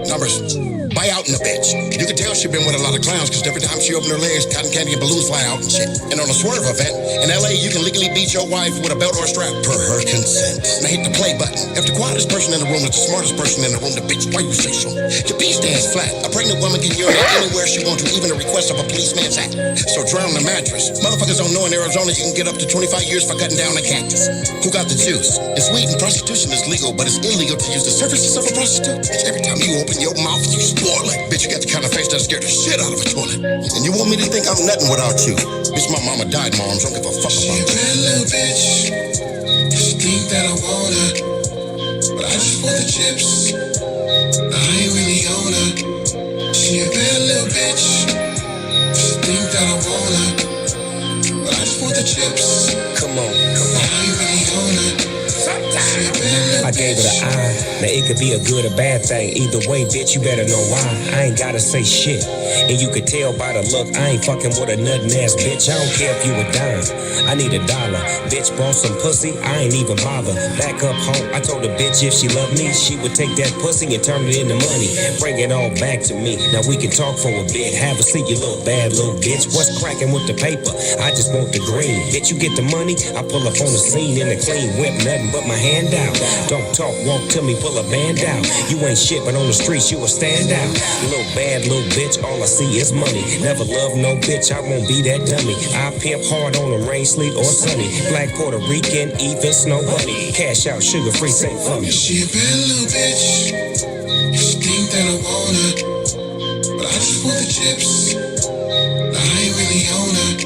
Numbers. Buy out in the bitch. You can tell she been with a lot of clowns because every time she opened her legs, cotton candy and balloons fly out and shit. And on a swerve event, in LA, you can legally beat your wife with a belt or a strap per her consent. Now hit the play button. If the quietest person in the room is the smartest person in the room, the bitch, why you say so? Your pee stands flat. A pregnant woman can urinate anywhere she wants to, even a request of a policeman's hat. So drown the mattress. Motherfuckers don't know in Arizona you can get up to 25 years for cutting down a cactus. Who got the juice? In Sweden, prostitution is legal, but it's illegal to use the services of a prostitute. Every time you open your mouth, you spoil it. Bitch, you got the kind of face that scared the shit out of a toilet. And you want me to think I'm nothing without you? Bitch, my mama died, moms. Don't give a fuck about you. She a bad little bitch. She think that I want her, but I just want the chips. I ain't really on her. She a bad little bitch. She think that I want her, but I just want the chips. Come on, come on. I ain't really on her. I gave it an eye. Now it could be a good or bad thing. Either way, bitch, you better know why. I ain't gotta say shit. And you could tell by the look, I ain't fucking with a nuttin' ass bitch. I don't care if you a dime. I need $1. Bitch bought some pussy, I ain't even bother. Back up home, I told the bitch if she loved me, she would take that pussy and turn it into money. Bring it all back to me. Now we can talk for a bit. Have a seat, you little bad little bitch. What's cracking with the paper? I just want the green. Bitch, you get the money, I pull up on the scene in a clean whip, nothing but my hand out. Don't talk, walk to me, pull a band out. You ain't shit, but on the streets you a stand out. Little bad little bitch, all I see is money. Never love no bitch, I won't be that dummy. I pimp hard on them, rain, sleet, or sunny. Black Puerto Rican, even snow bunny. Cash out, sugar free, sing for me. She a bad little bitch. She think that I want her, but I just want the chips. I ain't really on her.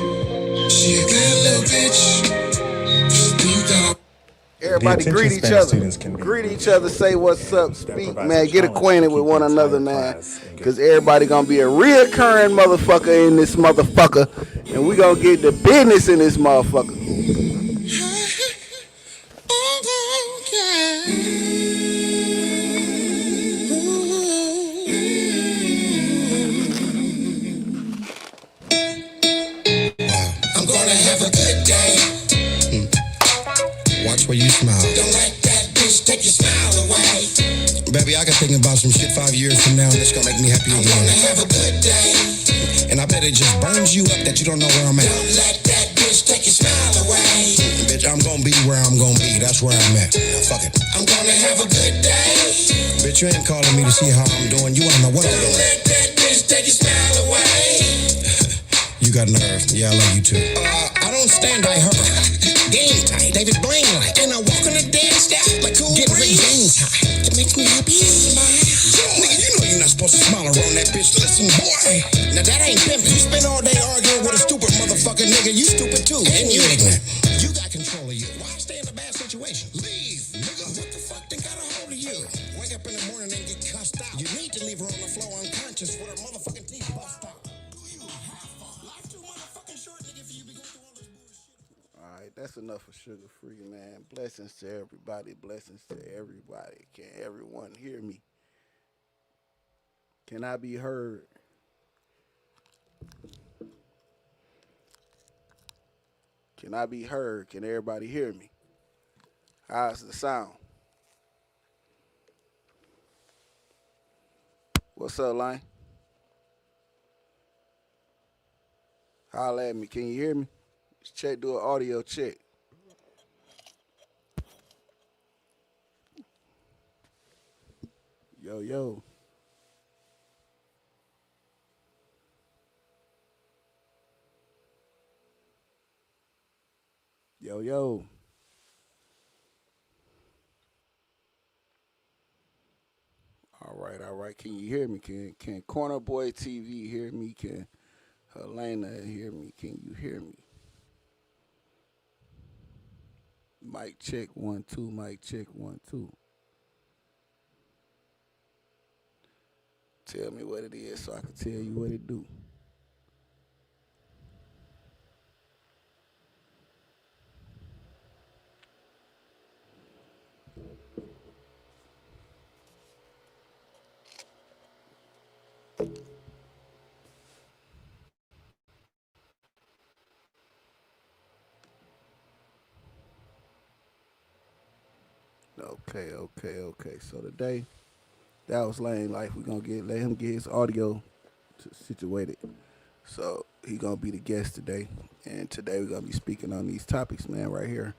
She a bad little bitch. She think that I. Everybody greet each other. Greet each other, say what's up, speak, man. Get acquainted with one another, man. Because everybody going to be a reoccurring motherfucker in this motherfucker. And we going to get the business in this motherfucker. I'm going to have a good day. Watch where you smile. Don't let that bitch take your smile away. Baby, I got thinking about some shit 5 years from now, and it's gonna make me happy again. I'm gonna have a good day. And I bet it just burns you up that you don't know where I'm at. Don't let that bitch take your smile away. Bitch, I'm gonna be where I'm gonna be. That's where I'm at. Now, fuck it. I'm gonna have a good day. Bitch, you ain't calling me to see how I'm doing. You wanna know what I'm doing. Don't let that bitch take your smile away. You got nerve. Yeah, I love you too. I don't stand by her. Game tight, David Blaine like. And I walk on the dance step like cool get James high. It makes me happy. Smile. Nigga, you know you're not supposed to smile around that bitch. Listen, boy. Now that ain't pimping. You spend all day arguing with a stupid motherfucker, nigga. You stupid too. And you ignorant. You got control of you. Why stay in a bad situation? Leave, nigga. What the fuck they got a hold of you? Wake up in the morning and get cussed out. You need to leave her on the floor unconscious with her motherfucking teeth bust out. Do you have a life too motherfucking short, nigga, for you be going through all this bullshit? All right, that's enough of sugar free, man. Blessings to everybody. Blessings to everybody. Can everyone hear me? Can I be heard? Can I be heard? Can everybody hear me? How's the sound? What's up, Lane? Holla at me. Can you hear me? Let's check, do an audio check. Yo, yo. Yo, yo. All right, all right. Can you hear me? Can Corner Boy TV hear me? Can Helena hear me? Can you hear me? Mic check 1 2. Mic check 1 2. Tell me what it is so I can tell you what it do. Okay. So today, that was Lane Life. We're gonna let him get his audio situated. So he gonna be the guest today, and today we're gonna be speaking on these topics, man, right here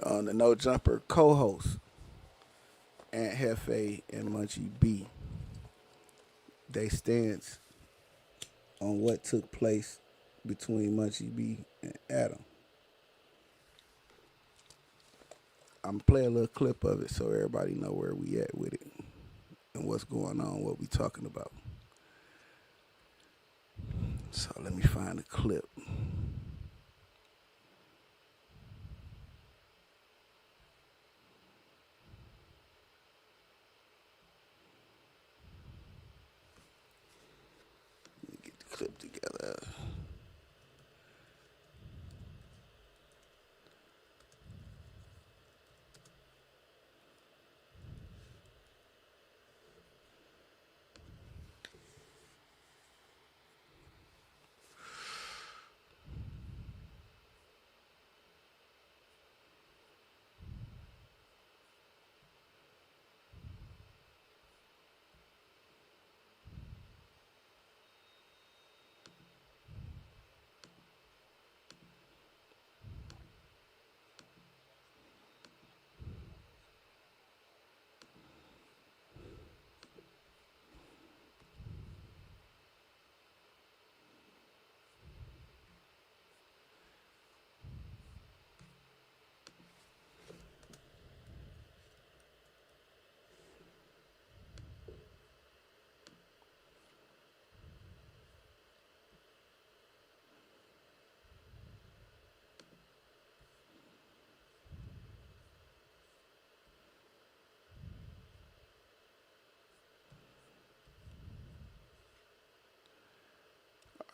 on the No Jumper co-host, Aunt Jefe and Munchie B. They stance on what took place between Munchie B and Adam. I'm gonna play a little clip of it so everybody know where we at with it and what's going on, what we talking about. So let me find the clip. Let me get the clip together.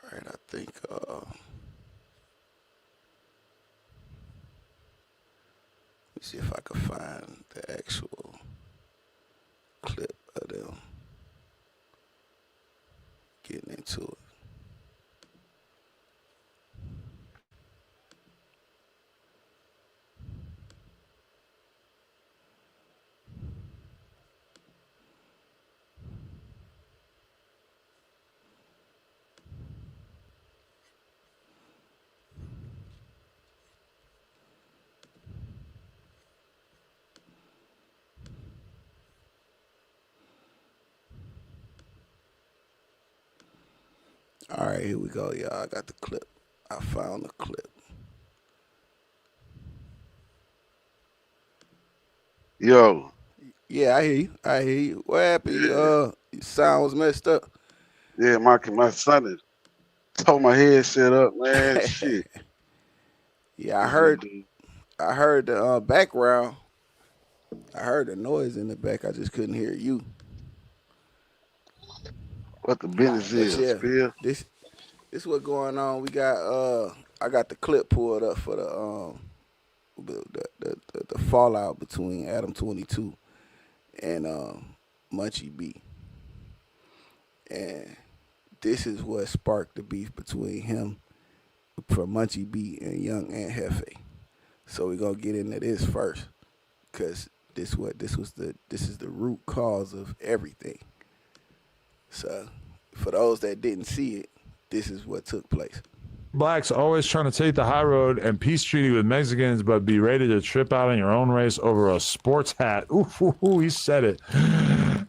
All right, I think let me see if I can find the actual clip of them getting into it. All right, here we go, y'all. I got the clip. I found the clip. Yo. Yeah, I hear you. What happened? Your sound was messed up. Yeah, my son is tore my headset up, man. Shit. Yeah, I heard the background. I heard the noise in the back. I just couldn't hear you. What the business But is, yeah, Phil? this what going on. We got I got the clip pulled up for the fallout between Adam 22 and Munchie B. And this is what sparked the beef between him from Munchie B and young Aunt Jefe. So we're gonna get into this first, cause this is the root cause of everything. So for those that didn't see it, this is what took place. Blacks always trying to take the high road and peace treaty with Mexicans, but be ready to trip out on your own race over a sports hat. Ooh, he said it.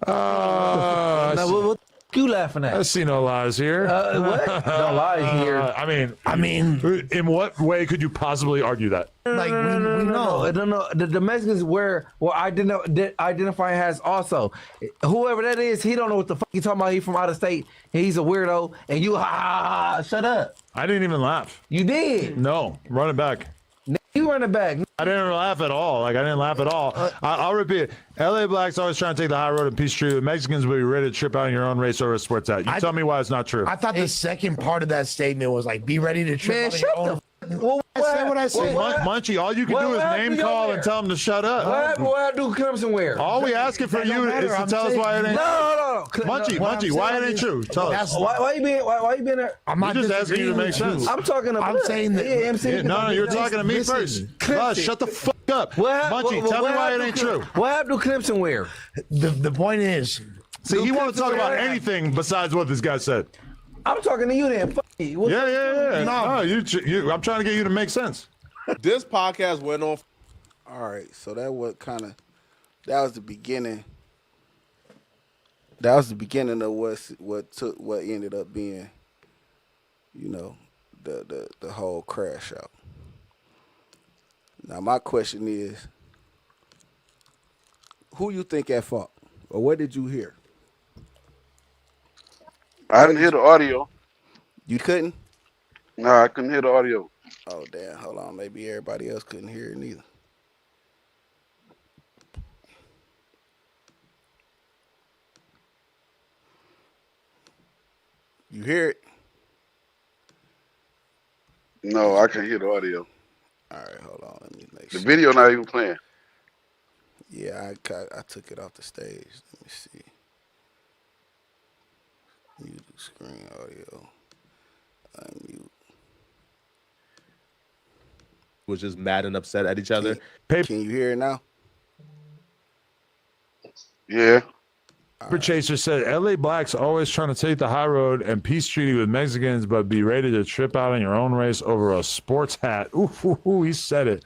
Now, what you laughing at? I see no lies here. What? No lies here. I mean, in what way could you possibly argue that? Like we know. The Mexicans identify as also. Whoever that is, he don't know what the fuck he talking about. He from out of state. He's a weirdo. And you, shut up. I didn't even laugh. You did. No, run it back. You run it back. I didn't laugh at all. I didn't laugh at all. I'll repeat it. LA blacks always trying to take the high road and peace treaty. Mexicans will be ready to trip out on your own race over a sports hat. You tell me why it's not true. I thought the second part of that statement was like, be ready to trip out on your own. Well, I said what I said. Munchie, all you can do is name call and tell him to shut up. What I do come somewhere? All we asking for you is to tell us why it ain't. No. Munchie, why it ain't true? Tell us. Why you been there? I'm not just asking you to make sense. I'm talking about. I'm saying that. Yeah, No, you're talking to me first. Shut the fuck up. Munchie, tell me why it ain't true. What happened to Clemson wear? The point is, See, he want to talk about anything besides what this guy said. I'm talking to you then. Fuck you. Yeah. No, you. I'm trying to get you to make sense. This podcast went on. All right, so that was the beginning. That was the beginning of what ended up being, the whole crash out. Now my question is, who you think at fault, or what did you hear? I didn't hear the audio. You couldn't? No, I couldn't hear the audio. Oh damn! Hold on, maybe everybody else couldn't hear it neither. You hear it? No, I can't hear the audio. All right, hold on. Let me make The sure. video not even playing. Yeah, I took it off the stage. Let me see. Music, screen, audio, unmute. Was just mad and upset at each other. Can you hear it now? Yeah. Paper Chaser said, LA Blacks always trying to take the high road and peace treaty with Mexicans, but be ready to trip out on your own race over a sports hat. Ooh, he said it.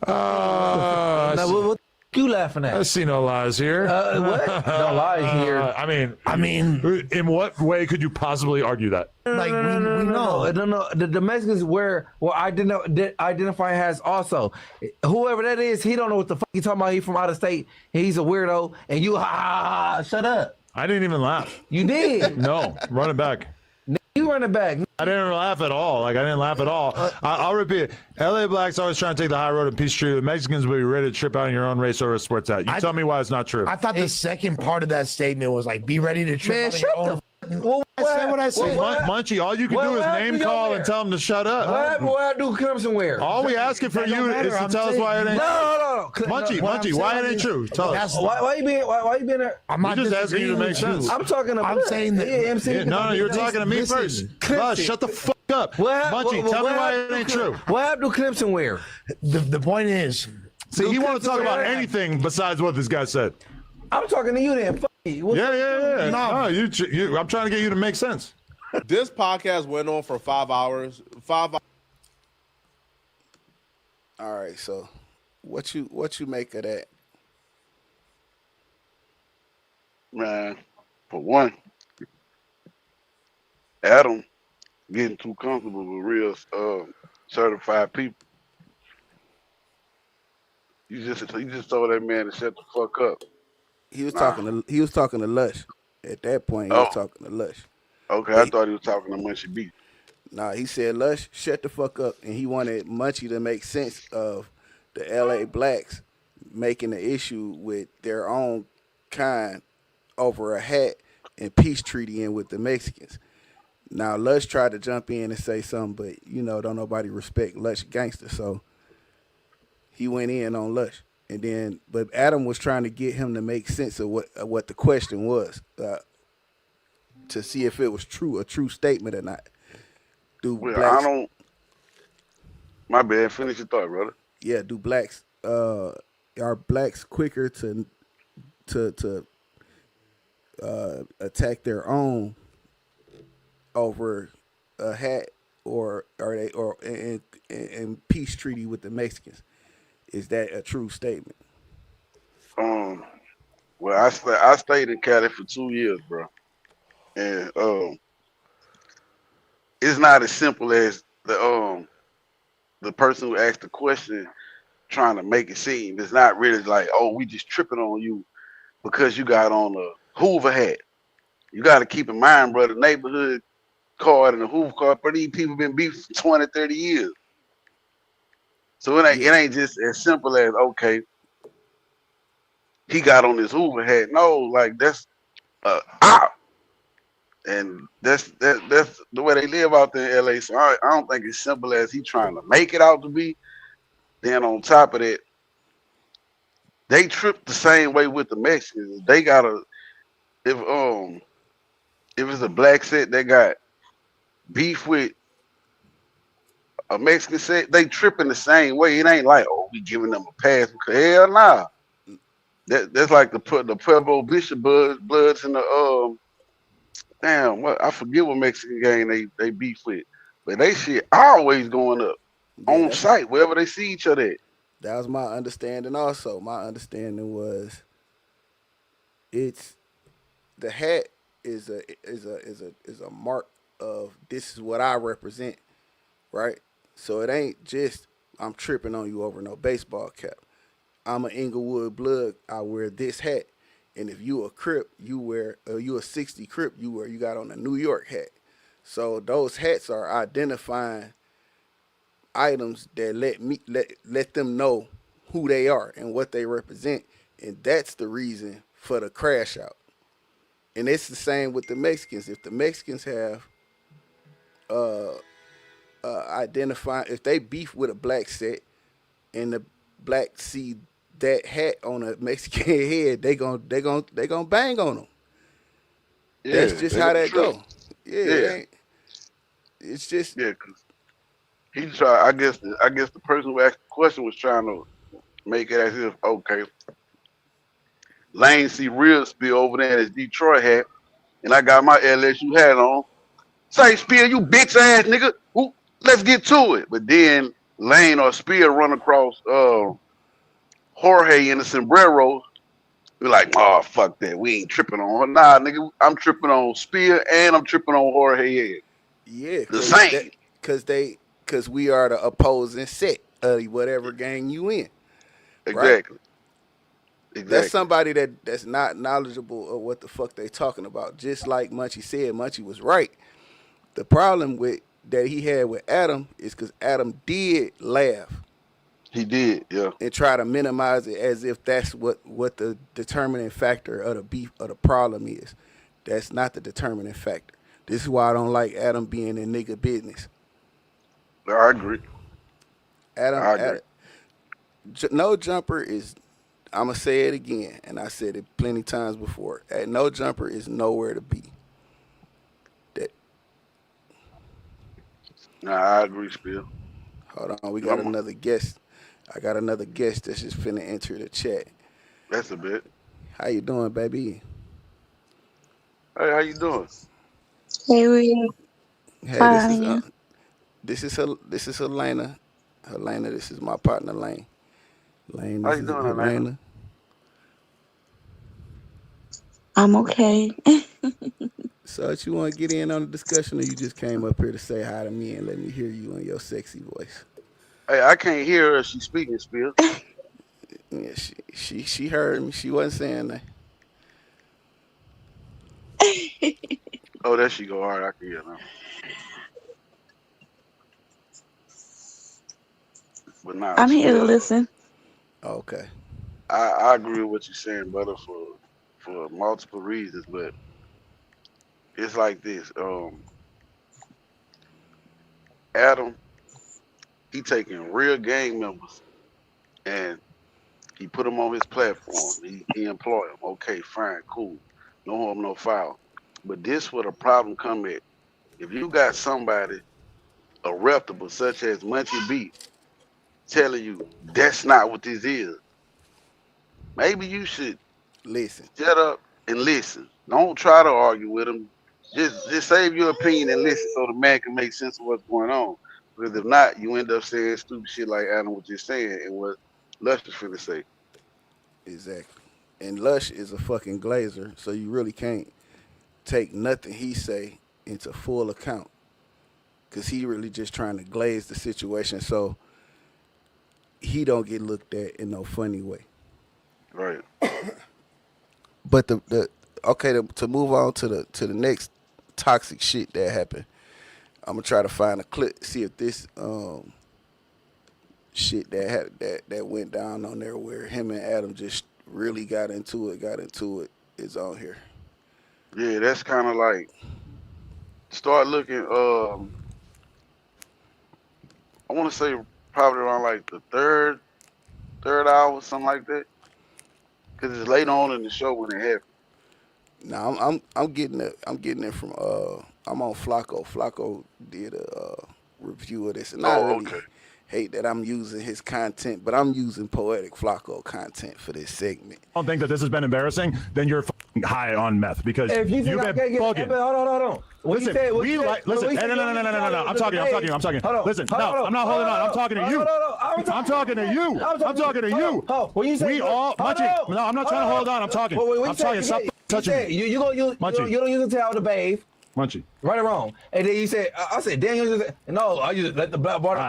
Now, what you laughing at? I see no lies here. What? No lies here. I mean, in what way could you possibly argue that? like we No. The Mexicans identify as also. Whoever that is, he don't know what the fuck he talking about. He from out of state. He's a weirdo. And you, shut up. I didn't even laugh. You did. No, run it back. You running back. I didn't laugh at all. I didn't laugh at all. I'll repeat it. LA Blacks always trying to take the high road and peace treaty. The Mexicans will be ready to trip out on your own race over a sports hat. You tell me why it's not true. I thought the second part of that statement was like, be ready to trip. Man, on shut your own. I said what I said. Munchie, all you can do is name call and tell him to shut up. What I do Clemson wear? All we asking for you is to tell us why it ain't. No. Munchie, why it ain't true? Tell us. Why you being there? I'm not just asking you to make sense. I'm talking about. I'm saying that. No, you're talking to me first. Shut the fuck up. Munchie, tell me why it ain't true. What happened to Clemson wear? The point is, See, he want to talk about anything besides what this guy said. I'm talking to you then. Fuck you. Yeah. No, you. I'm trying to get you to make sense. This podcast went on for 5 hours. All right, so what you make of that? Man, for one, Adam getting too comfortable with real certified people. You just told that man to shut the fuck up. He was talking to Lush. At that point, he was talking to Lush. Okay, I thought he was talking to Munchie B. Nah, he said, Lush, shut the fuck up. And he wanted Munchie to make sense of the LA Blacks making an issue with their own kind over a hat and peace treaty in with the Mexicans. Now, Lush tried to jump in and say something, but, don't nobody respect Lush gangster. So he went in on Lush. And then, but Adam was trying to get him to make sense of what the question was, to see if it was a true statement or not. My bad. Finish your thought, brother. Yeah, do blacks are blacks quicker to attack their own over a hat, or are they in peace treaty with the Mexicans? Is that a true statement? Well, I stayed in Cali for 2 years, bro, and it's not as simple as the person who asked the question trying to make it seem. It's not really like, oh, we just tripping on you because you got on a Hoover hat. You got to keep in mind, bro, the neighborhood card and the Hoover card, but these people been beefing for 20, 30 years. So it ain't just as simple as, okay, he got on this Hoover hat. No, like that's and that's the way they live out there in LA. So I don't think it's simple as he trying to make it out to be. Then on top of that, they tripped the same way with the Mexicans. They gotta if it's a black set that got beef with a Mexican set, they tripping the same way. It ain't like, oh, we giving them a pass because hell nah. That's like the Pueblo Bishop Bloods and the damn what I forget what Mexican gang they beef with, but they shit always going up Yeah, on site wherever they see each other at. that was my understanding. Also, my understanding was it's the hat is a mark of this is what I represent, right? So it ain't just I'm tripping on you over no baseball cap. I'm an Inglewood Blood. I wear this hat, and if you a Crip, you wear you a 60 Crip. You got on a New York hat. So those hats are identifying items that let them know who they are and what they represent, and that's the reason for the crash out. And it's the same with the Mexicans. If the Mexicans have if they beef with a black set and the black see that hat on a Mexican head, they gonna bang on them. Yeah, That's just they how gonna that trip. go. Yeah, it Yeah, ain't. It's just yeah, cause he try. I guess the person who asked the question was trying to make it as if okay, Lane see real spill over there in his Detroit hat, and I got my LSU hat on. Say, Spear, you bitch ass nigga. Who? Let's get to it. But then Lane or Spear run across Jorge in the sombrero. We're like, oh fuck that. We ain't tripping on her. Nah, nigga, I'm tripping on Spear and I'm tripping on Jorge head. yeah, The same. cause we are the opposing set of whatever gang you in, right? Exactly. That's Exactly. somebody that's not knowledgeable of what the fuck they talking about. Just like Munchie said, Munchie was right. The problem with that he had with Adam is because Adam did laugh He did, yeah. and try to minimize it as if that's what the determining factor of the beef of the problem is. That's not the determining factor. This is why I don't like Adam being in nigga business. I agree. Adam, I agree. Adam no jumper is. I'ma say it again, and I said it plenty times before. At no jumper is nowhere to be. That Nah, I agree, Spear. hold on, we And got another guest. I got another guest that's just finna enter the chat. that's a bit. How you doing, baby? Hey, how you doing? Hey, Rhea. Hey, Fine, and you? this is Helena. Helena, this is my partner Lane. Lane, How this you is doing, Atlanta? Helena. I'm okay. So, you want to get in on the discussion, or you just came up here to say hi to me and let me hear you in your sexy voice? Hey, I can't hear her. She's speaking, Spear. Yeah, she heard me. She wasn't saying that. Oh, there she go. All right, I can hear now. But nah, I'm here to Spear. listen. Okay. I agree with what you're saying, brother, for multiple reasons. But it's like this. Adam, he taking real gang members and he put them on his platform. He employ them. Okay, fine, cool. No harm, no foul. But this where the problem come at. If you got somebody, a reputable such as Munchie B, telling you that's not what this is, maybe you should Listen. shut up and listen. Don't try to argue with him. Just save your opinion and listen so the man can make sense of what's going on. Because if not, you end up saying stupid shit like Adam was just saying and what Lush is finna say. Exactly. And Lush is a fucking glazer, so you really can't take nothing he say into full account. Cause he really just trying to glaze the situation so he don't get looked at in no funny way. Right. But the okay to move on to the next toxic shit that happened. I'm gonna try to find a clip, see if this shit that went down on there where him and Adam just really got into it is on here. Yeah, that's kind of like start looking. I want to say probably around like the third hour, something like that, because it's late on in the show when it happened. Now I'm getting it from I'm on Flacco. Flacco did a review of this, and Oh, okay. hate that I'm using his content, but I'm using Poetic Flacco content for this segment. Don't think that this has been embarrassing, then you're high on meth because If you think you've I been can't get, bugging. Hold on. Listen, listen. No. I'm talking. Listen, no, I'm not holding on. I'm talking to you. I'm talking to you. I'm talking to you. When you say we all, Munchie. No, I'm not trying to hold on. I'm talking. I'm telling you, stop touching me. You don't use a towel to bathe. Munchie. Right or wrong? And then you said, I said, Daniel, no, I just let the black water.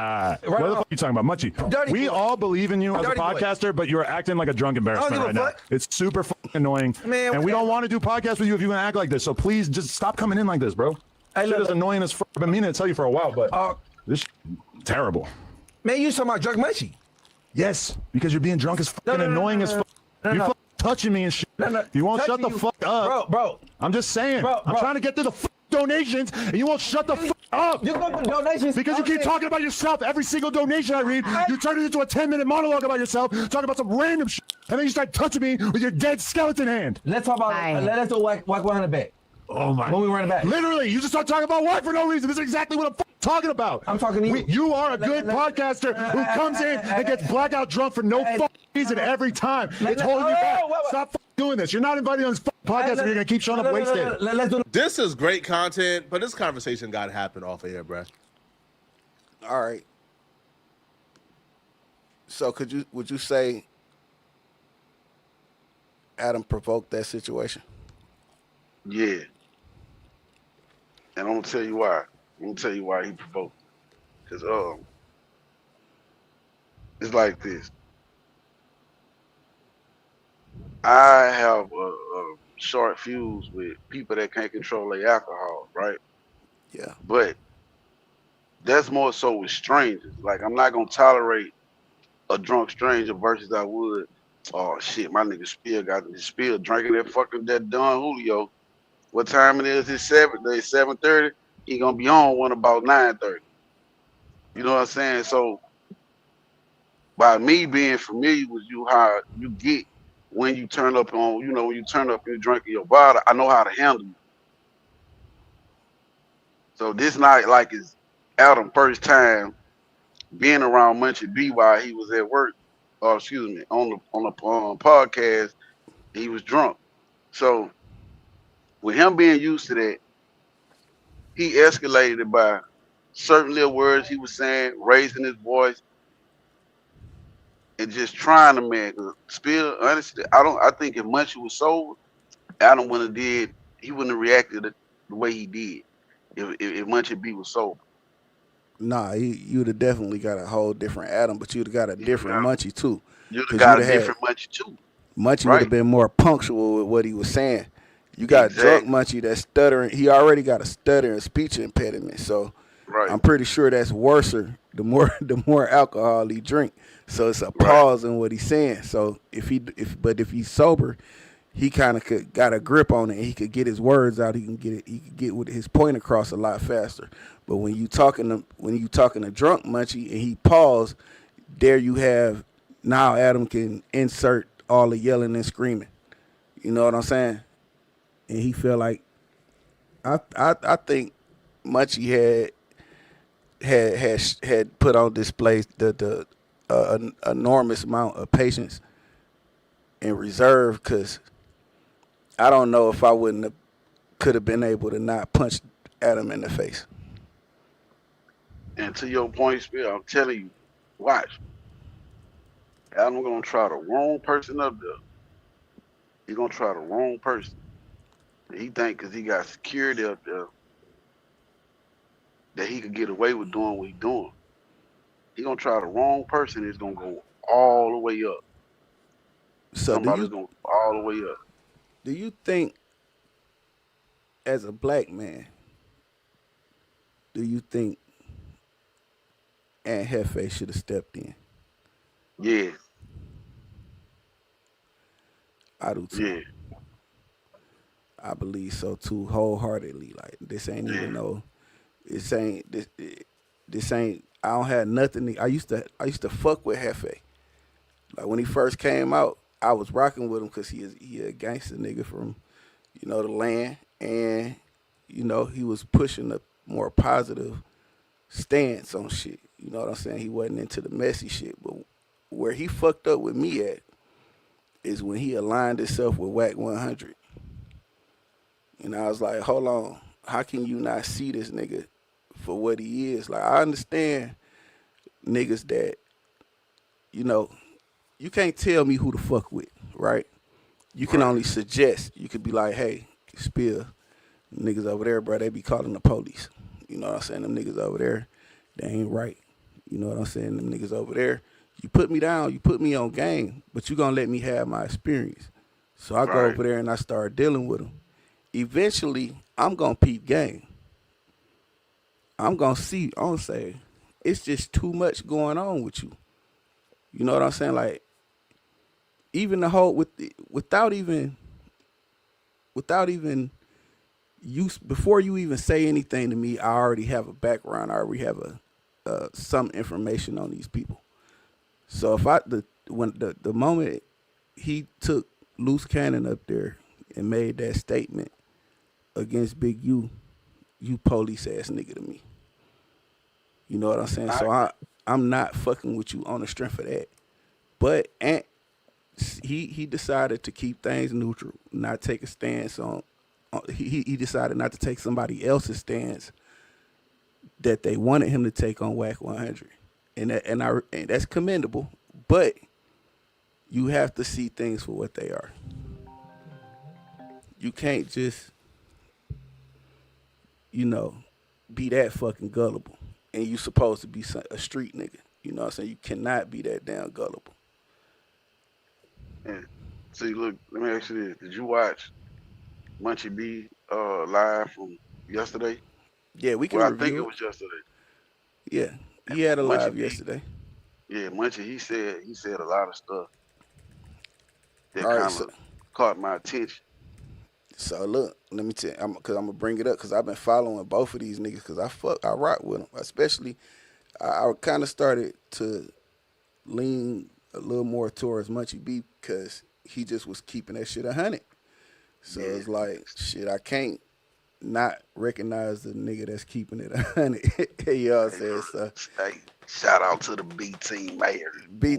What the fuck are you talking about, Munchie? We all believe in you as a podcaster, but you're acting like a drunk embarrassment right now. It's super fucking annoying. Man, and we don't want to do podcasts with you if you're going to act like this. So please just stop coming in like this, bro. Shit is annoying as fuck. I've been meaning to tell you for a while, but this terrible. Man, you talking about drunk Munchie? Yes, because you're being drunk as fucking annoying as fuck. You're fucking touching me and shit. You won't shut the fuck up. Bro. I'm just saying. I'm trying to get to the donations, and you won't shut the fuck up. You go for donations because you keep talking about yourself. Every single donation I read, you turn it into a 10-minute monologue about yourself, talking about some random shit, and then you start touching me with your dead skeleton hand. Let's talk about. Let's do whack 100 back. Oh my! When we run it back, literally, you just start talking about whack for no reason. This is exactly what I'm talking about. I'm talking to you. You are a good podcaster who comes in and gets blackout drunk for no reason every time. It's holding you back. Stop doing this. You're not invited on this podcast, and you're gonna keep showing up wasted. This is great content, but this conversation got to happen off air, bro. All right. So would you say Adam provoked that situation? Yeah. And I'm gonna tell you why. I'm gonna tell you why he provoked. Cause it's like this. I have a short fuse with people that can't control their alcohol, right? Yeah. But that's more so with strangers. Like I'm not gonna tolerate a drunk stranger versus I would. Oh shit, my nigga Spill drinking that Don Julio. What time it is? It's 7:30. He gonna be on one about 9:30. You know what I'm saying? So by me being familiar with you, how you get when you turn up on, when you turn up and you're drinking your bottle, I know how to handle you. So this night, like, is Adam first time being around Munchie B while he was at work, or excuse me, on the podcast, he was drunk. So with him being used to that, he escalated it by certain little words he was saying, raising his voice, and just trying to make Spill. Honestly, I think if Munchie was sober, Adam wouldn't have reacted the way he did if Munchie B was sober. Nah, you'd have definitely got a whole different Adam, but you'd have got a different Munchie too. You'd have got a different Munchie too. Munchie would have been more punctual with what he was saying. You got drunk Munchie that's stuttering. He already got a stuttering speech impediment, so I'm pretty sure that's worser the more alcohol he drink. So it's a pause in what he's saying. So if he's sober, he kind of got a grip on it and he could get his words out. He could get with his point across a lot faster. But when you talking to drunk Munchie and he paused, there you have now Adam can insert all the yelling and screaming. You know what I'm saying? And he feel like I think Munchie had put on display the enormous amount of patience and reserve, because I don't know if I could have been able to not punch Adam in the face. And to your point, Spill, I'm telling you, watch. Adam gonna try the wrong person up there. He gonna try the wrong person. He think because he got security up there that he could get away with doing what he's doing. He gonna try the wrong person. It's gonna go all the way up. So somebody's gonna go all the way up. Do you think, as a black man, Aunt Jefe should have stepped in? Yeah. I do too. Yeah. I believe so too, wholeheartedly. Like, this ain't even no. This ain't. I don't have nothing. I used to fuck with Jefe. Like, when he first came out, I was rocking with him because he a gangster nigga from, the land, and he was pushing a more positive stance on shit. You know what I'm saying? He wasn't into the messy shit. But where he fucked up with me at is when he aligned himself with Whack 100. And I was like, hold on. How can you not see this nigga for what he is? Like, I understand niggas that, you know, you can't tell me who to fuck with, right? You can only suggest. You could be like, hey, Spill, niggas over there, bro, they be calling the police. You know what I'm saying? Them niggas over there, they ain't right. You know what I'm saying? Them niggas over there, you put me down, you put me on game, but you gonna let me have my experience. So I go over there and I start dealing with them. Eventually, I'm gonna peep game. I'm gonna see, I'm gonna say, it's just too much going on with you. You know what I'm saying? Like, even the whole, without even you, before you even say anything to me, I already have a background. I already have some information on these people. So if the moment he took Loose Cannon up there and made that statement against Big U, you police ass nigga to me. You know what I'm saying? So I'm not fucking with you on the strength of that. But he decided to keep things neutral, not take a stance on. He decided not to take somebody else's stance that they wanted him to take on Whack 100, and that's commendable. But you have to see things for what they are. You can't just, be that fucking gullible. And you supposed to be a street nigga. You know what I'm saying? You cannot be that damn gullible. Yeah. See, look, let me ask you this. Did you watch Munchie B live from yesterday? Yeah, we can review. I think it was yesterday. Yeah, he had a live yesterday. Yeah, Munchie, he said a lot of stuff that kind of caught my attention. So look, let me tell you, because I'm gonna bring it up because I've been following both of these niggas because I rock with them. Especially, I kind of started to lean a little more towards Munchie B because he just was keeping that shit 100. So it's like, shit, I can't not recognize the nigga that's keeping it 100. You know what I'm saying? So, hey, shout out to the B team mayor. B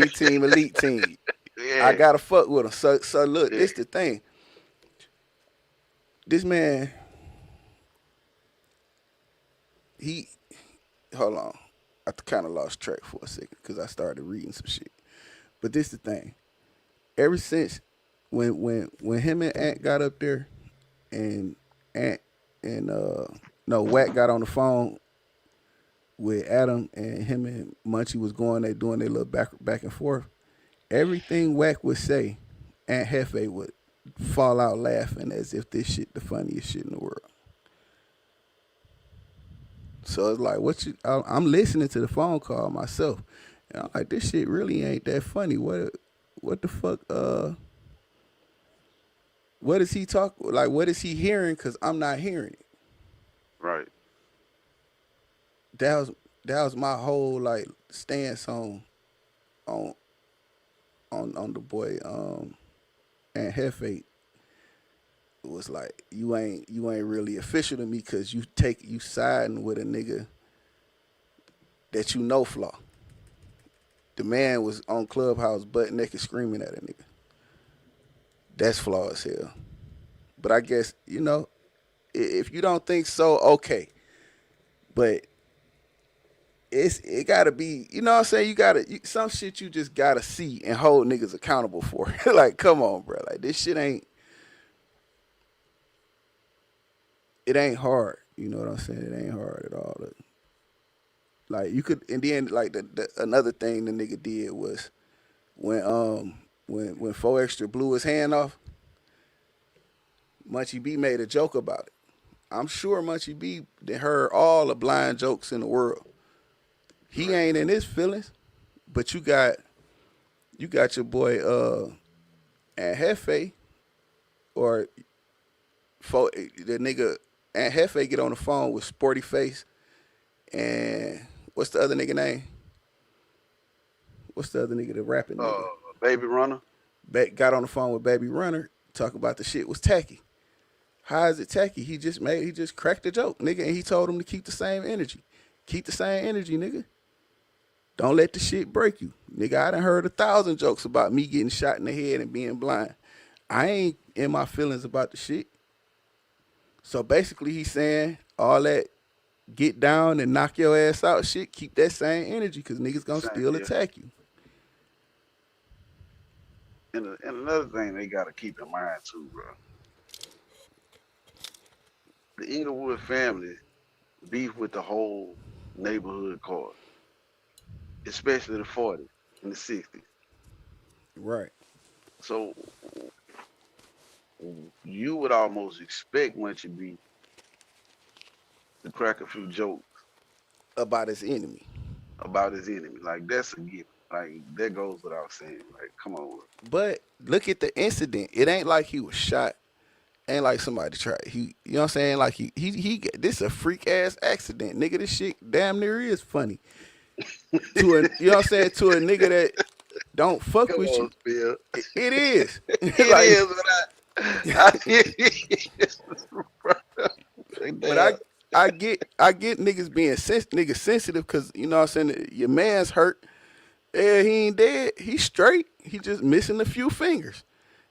team elite team. Yeah. I gotta fuck with him. So look, this the thing. This man, hold on. I kind of lost track for a second because I started reading some shit. But this the thing. Ever since when him and Ant got up there, and Wack got on the phone with Adam, and him and Munchie was they doing their little back and forth. Everything Wack would say, Aunt Jefe would fall out laughing as if this shit the funniest shit in the world. So it's like, I'm listening to the phone call myself, and I'm like, this shit really ain't that funny. What the fuck? What is he like? What is he hearing? Because I'm not hearing it. Right. That was my whole like stance on the boy and Jefe. It was like you ain't really official to me because you siding with a nigga that you know flaw. The man was on Clubhouse butt naked screaming at a nigga. That's flaw as hell. But I guess, if you don't think so, okay. But it gotta be, you know what I'm saying? Some shit you just gotta see and hold niggas accountable for. Like, come on, bro. Like, this shit ain't hard. You know what I'm saying? It ain't hard at all. Like, you could, and then like another thing the nigga did was when 4 Extra blew his hand off, Munchie B made a joke about it. I'm sure Munchie B heard all the blind jokes in the world. He ain't in his feelings, but you got your boy Aunt Jefe, or the nigga Aunt Jefe get on the phone with Sporty Face, and what's the other nigga name? What's the other nigga, the rapping nigga? Baby Runner. Got on the phone with Baby Runner, talking about the shit was tacky. How is it tacky? He just cracked the joke, nigga, and he told him to keep the same energy. Keep the same energy, nigga. Don't let the shit break you. Nigga, I done heard 1,000 jokes about me getting shot in the head and being blind. I ain't in my feelings about the shit. So basically he's saying all that get down and knock your ass out shit, keep that same energy because niggas gonna still attack you. And another thing they got to keep in mind too, bro. The Inglewood family beef with the whole neighborhood card, especially the 40s and the 60s. Right. So you would almost expect Munchie B to crack a few jokes about his enemy. Like that's a gift. Like that goes without saying. Like, come on. But look at the incident. It ain't like he was shot. Ain't like somebody tried. You know what I'm saying? Like he this a freak ass accident. Nigga, this shit damn near is funny. You know what I'm saying? To a nigga that don't fuck come with on, you. It is. It like, is, but I get niggas being niggas sensitive because you know what I'm saying, your man's hurt. Yeah, he ain't dead. He's straight. He just missing a few fingers.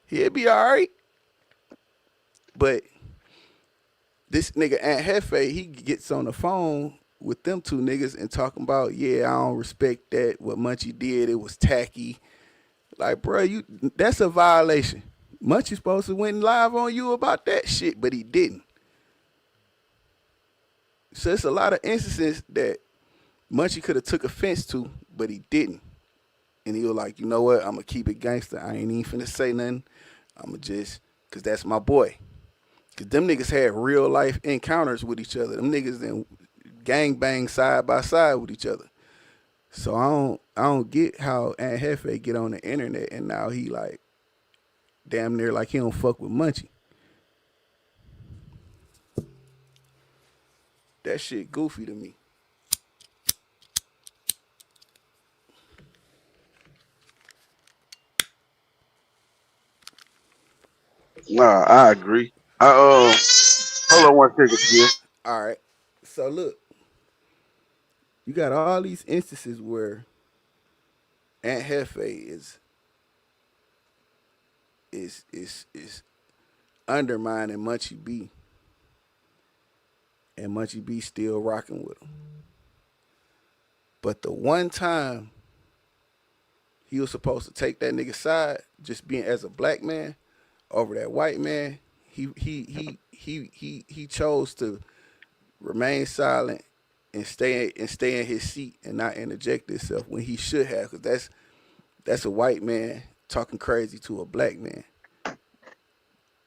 He'll be all right. But this nigga Aunt Jefe, he gets on the phone with them two niggas and talking about, yeah, I don't respect that. What Munchie did, it was tacky. Like, bro, that's a violation. Munchie supposed to went live on you about that shit, but he didn't. So it's a lot of instances that Munchie could have took offense to, but he didn't. And he was like, you know what? I'm going to keep it gangster. I ain't even finna say nothing. I'm going to just, because that's my boy. Because them niggas had real life encounters with each other. Them niggas then gang bang side by side with each other. So I don't get how Aunt Jefe get on the internet and now he like, damn near like he don't fuck with Munchie. That shit goofy to me. Nah, I agree. Hold on one second, here. All right. So look, you got all these instances where Aunt Jefe is undermining Munchie B, and Munchie B still rocking with him. But the one time he was supposed to take that nigga side, just being as a black man over that white man, he chose to remain silent and stay in his seat and not interject himself when he should have, because that's a white man talking crazy to a black man.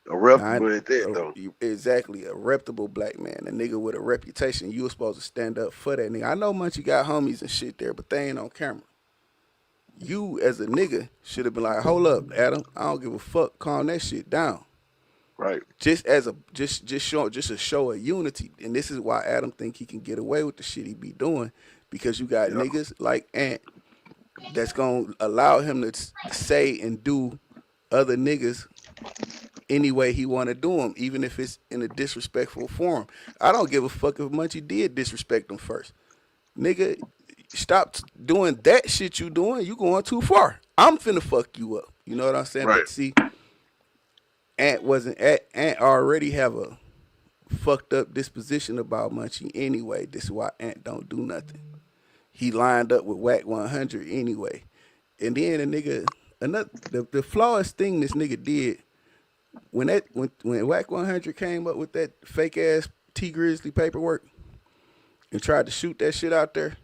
A reputable at that, though. Exactly, a reputable black man, a nigga with a reputation. You were supposed to stand up for that nigga. I know Munchie got homies and shit there, but they ain't on camera. You as a nigga should have been like, hold up, Adam, I don't give a fuck, calm that shit down. Right. Just a show of unity. And this is why Adam think he can get away with the shit he be doing, because you got niggas like Ant that's gonna allow him to say and do other niggas any way he want to do them, even if it's in a disrespectful form. I don't give a fuck if Munchie did disrespect him first. Nigga, stop doing that shit you doing. You going too far. I'm finna fuck you up. You know what I'm saying? Right. But see, Ant already have a fucked up disposition about Munchie anyway. This is why Ant don't do nothing. He lined up with Whack 100 anyway. And then the flawless thing this nigga did, when Whack 100 came up with that fake ass T Grizzly paperwork and tried to shoot that shit out there,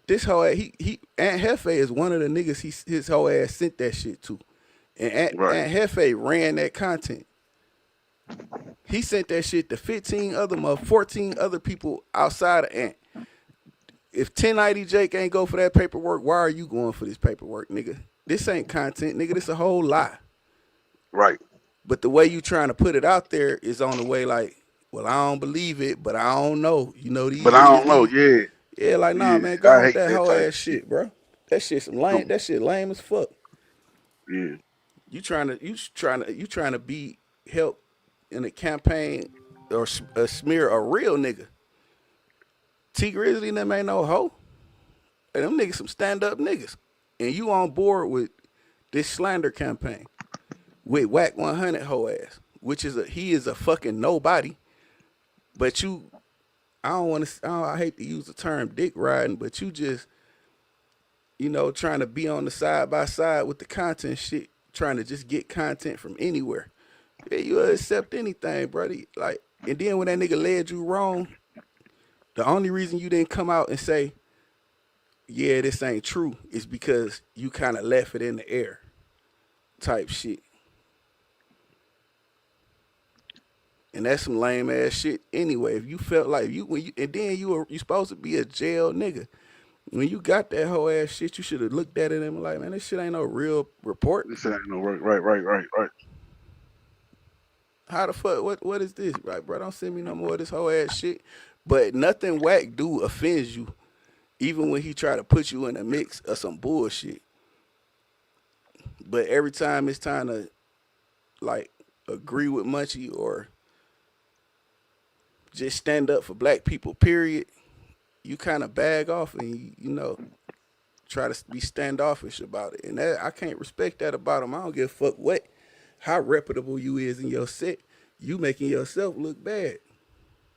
this whole Aunt Jefe is one of the niggas his whole ass sent that shit to. And Aunt Jefe ran that content. He sent that shit to 14 other people outside of Ant. If 1090 Jake ain't go for that paperwork, why are you going for this paperwork, nigga? This ain't content, nigga. This a whole lie. Right. But the way you trying to put it out there is on the way like, well, I don't believe it, but I don't know. You know these. But I don't know, yeah. Yeah, like, nah, man, go on with that whole ass shit, bro. That shit some lame. That shit lame as fuck. Yeah. You trying to be help in a campaign or smear a real nigga. T Grizzly and them ain't no hoe. And them niggas some stand-up niggas. And you on board with this slander campaign with Whack 100 hoe ass, which is he is a fucking nobody. But you, I hate to use the term dick riding, but you just, trying to be on the side by side with the content shit, trying to just get content from anywhere. Yeah, you'll accept anything, buddy. Like, and then when that nigga led you wrong, the only reason you didn't come out and say, yeah, this ain't true, is because you kind of left it in the air type shit. And that's some lame ass shit anyway. If you felt like and then you supposed to be a jail nigga. When you got that whole ass shit, you should have looked at it and been like, man, this shit ain't no real report. This ain't no right. How the fuck? What is this? Right, bro, don't send me no more of this whole ass shit. But nothing Whack do offends you, even when he try to put you in a mix of some bullshit. But every time it's time to, like, agree with Munchie or just stand up for black people, period, you kind of bag off and, try to be standoffish about it. And I can't respect that about him. I don't give a fuck how reputable you is in your set. You making yourself look bad.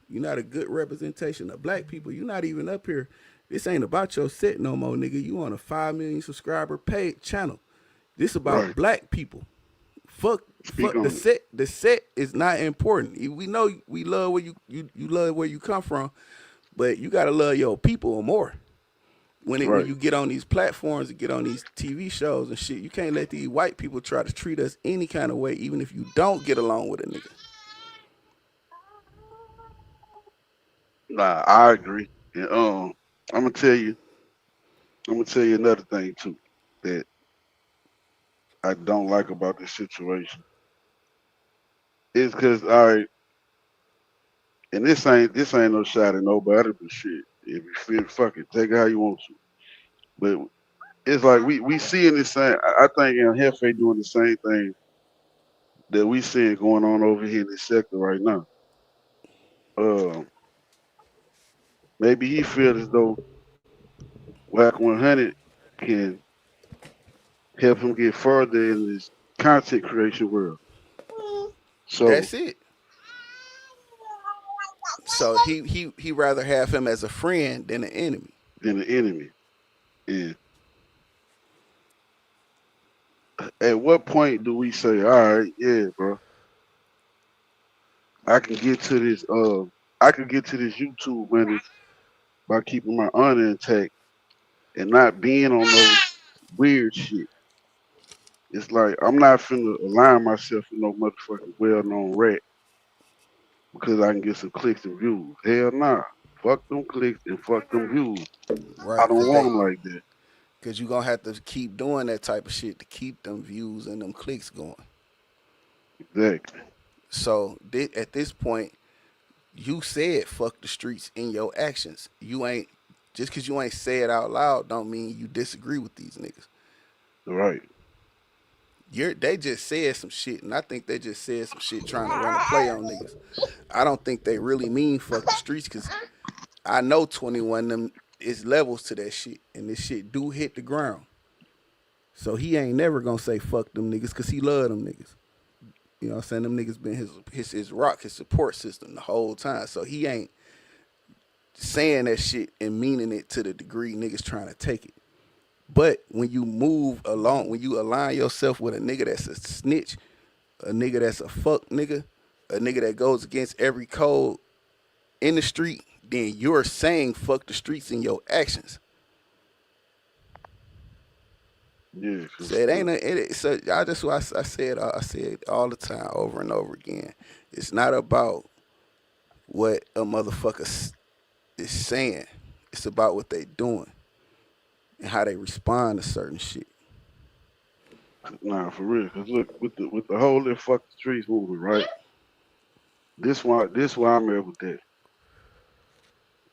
You're not a good representation of black people. You're not even up here. This ain't about your set no more, nigga. You on a 5 million subscriber paid channel. This about black people. Fuck the set. The set is not important. We know we love where you love where you come from, but you gotta love your people more. When you get on these platforms and get on these TV shows and shit, you can't let these white people try to treat us any kind of way, even if you don't get along with a nigga. Nah, I agree. And I'm gonna tell you another thing too that I don't like about this situation. It's because, all right, and this ain't no shot at nobody, but shit, if you feel, fuck it, take it how you want to. But it's like we seeing this same. I think Jefe doing the same thing that we seeing going on over here in this sector right now. Maybe he feels as though Whack 100 can help him get further in this content creation world. So that's it. So he rather have him as a friend than an enemy. And at what point do we say, all right, yeah, bro, I can get to this YouTube money by keeping my honor intact and not being on those weird shit. It's like I'm not finna align myself with no motherfucking well-known rat because I can get some clicks and views. Hell nah. Fuck them clicks and fuck them views. Right, I don't want them like that. Because you're going to have to keep doing that type of shit to keep them views and them clicks going. Exactly. So at this point, you said fuck the streets in your actions. You ain't, just because you ain't say it out loud don't mean you disagree with these niggas. Right. They just said some shit, and I think they just said some shit trying to run a play on niggas. I don't think they really mean fuck the streets, because I know 21 them is levels to that shit, and this shit do hit the ground. So he ain't never gonna say fuck them niggas, because he love them niggas. You know what I'm saying? Them niggas been his rock, his support system the whole time. So he ain't saying that shit and meaning it to the degree niggas trying to take it. But when you move along, when you align yourself with a nigga that's a snitch, a nigga that's a fuck nigga, a nigga that goes against every code in the street, then you're saying fuck the streets in your actions. Yeah. So it ain't so I said all the time, over and over again. It's not about what a motherfucker is saying. It's about what they doing and how they respond to certain shit. Nah, for real. Cause look, with the whole "Let's Fuck the Streets" movement, right? This why I'm at with that.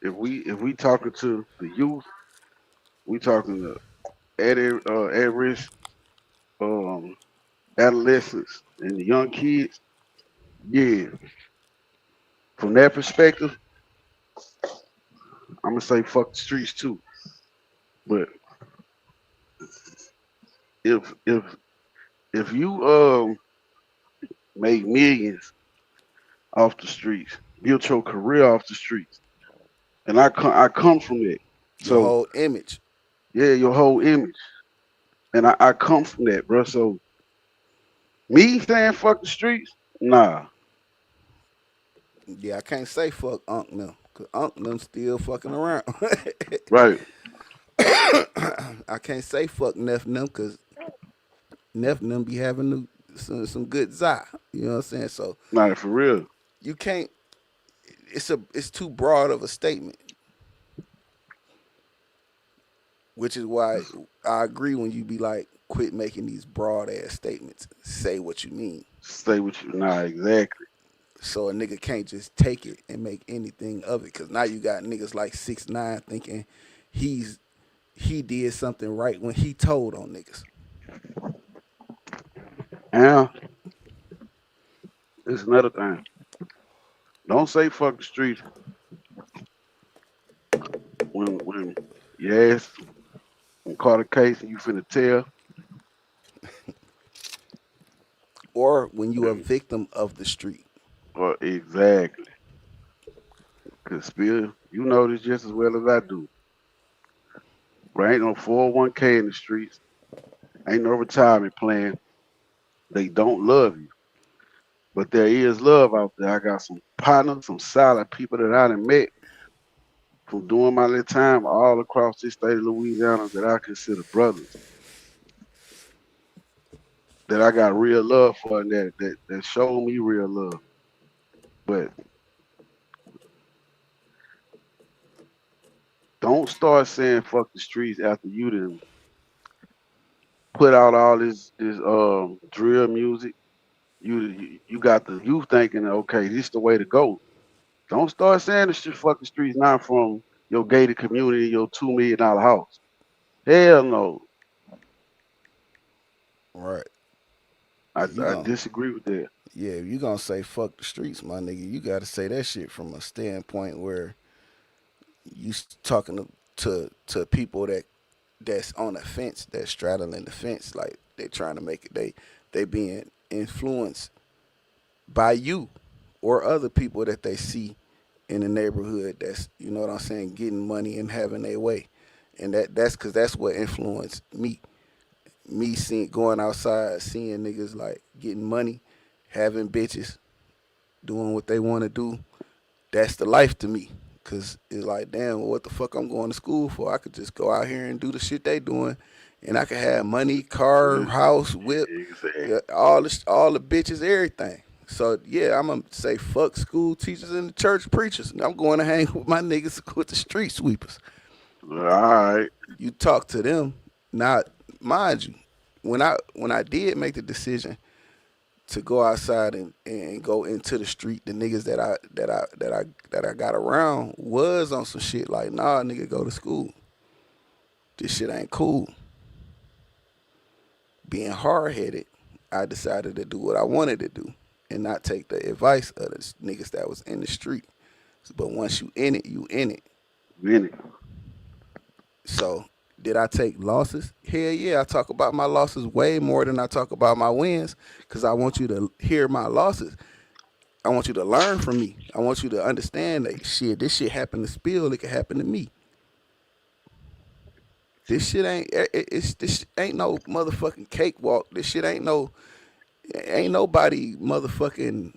If we talking to the youth, we talking to at risk adolescents and the young kids. Yeah. From that perspective, I'm gonna say fuck the streets too. But if you make millions off the streets, built your career off the streets, and I come from it. Your So whole image. yeah, your whole image, and I come from that, bro. So me saying fuck the streets, nah. Yeah, I can't say fuck Unc now, cause Unc them still fucking around. Right. I can't say fuck Neff them, cause Neff them be having some good za. You know what I'm saying? So Nah, for real. you can't. It's too broad of a statement, which is why I agree when you be like, quit making these broad ass statements. Say what you mean. Stay with you. Nah, exactly. So a nigga can't just take it and make anything of it. Cause now you got niggas like 6ix9ine thinking he did something right when he told on niggas. Yeah. It's another thing. Don't say fuck the streets when you ask and caught a case and you finna tell. Or when you a victim of the street. Or exactly. Cause Spill, you know this just as well as I do. There ain't no 401k in the streets. Ain't no retirement plan. They don't love you. But there is love out there. I got some partners, some solid people that I done met from doing my little time all across this state of Louisiana that I consider brothers. That I got real love for and that showed me real love. But don't start saying fuck the streets after you done put out all this drill music. You got the youth thinking, okay, this is the way to go. Don't start saying this shit fuck the streets not from your gated community, your $2 million house. Hell no. Right. I disagree with that. Yeah, if you gonna say fuck the streets, my nigga, you gotta say that shit from a standpoint where you talking to people that's on the fence, that's straddling the fence, like they trying to make it, they being influenced by you or other people that they see in the neighborhood that's, you know what I'm saying, getting money and having their way. And that's because that's what influenced me. Me going outside, seeing niggas like getting money, having bitches, doing what they want to do. That's the life to me. Cause it's like, damn, well, what the fuck I'm going to school for? I could just go out here and do the shit they doing, and I could have money, car, house, whip, all the bitches, everything. So yeah, I'm gonna say fuck school teachers and the church preachers. And I'm going to hang with my niggas with the street sweepers. All right. You talk to them. Now, mind you, when I did make the decision to go outside and go into the street, the niggas that I got around was on some shit like, nah, nigga, go to school. This shit ain't cool. Being hard-headed, I decided to do what I wanted to do and not take the advice of the niggas that was in the street. But once you in it, you in it. In it. So, did I take losses? Hell yeah, I talk about my losses way more than I talk about my wins, because I want you to hear my losses. I want you to learn from me. I want you to understand that shit, this shit happened to Spill, it could happen to me. This shit ain't no motherfucking cakewalk. This shit ain't nobody motherfucking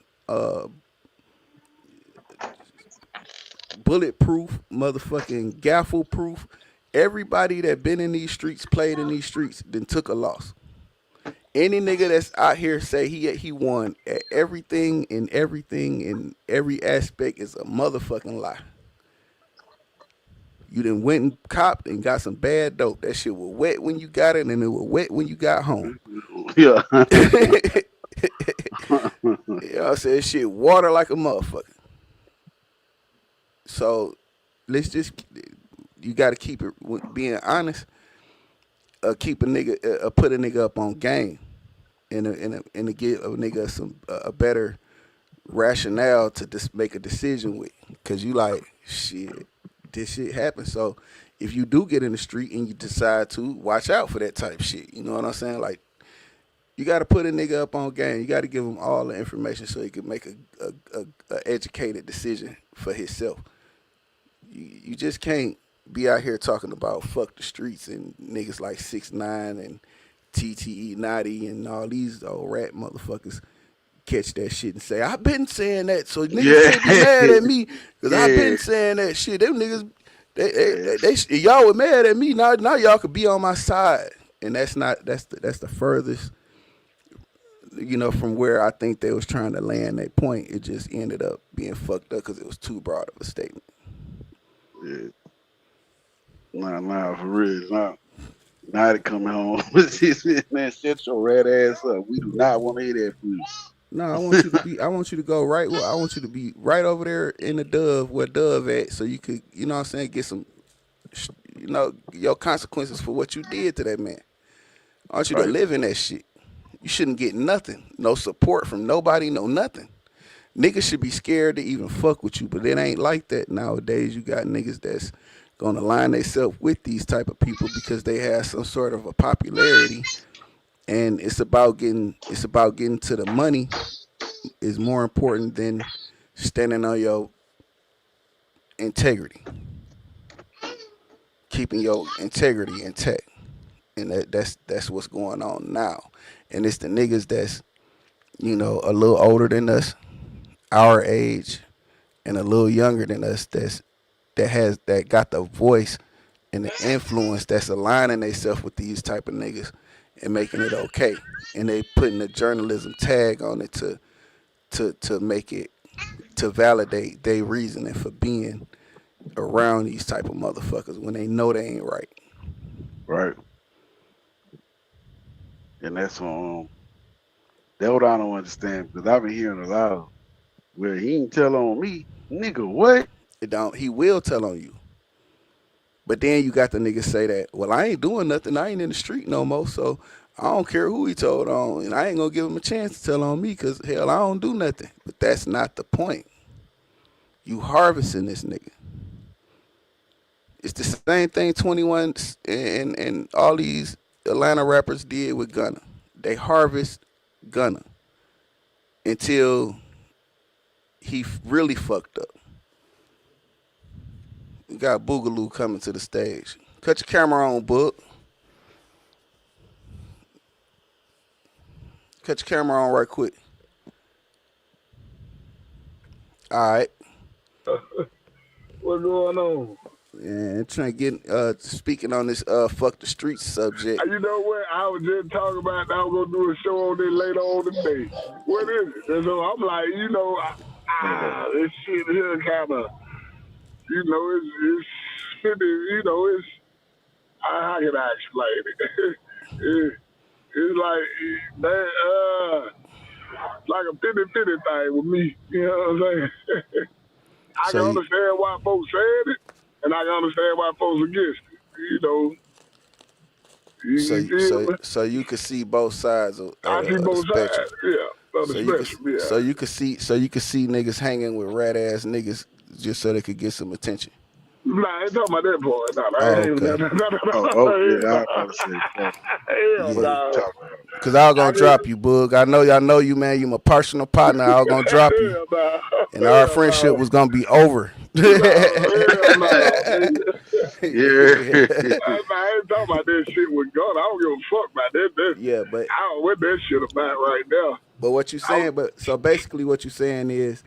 bulletproof, motherfucking gaffle proof. Everybody that been in these streets, played in these streets, then took a loss. Any nigga that's out here say he won at everything in every aspect is a motherfucking lie. You done went and copped and got some bad dope. That shit was wet when you got it, and it was wet when you got home. Yeah. You know what I'm saying? Shit water like a motherfucker. So let's just, you got to keep it, being honest, keep a nigga, put a nigga up on game and to give a nigga a better rationale to just make a decision with. Cause you like, shit, this shit happens. So if you do get in the street and you decide to, watch out for that type of shit. You know what I'm saying? Like, you got to put a nigga up on game. You got to give him all the information so he can make a educated decision for himself. You just can't be out here talking about fuck the streets and niggas like 6ix9ine and TTE Naughty and all these old rat motherfuckers catch that shit and say, I've been saying that, so niggas can't be mad at me because I've been saying that shit. Them niggas, they y'all were mad at me. Now y'all could be on my side, and that's the furthest, you know, from where I think they was trying to land that point. It just ended up being fucked up because it was too broad of a statement. Yeah. Nah, for real. Now they coming home. Man, shut your rat ass up. We do not want to hear that from you. No, I want you to go right. I want you to be right over there in the Dove where Dove at, so you could, you know what I'm saying, get some, you know, your consequences for what you did to that man. I want you to live in that shit. You shouldn't get nothing. No support from nobody, no nothing. Niggas should be scared to even fuck with you, but it ain't like that nowadays. You got niggas that's gonna line themselves with these type of people because they have some sort of a popularity, and it's about getting to the money is more important than standing on your integrity, keeping your integrity intact, and that's what's going on now. And it's the niggas that's, you know, a little older than us, our age, and a little younger than us that got the voice and the influence that's aligning themselves with these type of niggas and making it okay. And they putting the journalism tag on it to make it, to validate their reasoning for being around these type of motherfuckers when they know they ain't right. Right. And that's that what I don't understand, because I've been hearing a lot of, well, he ain't tell on me. Nigga, what? He will tell on you. But then you got the niggas say that, well, I ain't doing nothing. I ain't in the street no more, so I don't care who he told on, and I ain't gonna give him a chance to tell on me because, hell, I don't do nothing. But that's not the point. You harvesting this nigga. It's the same thing 21 and all these Atlanta rappers did with Gunna. They harvest Gunna until he really fucked up. We got Boogaloo coming to the stage. Cut your camera on, Book. Cut your camera on right quick. All right. What's going on? Yeah, trying to get speaking on this fuck the streets subject. You know what? I was just talking about I was gonna do a show on this later on today. What is it? And so I'm like, you know, this shit here kind of, you know, it's you know, it's how can I explain it? It's like that, like a 50-50 thing with me. You know what I'm saying? I can understand why folks said it, and I can understand why folks against it. You know. So you could see both sides of I see both sides. Yeah. So you could see niggas hanging with rat ass niggas just so they could get some attention. Nah, I ain't talking about that part. Cause I was gonna drop you, Boog. I know you, man. You my personal partner. I was gonna drop you, and our friendship was gonna be over. Yeah. I ain't talking about that shit with God. I don't give a fuck about that. Yeah, but I don't know what that shit about right now. But what you saying? So basically, what you saying is,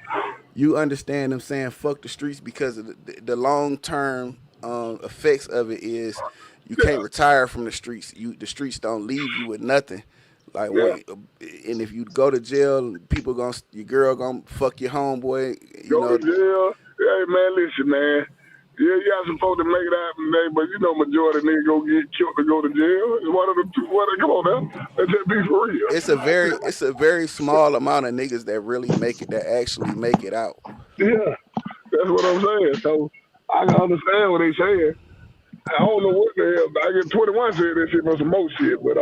you understand them saying fuck the streets because of the long term effects of it is you can't retire from the streets. The streets don't leave you with nothing. Like and if you go to jail, your girl gonna fuck your homeboy. Go to jail. Hey man, listen, man. Yeah, you got some folks to make it happen today, but you know majority of niggas go get killed to go to jail. It's one of the two. Come on now, let's just be for real. It's a very small amount of niggas that really actually make it out. Yeah, that's what I'm saying. So I can understand what they saying. I don't know what the hell. I get 21 said that shit was some more shit, but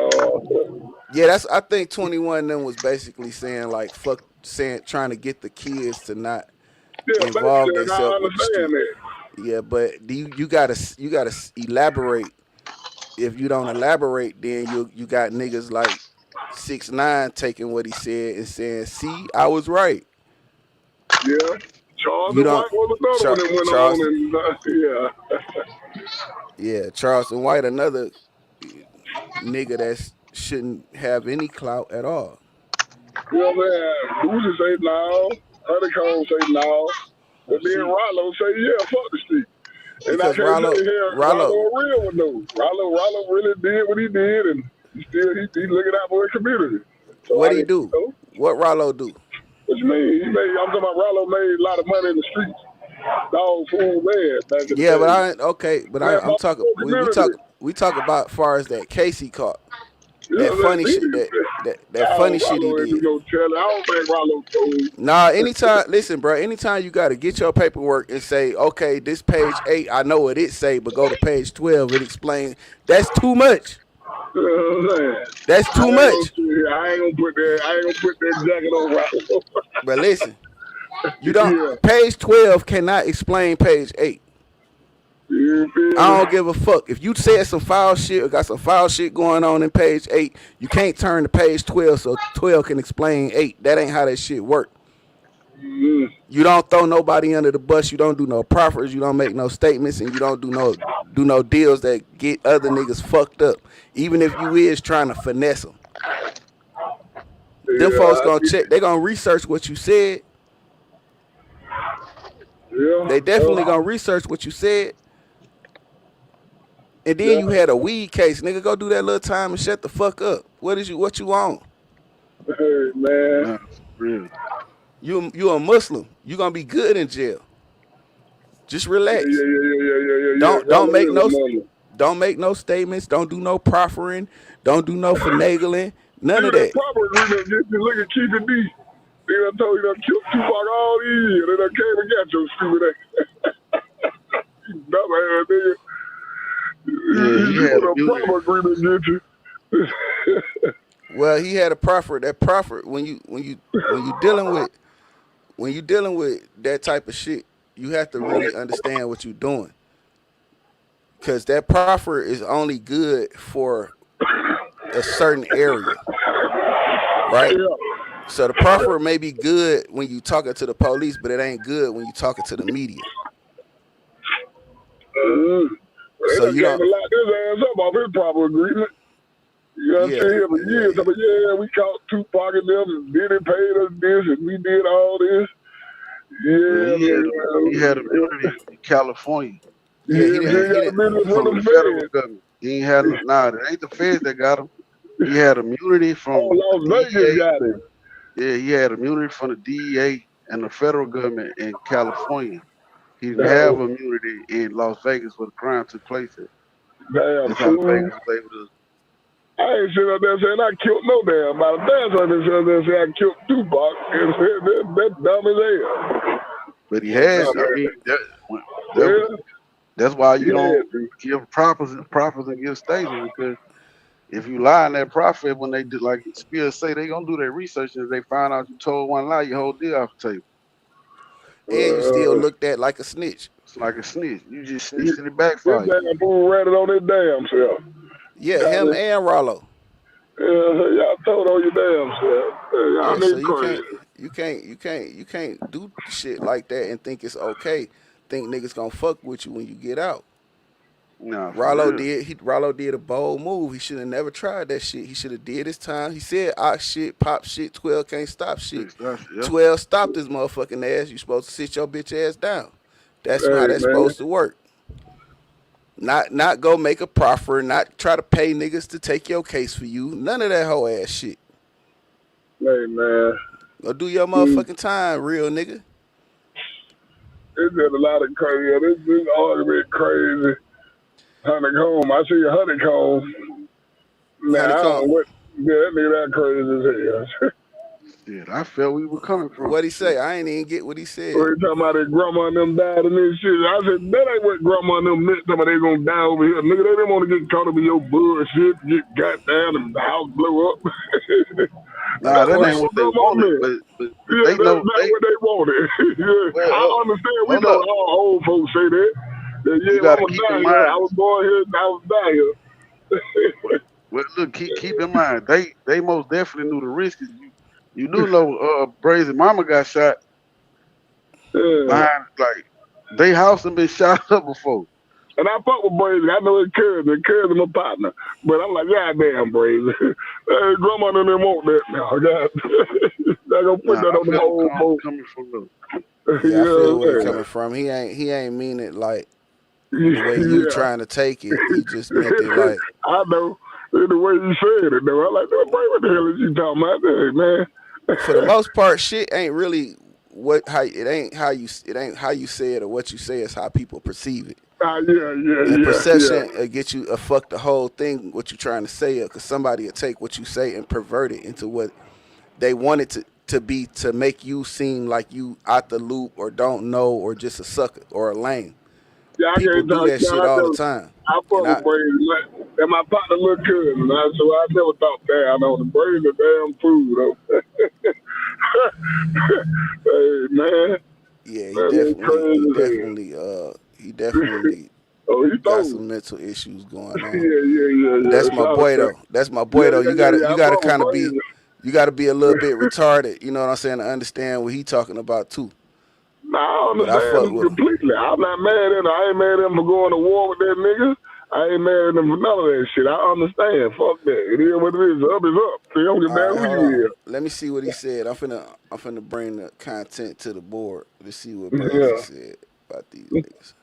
yeah, I think 21 then was basically saying like trying to get the kids to not involve themselves with the street. Yeah, but you gotta elaborate. If you don't elaborate, then you got niggas like 6ix9ine taking what he said and saying, "See, I was right." Yeah. Charles You and don't White was another one that went Charles. on and Yeah, Charleston White, another nigga that shouldn't have any clout at all. You know what I'm saying? Boozy say no. Honeycomb say no. But then Rollo say, yeah, fuck the street. And I Because can't say here, Rollo a real one though. Rollo really did what he did, and he looking out for his community. So what he do? What Rollo do? What you mean? I'm talking about Rollo made a lot of money in the streets. Dog food man back in the day. But I'm talking. We talk about far as that case he caught. That funny shit. That funny shit he did. I don't think Rollo told. Nah, listen, bro. Anytime you gotta get your paperwork and say, okay, this page 8, I know what it say, but go to page 12, it explains. That's too much. That's too much. I ain't gonna put that jacket on Rollo. But listen, you don't. Page 12 cannot explain page 8. I don't give a fuck. If you said some foul shit or got some foul shit going on in page 8, you can't turn to page 12 so 12 can explain 8. That ain't how that shit work. You don't throw nobody under the bus. You don't do no proffers. You don't make no statements, and you don't do no deals that get other niggas fucked up. Even if you is trying to finesse them. Them folks gonna check. They gonna research what you said. Yeah. They definitely gonna research what you said. And then you had a weed case, nigga. Go do that little time and shut the fuck up. What you want? Hey man, really? You a Muslim. You gonna be good in jail. Just relax. Yeah. Don't make no statements. Don't do no proffering. Don't do no finagling. None of that. Proper agreement. Look at Keith and D. They done told you done killed Tupac all these years. They done came and got your stupid ass. You dumb ass nigga. You put a proper agreement against you. Well, he had a proffer. That proffer, when you dealing with that type of shit, you have to really understand what you're doing. Cause that proffer is only good for a certain area, right? Yeah. So the proffer may be good when you talking to the police, but it ain't good when you talking to the media. So you got to lock his ass up off his proper agreement. You know what I'm saying? For years, we caught Tupac and them, and Diddy paid us this, and we did all this. He had immunity in California. He had immunity from the federal government. He ain't had it ain't the feds that got him. He had immunity from Las Vegas got him. Yeah, he had immunity from the DEA and the federal government in California. He didn't have immunity in Las Vegas where the crime took place at. Damn, fool. Vegas was able to. I ain't sitting up there saying I killed no damn body. That's what they said up there saying I killed Tupac. That's dumb as hell. But he has. I mean, that's why you don't give proffers and give statements, because if you lie in that profit, when they do, like Spears say, they gonna do their research, and if they find out you told one lie, your whole deal off the table. And you still looked at like a snitch. It's like a snitch. You just snitched in the backfire. This damn fool ratted on his damn self. Yeah, him and Rollo. Y'all told on your damn self. Y'all niggas crazy. You can't do shit like that and think it's okay. Think niggas gonna fuck with you when you get out. No, Rollo did a bold move. He should have never tried that shit. He should have did his time. He said, shit, pop shit, 12 can't stop shit. 12 stopped his motherfucking ass. You supposed to sit your bitch ass down. That's how that's supposed to work. Not go make a proffer, not try to pay niggas to take your case for you. None of that whole ass shit. Hey, man. Go do your motherfucking time, real nigga. It's just a lot of crazy. This argument crazy. Honeycomb. I see a honeycomb. Man, I don't know what. Yeah, that nigga that crazy as hell. Shit, I felt we were coming from. What'd he say? I ain't even get what he said. He talking about his grandma and them died and this shit. I said, that ain't what grandma and them meant. Talking about they gonna die over here. Nigga, they didn't want to get caught up in your bullshit, get got down and the house blew up. Nah, that ain't what they wanted. But Yeah, they that's know not what they wanted. Yeah, well, I understand. We hold know up. all old folks say that. You Yeah, gotta I'm keep down in here. I mind. was born here and I was down here. Well, look, keep in mind. They most definitely knew the risk. You do know, Brazen Mama got shot Yeah. behind like they house and been shot up before. And I fuck with Brazen. I know it's cousin. Cousin my partner. But I'm like, God damn, Brazen. Grandma and them want that now. God. They gonna put Nah, that I on them feel old folks. coming from them. Yeah, I feel where he Yeah, coming from. He ain't mean it like man. the way you Yeah. trying to take it. He just meant it like I know. The way you said it, though. I like, no, boy, what the hell is you talking about? Hey, man. for the most part, shit ain't really it ain't how you say it or what you say. It's how people perceive it. And Yeah. perception get you fuck the whole thing. What you trying to say? Because somebody will take what you say and pervert it into what they want it to be to make you seem like you out the loop or don't know or just a sucker or a lame. Yeah, I People can't do talk. that Yeah, shit I all the know. time. I And fuck with Brazen. And my partner little cousin, man. So I never thought down on the Brazen damn food, though. Hey, man. yeah, he That is definitely crazy as hell. he definitely Oh, he got told me. some mental issues going on. But Yeah. that's my Shout out boy to though. That's my boy though. I You gotta fuck with kind of be Brazen. you gotta be a little bit retarded. You know what I'm saying to understand what he talking about too. Nah, I But I understand fuck him with him. completely. I'm not mad at him. I ain't mad at him for going to war with that nigga. I ain't mad at him for none of that shit. I understand. Fuck that. It is what it is. Up is up. So you don't give a All damn right, who hold you on. is. Let me see what he said. I'm finna bring the content to the board to see what Brazy Yeah. said about these niggas.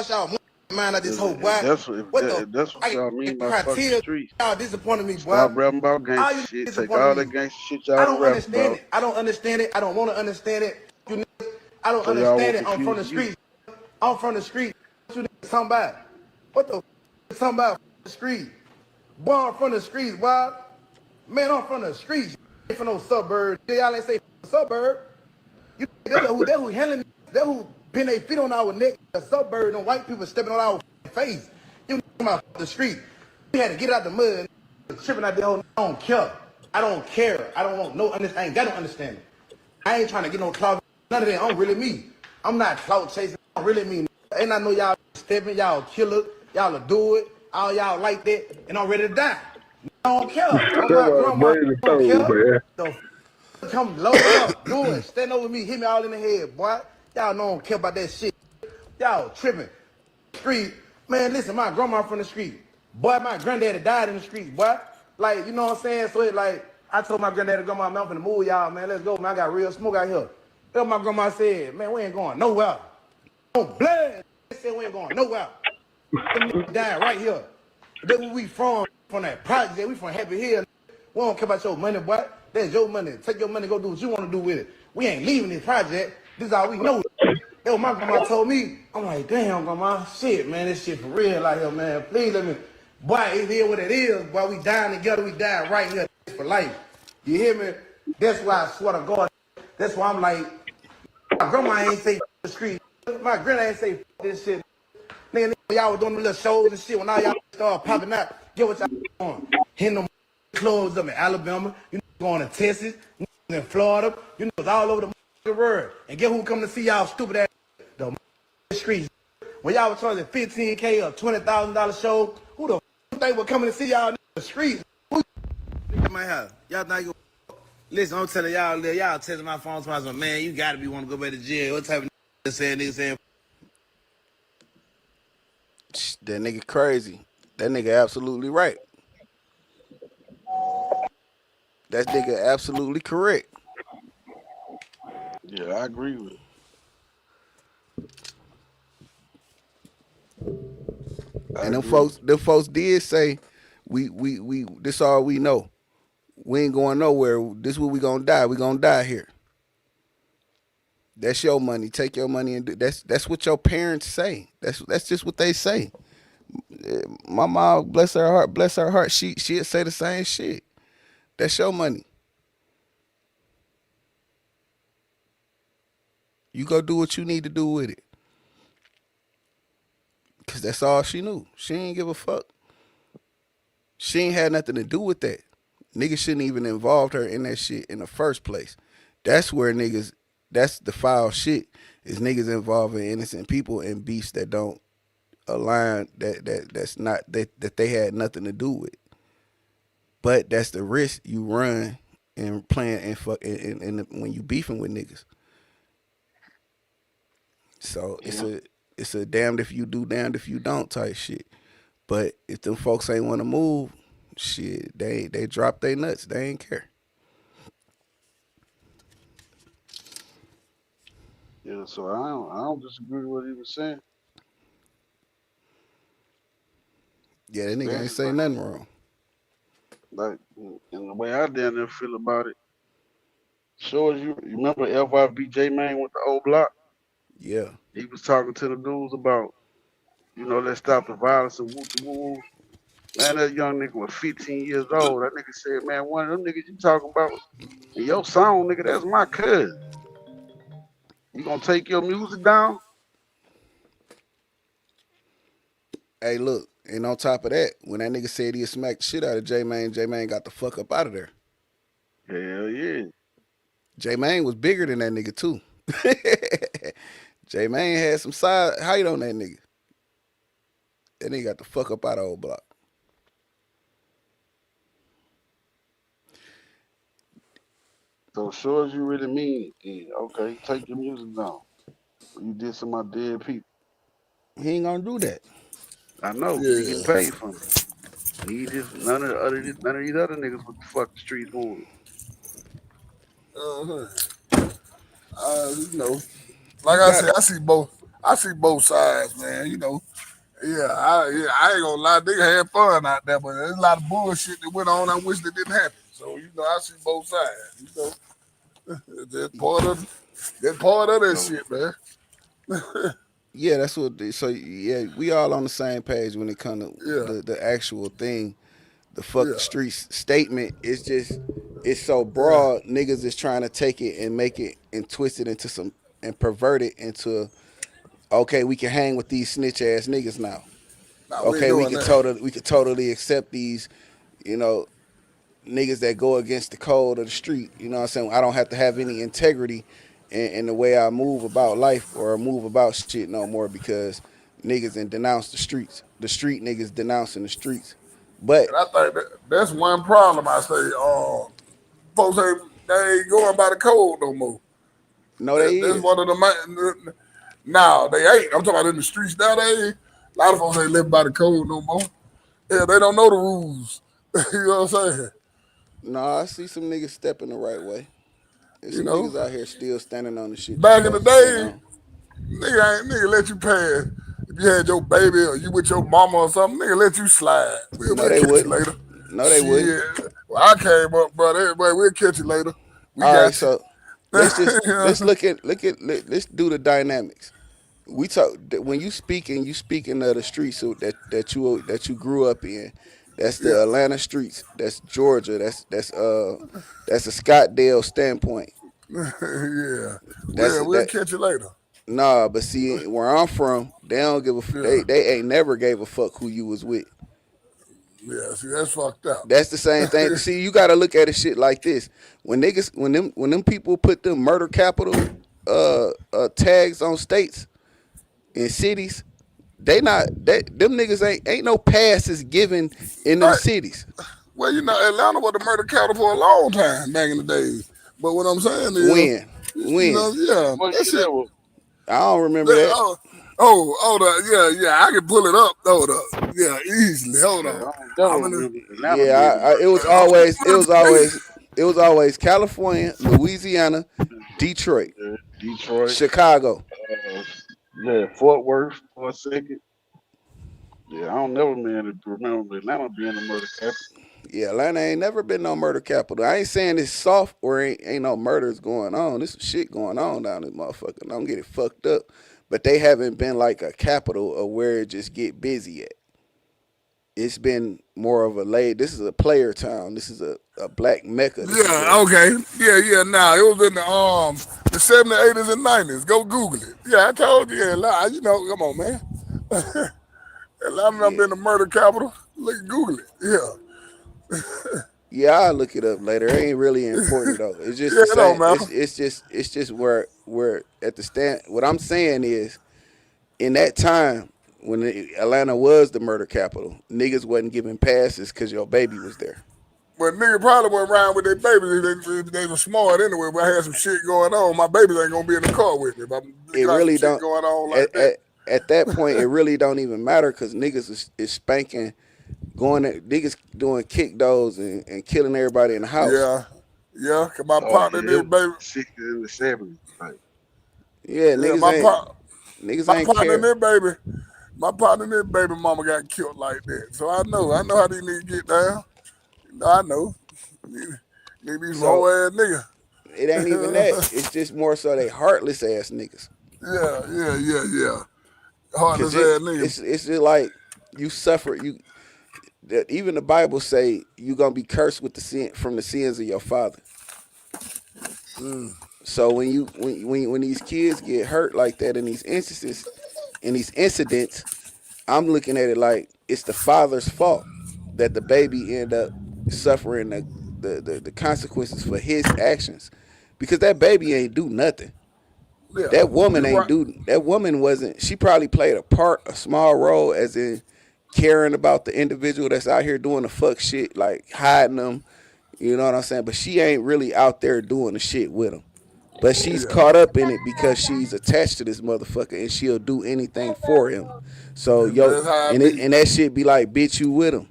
Y'all mind of this whole boy. What the That's what I y'all mean by fuck the criteria? streets. Y'all disappointed me, boy. Stop rapping about All gangster you shit. Take disappointed all that me. gangster shit I y'all don't rap understand about. it. I don't understand it. I don't want to understand it. You niggas, I don't So y'all understand won't it. I'm from confuse the the youth. street. I'm from the street. What you niggas talking about? What the talking about the street? Boy, I'm from the streets, boy. Man, I'm from the streets. You ain't from no suburb. Y'all ain't say suburb. You that who handling that who pin their feet on our neck, the suburb, and white people stepping on our face. You talking about the street. We had to get out the mud and tripping out the whole. I don't care. I don't care. I don't want no understanding. I ain't got no understanding. I ain't trying to get no clout. None of that. I'm really me. I'm not clout chasing. I'm really me. And I know y'all stepping, y'all killer, y'all will do it. All y'all like that, and I'm ready to die. I don't care. On That my was grandma, Brazen I don't told, care. man. The come load up, do it, stand over me, hit me all in the head, boy. Y'all don't care about that shit. Y'all tripping. Street, man, listen, my grandma from the street. Boy, my granddaddy died in the street, boy. Like, you know what I'm saying? So it like, I told my granddaddy, grandma, man, I'm finna move y'all, man. Let's go, man. I got real smoke out here. Then my grandma said, man, we ain't going nowhere. On blood. They said we ain't going nowhere. Them niggas dying right here. That's where we from that project. We from Happy Hill. We don't care about your money, boy. That's your money. Take your money, go do what you want to do with it. We ain't leaving this project. This is all we know. Yo, my grandma told me, I'm like, damn, grandma, shit, man, this shit for real out here, man. Please let me. Boy, it is what it is. Boy, we dying together. We dying right here for life. You hear me? That's why I swear to God. That's why I'm like, my grandma ain't say the street. My granddad ain't say this shit. Nigga, y'all was doing them little shows and shit when all y'all start popping out. Get what y'all doing? Hitting them clubs up in Alabama. You know, going to Texas, in Florida. You know, it's all over the world. And get who come to see y'all stupid ass? The streets. When y'all was charging $15K or $20,000 show, who the think would come to see y'all in the streets? Who in my house? Y'all think you listen, I'm telling y'all, y'all texting my phone to myself, man, you gotta be want to go back to jail. What type of nigga saying? That nigga crazy. That nigga absolutely right. That nigga absolutely correct. Yeah, I agree with it. I And agree. them folks did say, we this all we know. We ain't going nowhere. This what we gonna die. We gonna die here. That's your money. Take your money and do. That's what your parents say. That's just what they say. My mom, bless her heart. She'd say the same shit. That's your money. You go do what you need to do with it. Cause that's all she knew. She ain't give a fuck. She ain't had nothing to do with that. Niggas shouldn't even involved her in that shit in the first place. That's where niggas. That's the foul shit. Is niggas involving innocent people in beefs that don't align. That's not that they had nothing to do with. But that's the risk you run in playing and fuck and when you beefing with niggas. So it's a damned if you do, damned if you don't type shit. But if them folks ain't want to move, shit, they drop their nuts. They ain't care. Yeah, so I don't disagree with what he was saying. Yeah, that nigga ain't say nothing wrong. Like, and the way I down there feel about it, sure as you remember FYBJ man with the old block? Yeah. He was talking to the dudes about, let's stop the violence and whoop the woo. Man, that young nigga was 15 years old. That nigga said, man, one of them niggas you talking about in your song, nigga, that's my cousin. You gonna take your music down? Hey, look, and on top of that, when that nigga said he smacked the shit out of J-Mane got the fuck up out of there. Hell yeah. J-Mane was bigger than that nigga, too. J-Mane had some side height on that nigga. That nigga got the fuck up out of old block. So sure as you really mean, yeah, okay, take your music down. You did some of my dead people. He ain't gonna do that. I know. Yeah. He get paid from it. He just none of these other niggas with the fuck the streets moving. Like I said, I see both sides, man. I ain't gonna lie, nigga had fun out there, but there's a lot of bullshit that went on. I wish that didn't happen. So I see both sides. That's part of that shit, man. Yeah, that's what. So yeah, we all on the same page when it comes to the actual thing. The fuck the streets statement is just it's so broad. Niggas is trying to take it and make it and twist it into some and pervert it into okay, we can hang with these snitch ass niggas now. Okay, we can totally accept these, niggas that go against the code of the street. You know what I'm saying? I don't have to have any integrity in the way I move about life or move about shit no more because niggas and denounce the streets. The street niggas denouncing the streets. But and I think that's one problem. I say, folks they ain't going by the code no more. No, they that's one of the now they ain't. I'm talking about in the streets nowadays. A lot of folks ain't living by the code no more. Yeah, they don't know the rules. You know what I'm saying? No, I see some niggas stepping the right way. There's some niggas out here still standing on the shit. Back in the day, nigga let you pass. If you had your baby or you with your mama or something, nigga let you slide. We'll catch you later. No, they wouldn't. Well, I came up, brother. Everybody, we'll catch you later. All right, so let's let's do the dynamics. We talk when you speaking of the streets that you grew up in. That's the Atlanta streets. That's Georgia. That's a Scottsdale standpoint. Yeah. We'll catch you later. Nah, but see, where I'm from, they don't give a fuck. They ain't never gave a fuck who you was with. Yeah, see, that's fucked up. That's the same thing. See, you gotta look at a shit like this. When them people put them murder capital tags on states and cities, them niggas ain't no passes given in them cities. Well, Atlanta was the murder capital for a long time back in the days. But what I'm saying is when? That shit was. I don't remember that. Hold on. Yeah, I can pull it up. Hold up. Yeah, easily. Hold on. It was always California, Louisiana, Detroit, Chicago. Fort Worth for a second. Yeah, I don't never remember Atlanta being a murder capital. Yeah, Atlanta ain't never been no murder capital. I ain't saying it's soft or ain't no murders going on. There's some shit going on down this motherfucker. Don't get it fucked up. But they haven't been like a capital of where it just get busy at. It's been more of this is a player town. This is a black mecca. Okay. Yeah. Now it was in the 70s, 80s, and 90s. Go Google it. Yeah, I told you. Come on, man. Atlanta been the murder capital. Look, Google it. Yeah. Yeah, I'll look it up later. It ain't really important though. It's just Yeah, the it don't same. matter. It's just where at the stand. What I'm saying is, in that time when Atlanta was the murder capital, niggas wasn't giving passes because your baby was there. But nigga probably went around with their babies. They were smart anyway. But I had some shit going on. My babies ain't gonna be in the car with me. But I It got some really shit don't. going on like At, that. at that point, it really don't even matter because niggas is spanking, niggas doing kick doors and killing everybody in the house. Yeah, yeah. Cause my Oh partner yeah, it did, was baby. the 60s and the 70s. Like, Yeah, Yeah, niggas my ain't partner care. did, baby. My partner did, baby mama got killed like that. So I know how these niggas get down. I know. Need these whole So ass nigga. it ain't even that. It's just more so they heartless ass niggas. Yeah. Heartless Cause ass nigga. it's just like you suffer. That even the Bible say you gonna be cursed with the sin from the sins of your father. So when these kids get hurt like that in these incidents, I'm looking at it like it's the father's fault that the baby end up suffering the consequences for his actions, because that baby ain't do nothing. Yeah, That woman you ain't right. do. That woman wasn't. She probably played a small role, as in caring about the individual that's out here doing the fuck shit, like hiding them. You know what I'm saying? But she ain't really out there doing the shit with him. But she's Yeah, caught up in it because she's attached to this motherfucker and she'll do anything for him. So that's how I be. and that shit be like, bitch, you with him,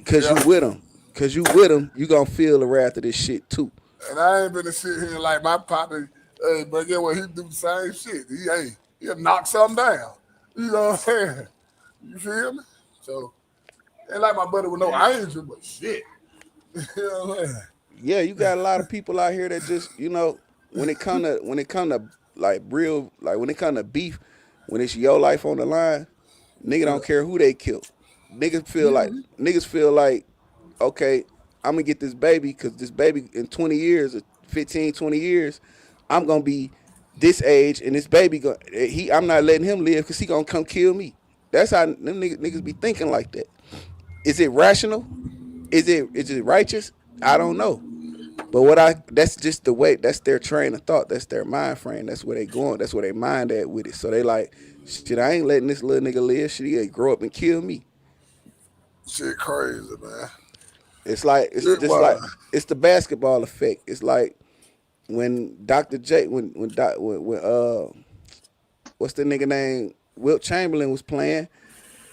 cause Yeah, you with him, cause you with him. You gonna feel the wrath of this shit too. and I ain't gonna sit here like my partner. Hey, but get what he do the same shit. He'll knock something down. You know what I'm saying? You feel me? So ain't like my brother with no angel, but shit. You know what I'm saying? Yeah, you got a lot of people out here that just, when it come to like real, like when it come to beef, when it's your life on the line, nigga don't care who they kill. Niggas feel like, okay, I'm gonna get this baby because this baby in 20 years or 15, 20 years, I'm gonna be this age and this baby I'm not letting him live because he gonna come kill me. That's how them niggas be thinking like that. Is it rational? Is it righteous? I don't know. But that's just the way, that's their train of thought, that's their mind frame, that's where they going, that's where they mind at with it. So they like, shit, I ain't letting this little nigga live. Shit, he grow up and kill me. Shit crazy, man. It's Shit just like wild. it's the basketball effect. It's like when Dr. J when what's the nigga name, Wilt Chamberlain was playing.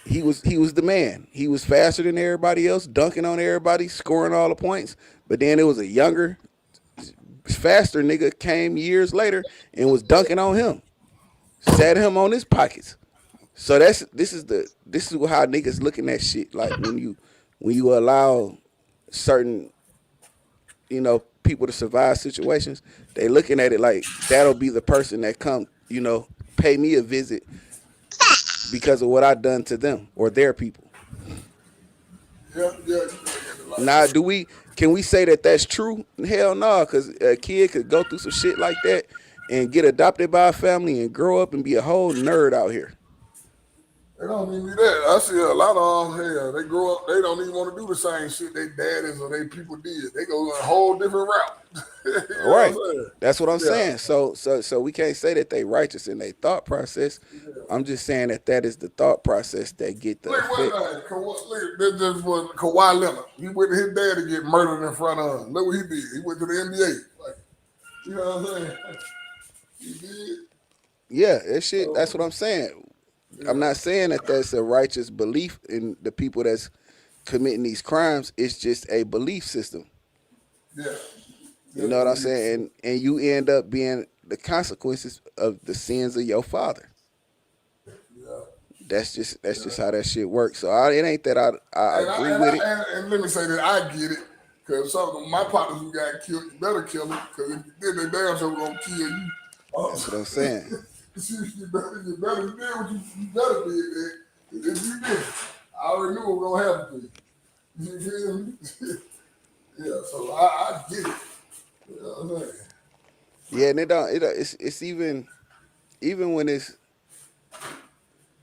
He was the man. He was faster than everybody else, dunking on everybody, scoring all the points. But then it was a younger, faster nigga came years later and was dunking on him, sat him on his pockets. So this is how niggas looking at shit. Like when you allow certain people to survive situations, they looking at it like that'll be the person that come pay me a visit because of what I done to them or their people. Yeah. Now, can we say that that's true? Hell no, because a kid could go through some shit like that and get adopted by a family and grow up and be a whole nerd out here. They don't even do that. I see a lot of them, hell, they grow up, they don't even want to do the same shit they daddies or they people did. They go a whole different route. You All know right, what I'm saying? that's what I'm Yeah. saying. So we can't say that they righteous in their thought process. I'm just saying that is the thought process that get the Look effect. this just was Kawhi Leonard. He went to his dad to get murdered in front of him. Look what he did. He went to the NBA. Like, you know what I'm saying? He did. Yeah, that shit. That's what So, I'm saying. yeah, I'm not saying that that's a righteous belief in the people that's committing these crimes. It's just a belief system. yeah. You Just know what I'm believe. saying? And you end up being the consequences of the sins of your father. Yeah. That's just how that shit works. So it ain't that I And, agree with it. and let me say that I get it. Because some of my partners who got killed, you better kill them. Because if you did, they damn sure gonna kill you. That's what I'm saying. You better do what you better do it. If you did, I already knew what was gonna happen to you. You feel me? Yeah, so I get it. You know what I'm saying? Yeah, and it's even when it's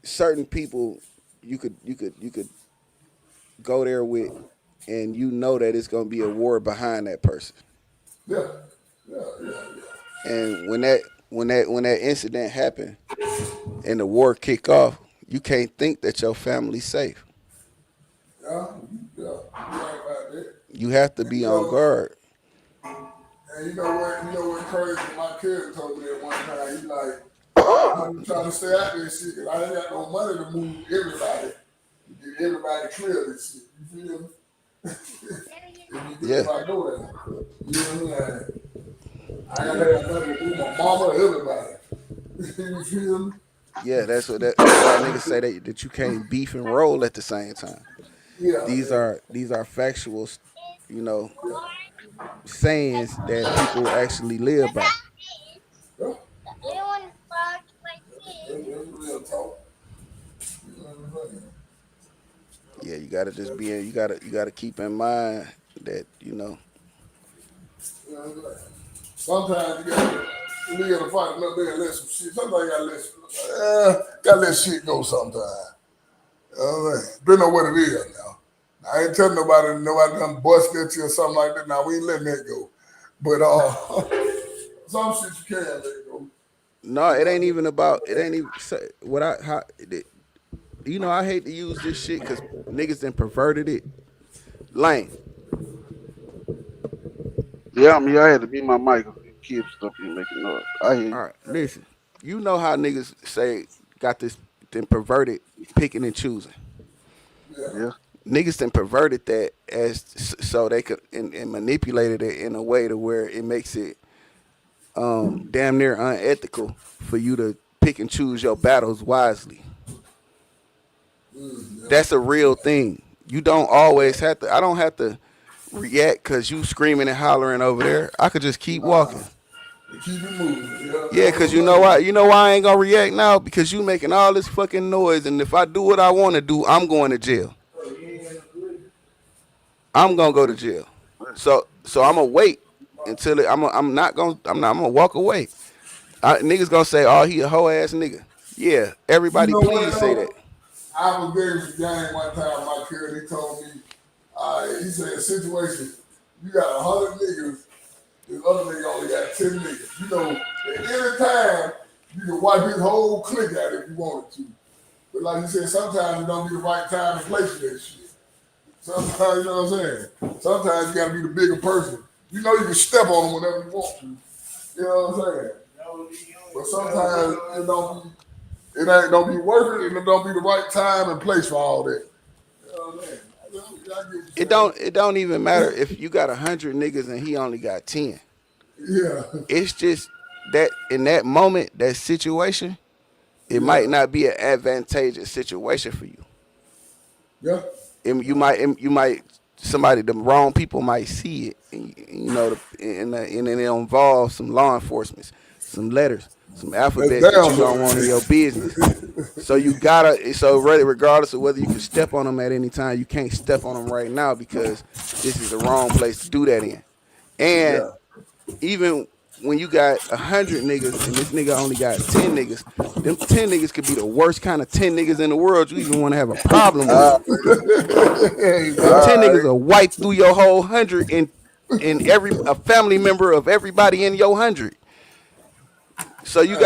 certain people you could go there with and you know that it's gonna be a war behind that person. Yeah. And when that incident happened and the war kick off, you can't think that your family's safe. Yeah. Right about that. You have to be on guard. And you know what crazy? My cousin told me that one time. He like, I'm trying to stay out there shit because I ain't got no money to move everybody. Get everybody clear this shit. You feel me? If I know that. You know what I mean? I ain't got money to move my mama, everybody. You feel me? Yeah, that's why niggas say that you can't beef and roll at the same time. Yeah. These are factual, sayings that people actually live by. Yeah. That's real talk. You know what I'm saying? Yeah, you gotta just be you gotta keep in mind that, Sometimes you gotta fight another day and let some shit. Sometimes you gotta let shit go sometimes. You know what I'm saying? Depending on what it is now. I ain't telling nobody done bust at you or something like that. Now we ain't letting that go. But some shit you can't let go. No, it ain't even I hate to use this shit because niggas done perverted it. Lane. Yeah, I had to beat my mic. Kids stuff here making noise. I hear you. All right, listen. You know how niggas say got this then perverted picking and choosing. Yeah. Niggas then perverted that as so they could and manipulated it in a way to where it makes it damn near unethical for you to pick and choose your battles wisely. That's a real thing. You don't always have to. I don't have to react because you screaming and hollering over there. I could just keep walking. Keep it moving. Yeah, because you know why? You know why I ain't gonna react now? Because you making all this fucking noise, and if I do what I want to do, I'm going to jail. I'm gonna go to jail. So I'm gonna wait until I'm gonna walk away. Niggas gonna say, "Oh, he a hoe ass nigga." Yeah, everybody, please say that. I was there with the game one time. My kid, he told me, he said, situation, you got 100 niggas, this other nigga only got 10 niggas. You know, at any time, you can wipe his whole clique out if you wanted to. But like you said, sometimes it don't be the right time and place for that shit. Sometimes, you know what I'm saying? Sometimes you gotta be the bigger person. You know you can step on them whenever you want to. You know what I'm saying? But sometimes it don't be worth it, and it don't be the right time and place for all that. You know what I'm saying? It don't even matter if you got 100 niggas and he only got 10. Yeah. It's just that in that moment, that situation, it might not be an advantageous situation for you. Yeah. And you might the wrong people might see it, and it involves some law enforcement, some letters, some alphabets that you don't want in your business. So regardless of whether you can step on them at any time, you can't step on them right now because this is the wrong place to do that in. And even when you got 100 niggas and this nigga only got 10 niggas, them 10 niggas could be the worst kind of 10 niggas in the world you even want to have a problem with. Them 10 niggas will wipe through your whole 100 and a family member of everybody in your 100. So you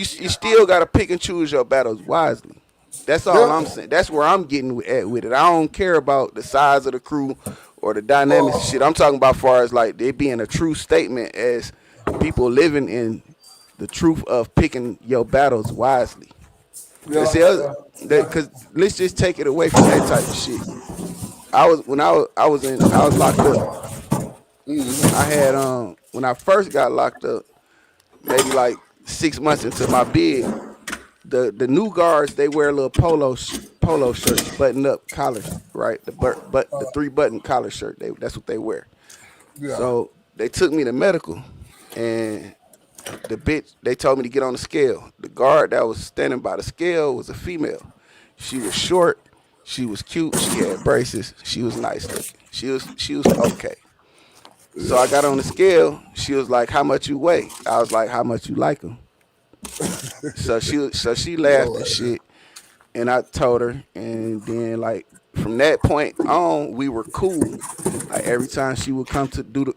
still gotta pick and choose your battles wisely. That's all I'm saying. That's where I'm getting at with it. I don't care about the size of the crew or the dynamics shit. I'm talking about far as like it being a true statement as people living in the truth of picking your battles wisely. Because let's just take it away from that type of shit. I was locked up. I had when I first got locked up, maybe like 6 months into my bid, the new guards, they wear little polo shirts, button up collars, right? The 3-button collar shirt. That's what they wear. Yeah. So they took me to medical, and they told me to get on the scale. The guard that was standing by the scale was a female. She was short, she was cute, she had braces, she was nice looking. She was okay. So I got on the scale. She was like, "How much you weigh?" I was like, "How much you like him?" So she laughed and shit, and I told her, and then like from that point on, we were cool. Like every time she would come to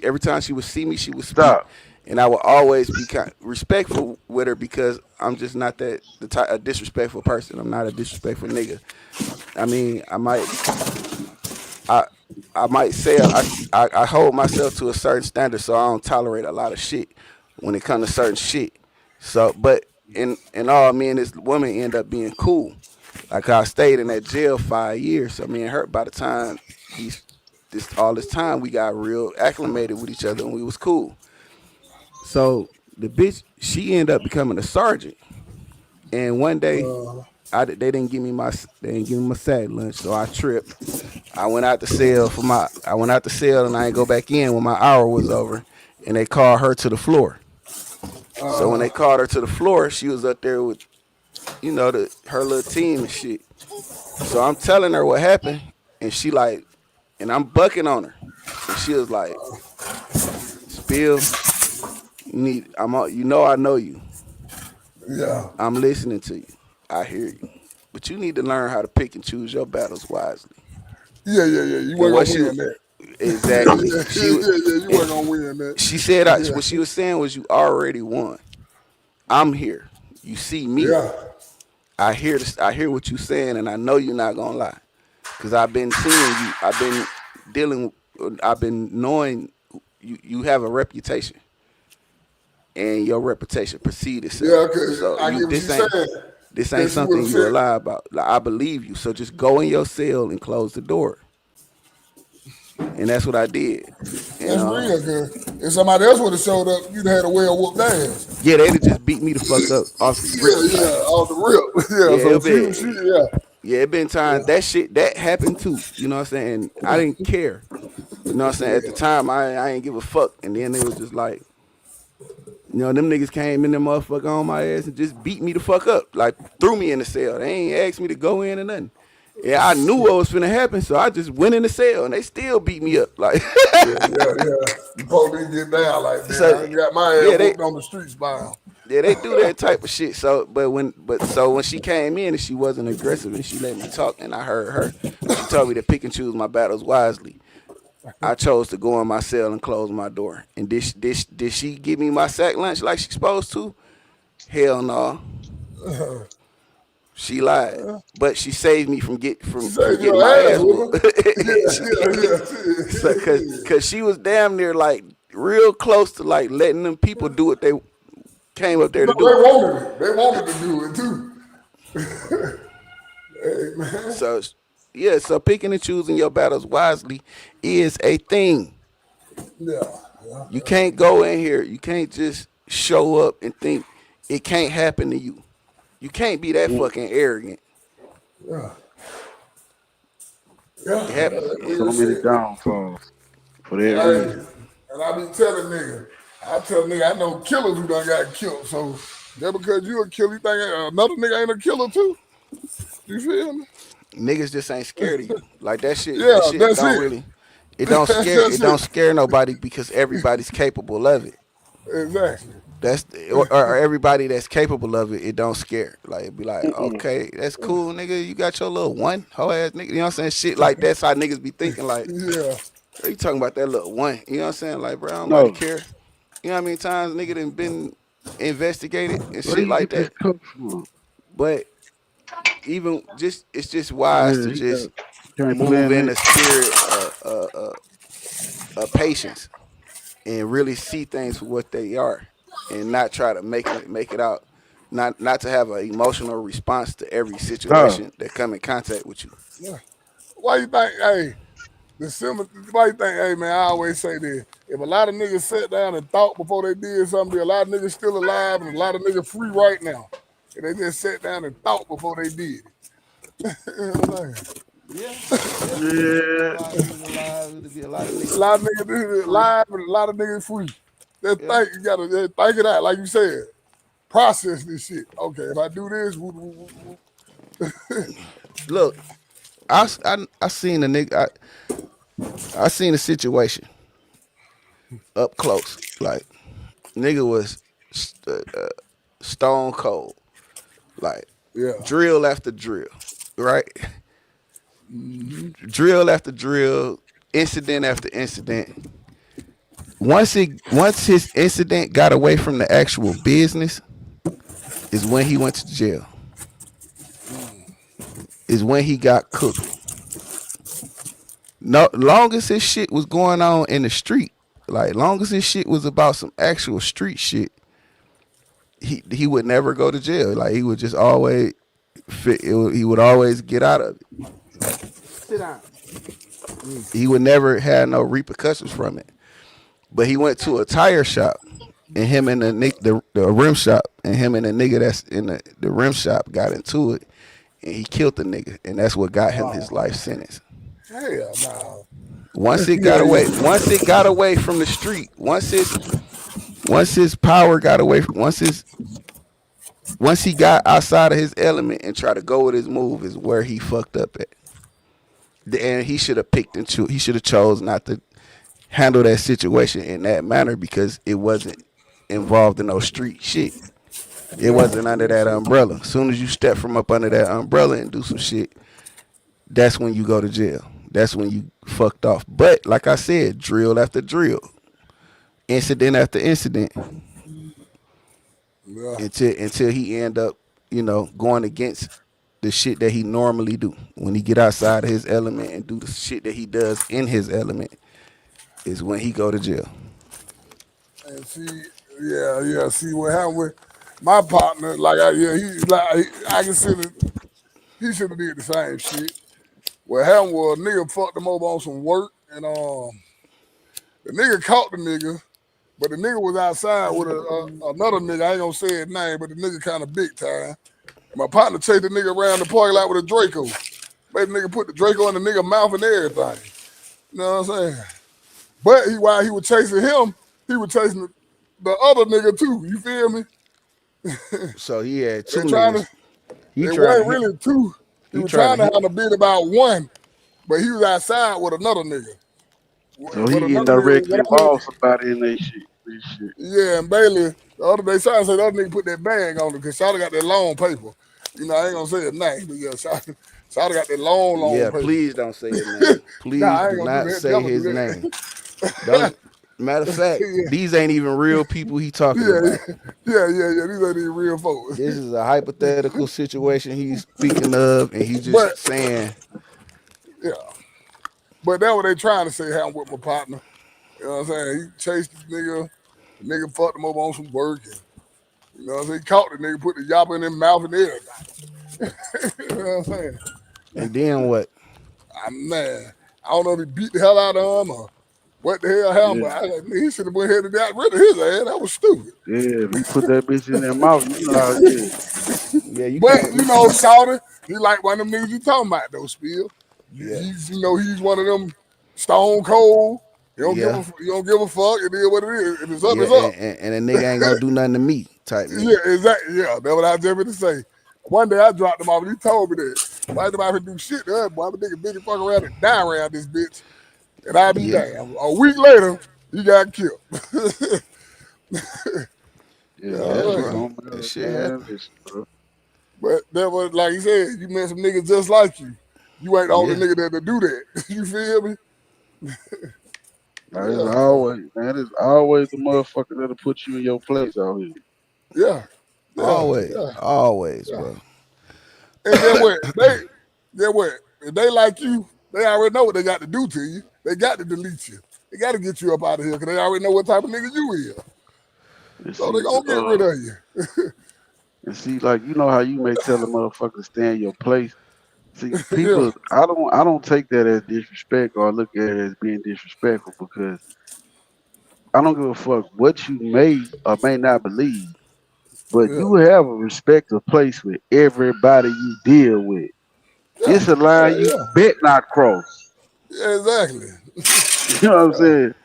every time she would see me, she would speak, Stop. and I would always be respectful with her because I'm just not the type a disrespectful person. I'm not a disrespectful nigga. I mean, I I might say I hold myself to a certain standard, so I don't tolerate a lot of shit when it comes to certain shit. So, but in all, me and this woman end up being cool. Like I stayed in that jail 5 years. So me and her, by the time all this time, we got real acclimated with each other and we was cool. So the bitch, she ended up becoming a sergeant. And one day, they didn't give me my sack lunch, so I tripped. I went out the cell and I didn't go back in when my hour was over, and they called her to the floor. So when they called her to the floor, she was up there with, her little team and shit. So I'm telling her what happened, and she like, and I'm bucking on her, and she was like, "Spill, I know you. Yeah. I'm listening to you. I hear you, but you need to learn how to pick and choose your battles wisely." Yeah. You weren't gonna win that. Exactly. You weren't gonna win that. She said what she was saying was, you already won. I'm here. You see me. Yeah. I hear what you're saying, and I know you're not gonna lie, because I've been seeing you. I've been knowing you. You have a reputation, and your reputation precedes itself. Yeah, because so I get what you're saying. This ain't something you lie about. Like, I believe you. So just go in your cell and close the door. And that's what I did. That's real, cause if somebody else would have showed up, you'd have had a way of whoop ass. Yeah, they'd have just beat me the fuck up off the rip. Off the rip. Yeah, it been times that happened too. You know what I'm saying? I didn't care. You know what I'm saying? At the time, I ain't give a fuck. And then it was just like, them niggas came in there motherfucker on my ass and just beat me the fuck up. Like, threw me in the cell. They ain't asked me to go in or nothing. Yeah, I knew what was finna happen, so I just went in the cell and they still beat me up. Like, The police get down like that. So, I got my ass whooped on the streets by them. Yeah, they do that type of shit. So, when she came in and she wasn't aggressive and she let me talk and I heard her, she told me to pick and choose my battles wisely. I chose to go in my cell and close my door. And did she give me my sack lunch like she's supposed to? Hell no. She lied, but she saved me from getting my ass whooped. Cause she was damn near like real close to like letting them people do what they came up there to do. They wanted to do it too. Hey, man. So picking and choosing your battles wisely is a thing. Yeah. You can't go in here. You can't just show up and think it can't happen to you. You can't be that fucking arrogant. Yeah. So many downfalls for that reason. And I be telling nigga, I know killers who done got killed. So just because you a killer, you think another nigga ain't a killer too? You feel me? Niggas just ain't scared of you. Like that shit. Yeah, that shit that's don't it. really. It don't scare. It don't scare nobody because everybody's capable of it. Exactly. Or everybody that's capable of it, it don't scare. Like it be like, okay, that's cool, nigga. You got your little one, hoe ass nigga. You know what I'm saying? Shit like that's how niggas be thinking. Like, yeah, are you talking about that little one? You know what I'm saying? Like, bro, I don't really care. You know how many times nigga done been investigated and shit like that. But even it's just wise to just move in the spirit of patience and really see things for what they are, and not try to make it out, not to have an emotional response to every situation that come in contact with you. Yeah. Why you think? Hey, why you think? Hey, man, I always say this: if a lot of niggas sat down and thought before they did something, a lot of niggas still alive and a lot of niggas free right now. And they just sat down and thought before they did it. A lot of niggas alive and a lot of niggas free. Just think, you gotta think it out, like you said. Process this shit. Okay, if I do this, look, I seen a nigga. I seen a situation up close. Like nigga was stone cold. Like drill after drill, right? Drill after drill, incident after incident. Once his incident got away from the actual business, is when he went to jail. Is when he got cooked. No, long as his shit was going on in the street, like long as his shit was about some actual street shit, he would never go to jail. Like he would just always he would always get out of it. Sit down. He would never have no repercussions from it. But he went to a tire shop, and him and the rim shop, and him and the nigga that's in the rim shop got into it, and he killed the nigga, and that's what got him his life sentence. Hell no. Once it got away from the street, once his power got away, once he got outside of his element and tried to go with his move is where he fucked up at. And he should have he should have chose not to handle that situation in that manner because it wasn't involved in no street shit. It wasn't under that umbrella. As soon as you step from up under that umbrella and do some shit, that's when you go to jail. That's when you fucked off. But like I said, drill after drill, incident after incident, until he end up, going against the shit that he normally do. When he get outside of his element and do the shit that he does in his element, is when he go to jail. And see what happened with my partner. I consider he should have did the same shit. What happened was nigga fucked him over on some work, and the nigga caught the nigga, but the nigga was outside with another nigga. I ain't gonna say his name, but the nigga kind of big time. And my partner chased the nigga around the parking lot with a Draco. Made the nigga put the Draco in the nigga mouth and everything. You know what I'm saying? But while he was chasing him, he was chasing the other nigga too. You feel me? So he had two niggas. It wasn't really two. He was trying to have a bit about one, but he was outside with another nigga. So he indirectly involved somebody in that shit. Yeah, and Bailey, the other day, Shawty said the other nigga put that bag on him because Shawty got that long paper. I ain't gonna say his name, but yeah, Shawty got that long paper. Yeah, please don't say his name. Please do not say his name. Matter of fact, these ain't even real people he talking about. Yeah. These ain't even real folks. This is a hypothetical situation he's speaking of, and he's just saying. Yeah. But that's what they trying to say happened with my partner. You know what I'm saying? He chased the nigga fucked him over on some work. And, you know what I'm saying? He caught the nigga, put the yapper in his mouth and everything. You know what I'm saying? And then what? Man, I don't know if he beat the hell out of him or what the hell happened, but he should have went ahead and got rid of his ass. That was stupid. Yeah, he put that bitch in their mouth. Shawty, he like one of them niggas you talking about, though, Spill. Yeah. He's one of them stone cold. He don't give a fuck. It is what it is. If it's up, it's up. And a nigga ain't gonna do nothing to me type. Yeah, exactly. Yeah, that's what I was just to say. One day I dropped him off and he told me that. Why did I do shit to boy? I'm a nigga bitch fuck around and die around this bitch. And I'll be damn. A week later, he got killed. That shit happens. But that was like you said, you met some niggas just like you. You ain't the only nigga that do that. You feel me? That is always the motherfucker that'll put you in your place out here. Yeah. Always, bro. And then what? If they like you, they already know what they got to do to you. They got to delete you. They got to get you up out of here because they already know what type of nigga you is. So they gonna get rid of you. And see, like, you know how you may tell a motherfucker to stay in your place. See, people, I don't take that as disrespect or look at it as being disrespectful because I don't give a fuck what you may or may not believe, but you have a respective place with everybody you deal with. It's a line you bet not cross. Yeah, exactly. You know what I'm saying?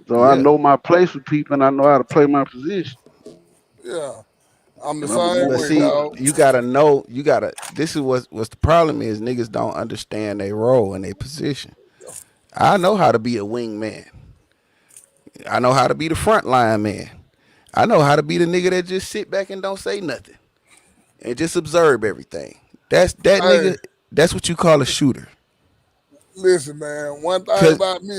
So I know my place with people and I know how to play my position. Yeah. I'm the same way, see, dog. you gotta know, this is what's the problem is niggas don't understand their role and their position. I know how to be a wingman. I know how to be the front line man. I know how to be the nigga that just sit back and don't say nothing and just observe everything. Nigga, that's what you call a shooter. Listen, man. One thing about me,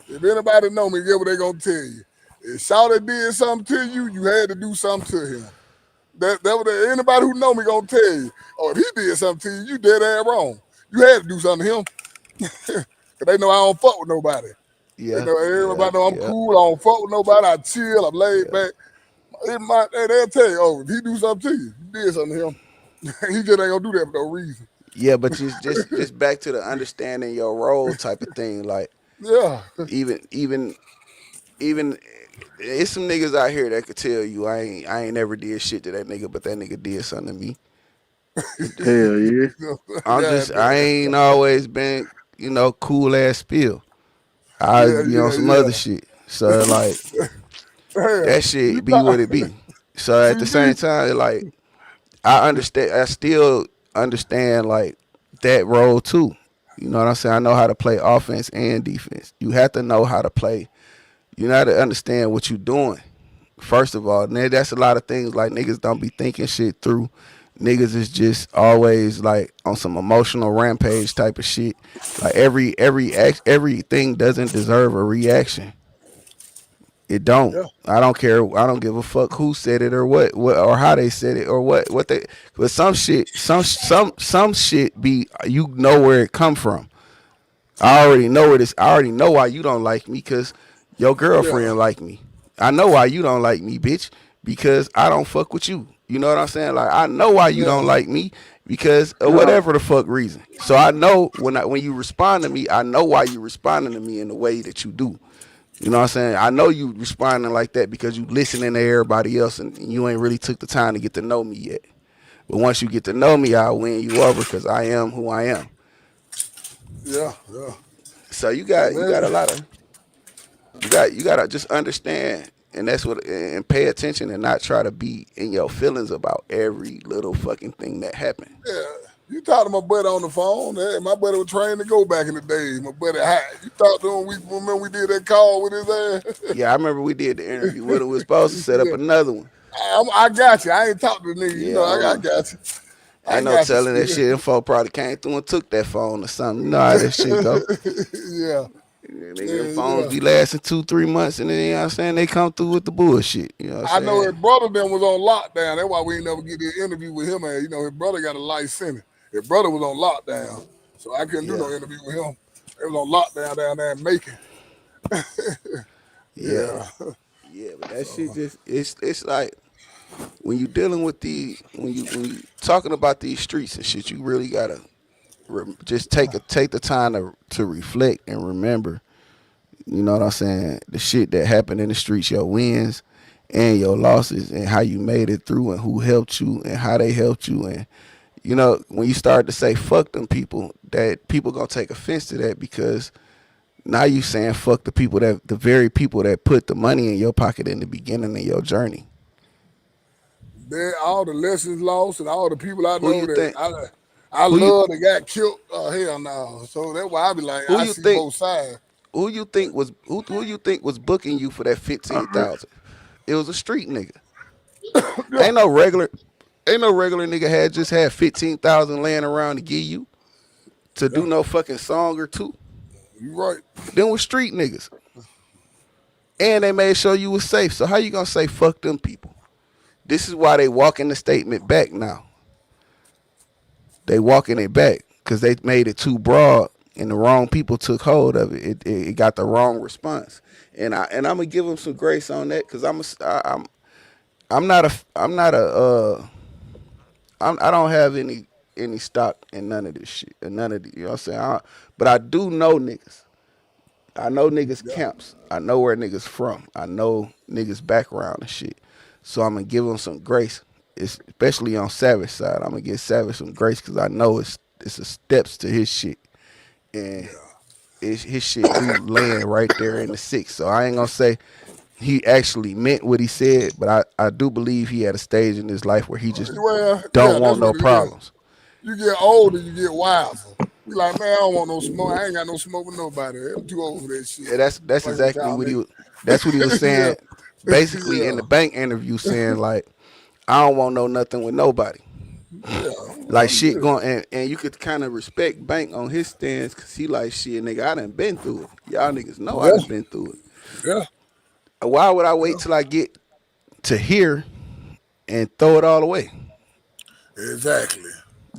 if anybody know me, get what they gonna tell you. If Shawty did something to you, you had to do something to him. That what anybody who know me gonna tell you. Oh, if he did something to you, you dead ass wrong. You had to do something to him. Cause they know I don't fuck with nobody. Yeah. They know everybody know I'm cool. I don't fuck with nobody. I chill. I'm laid back. They'll tell you, oh, if he do something to you, you did something to him. He just ain't gonna do that for no reason. Yeah, but just back to the understanding your role type of thing. Like, yeah, even it's some niggas out here that could tell you I ain't never did shit to that nigga, but that nigga did something to me. Hell yeah. I ain't always been, cool ass spill. I be on some other shit. So like that shit be what it be. So at the same time, like I still understand like that role too. You know what I'm saying? I know how to play offense and defense. You have to know how to play. You have to understand what you're doing. First of all, that's a lot of things like niggas don't be thinking shit through. Niggas is just always like on some emotional rampage type of shit. Like everything doesn't deserve a reaction. It don't. Yeah. I don't care. I don't give a fuck who said it or what or how they said it or what they. But some shit be, you know where it come from. I already know it is. I already know why you don't like me because your girlfriend like me. I know why you don't like me, bitch, because I don't fuck with you. You know what I'm saying? Like I know why you don't like me because of whatever the fuck reason. So I know when you respond to me, I know why you responding to me in the way that you do. You know what I'm saying? I know you responding like that because you listening to everybody else and you ain't really took the time to get to know me yet. But once you get to know me, I'll win you over because I am who I am. Yeah. So you got a lot of you gotta just understand, and that's what, and pay attention and not try to be in your feelings about every little fucking thing that happened. Yeah. You talked to my buddy on the phone. Hey, my buddy was trained to go back in the days. My buddy, you talked to him. Remember we did that call with his ass? Yeah, I remember we did the interview with him. We were supposed to set up another one. I got you. I ain't talked to the nigga. You know, I got you. Ain't no telling that shit. Them folk probably came through and took that phone or something. You know how that shit go. Yeah. Nigga, phones be lasting 2-3 months, and then, you know what I'm saying, they come through with the bullshit. You know what I'm saying? I know his brother then was on lockdown. That's why we ain't never get the interview with him. And, his brother got a life sentence. His brother was on lockdown, so I couldn't do no interview with him. They was on lockdown down there in Macon. Yeah, but that shit just, it's like, when you dealing with when you talking about these streets and shit, you really gotta just take the time to reflect and remember, you know what I'm saying, the shit that happened in the streets, your wins and your losses, and how you made it through, and who helped you and how they helped you. And when you start to say fuck them people, that people gonna take offense to that, because now you saying fuck the very people that put the money in your pocket in the beginning of your journey. Then all the lessons lost and all the people I know that I love that got killed. Hell no. So that's why I be like, I see both sides. Who you think was booking you for that 15,000? It was a street nigga. Ain't no regular nigga just had 15,000 laying around to give you to do no fucking song or two. You right. Them was street niggas. And they made sure you was safe. So how you gonna say fuck them people? This is why they walking the statement back now. They walking it back because they made it too broad and the wrong people took hold of it. It got the wrong response. And I'm gonna give them some grace on that, because I don't have any stock in none of this shit and none of the, you know what I'm saying. But I do know niggas. I know niggas camps. I know where niggas from. I know niggas background and shit. So I'm gonna give them some grace, especially on Savage side. I'm gonna give Savage some grace because I know it's the steps to his shit, and his shit do land right there in the 6. So I ain't gonna say he actually meant what he said, but I do believe he had a stage in his life where he just don't want no problems. You get older, you get wiser. You like, man, I don't want no smoke. I ain't got no smoke with nobody. I'm too old for that shit. Yeah, that's exactly what he was saying. Basically in the bank interview, saying like, I don't want nothing with nobody. Yeah, Like shit going, and you could kind of respect Bank on his stance because he like shit, nigga. I done been through it. Y'all niggas know I done been through it. Yeah. Why would I wait till I get to here and throw it all away? Exactly.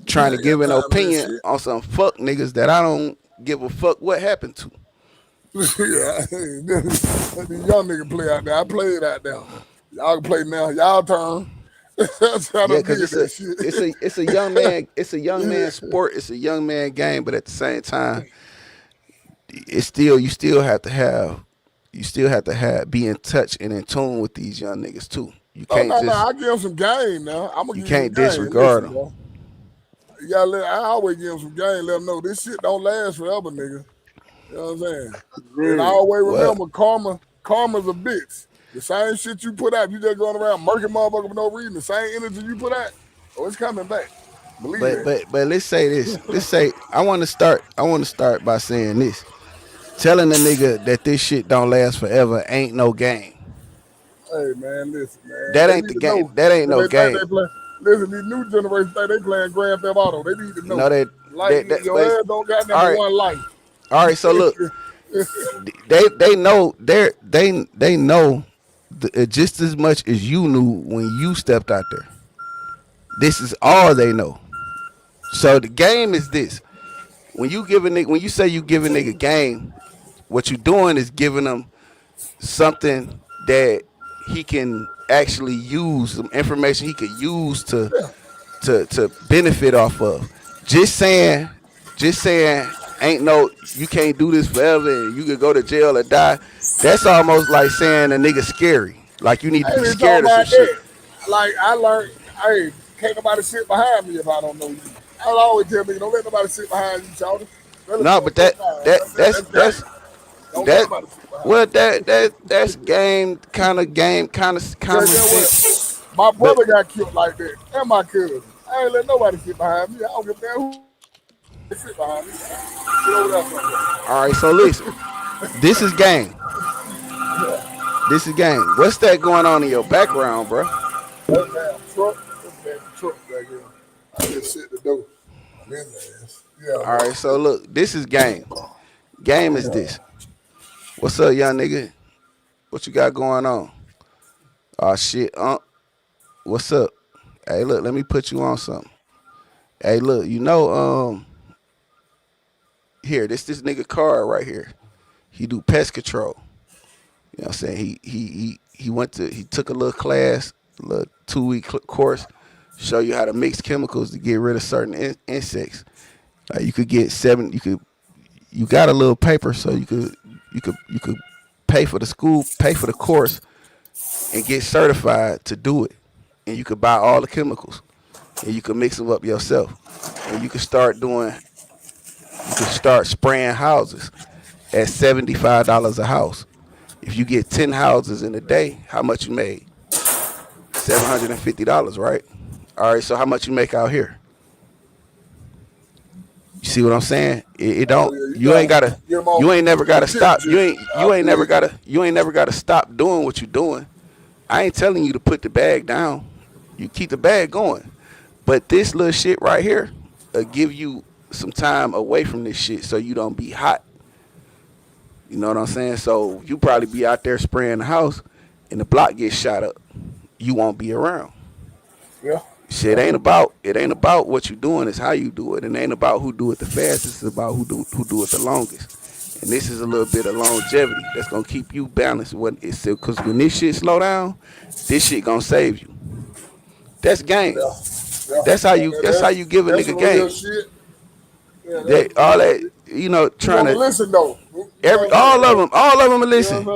Trying to give an opinion on some fuck niggas that I don't give a fuck what happened to. Yeah, the young nigga play out there. I played out there. Y'all can play now. Y'all turn. Yeah, because it's a young man. It's a young man sport. It's a young man game. But at the same time, it's still you still have to be in touch and in tune with these young niggas too. You can't I give them some game now. I'm gonna you can't disregard them. You gotta I always give them some game. Let them know this shit don't last forever, nigga. You know what I'm saying? And I always remember karma's a bitch. The same shit you put out, you just going around murking motherfucker for no reason. The same energy you put out, it's coming back. Believe that. But let's say this. Let's say I want to start by saying this. Telling a nigga that this shit don't last forever ain't no game. Hey man, listen, man. That ain't the game. That ain't no game. Listen, these new generation think they playing Grand Theft Auto. They need to know. No, your ass don't got number one life. All right, so look, they know they know just as much as you knew when you stepped out there. This is all they know. So the game is this: when you say you give a nigga game, what you doing is giving them something that he can actually use, some information he could use to benefit off of. Just saying, ain't no, you can't do this forever and you could go to jail or die. That's almost like saying a nigga scary. Like you need to be scared of some shit. Like I learned, hey, can't nobody sit behind me if I don't know you. I'll always tell me, don't let nobody sit behind you, Charlie. No, but that's game kind of sense. My brother got killed like that, and my cousin. I ain't let nobody sit behind me. I don't give a damn who sit behind me. All right, so listen, this is game. This is game. What's that going on in your background, bro? That damn truck back here. I just sit the door. Yeah. All right, so look, this is game. Game is this. What's up, young nigga? What you got going on? Oh shit, what's up? Hey, look, let me put you on something. Hey, look, here, this nigga card right here. He do pest control. You know what I'm saying? He took a little class, a little 2-week course, show you how to mix chemicals to get rid of certain insects. Like you could get you got a little paper, so you could pay for the school, pay for the course, and get certified to do it. And you could buy all the chemicals, and you could mix them up yourself. And you could start spraying houses at $75 a house. If you get 10 houses in a day, how much you made? $750, right? All right, so how much you make out here? You see what I'm saying? You ain't never gotta stop. You ain't never gotta stop doing what you're doing. I ain't telling you to put the bag down. You keep the bag going. But this little shit right here will give you some time away from this shit so you don't be hot. You know what I'm saying? So you probably be out there spraying the house and the block gets shot up. You won't be around. Yeah. Shit ain't about what you doing, it's how you do it. It ain't about who do it the fastest, it's about who do it the longest. And this is a little bit of longevity that's gonna keep you balanced. Because when this shit slow down, this shit gonna save you. That's game. Yeah. That's how you give a nigga game. All that trying to listen though. all of them will listen.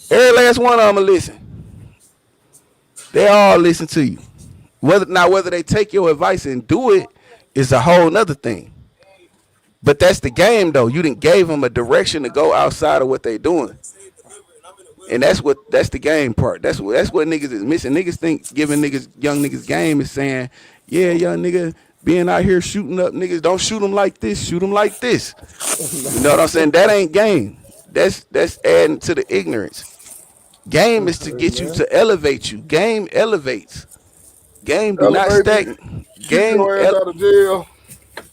Every last one of them will listen. They all listen to you. Whether they take your advice and do it is a whole nother thing. But that's the game though. You done gave them a direction to go outside of what they doing. And that's the game part. That's what niggas is missing. Niggas think giving young niggas game is saying, yeah, young nigga being out here shooting up niggas, don't shoot them like this, shoot them like this. You know what I'm saying? That ain't game. That's adding to the ignorance. Game is to get you to elevate you. Game elevates. Game do not Elevate you. stagnate. Keep your ass out of jail.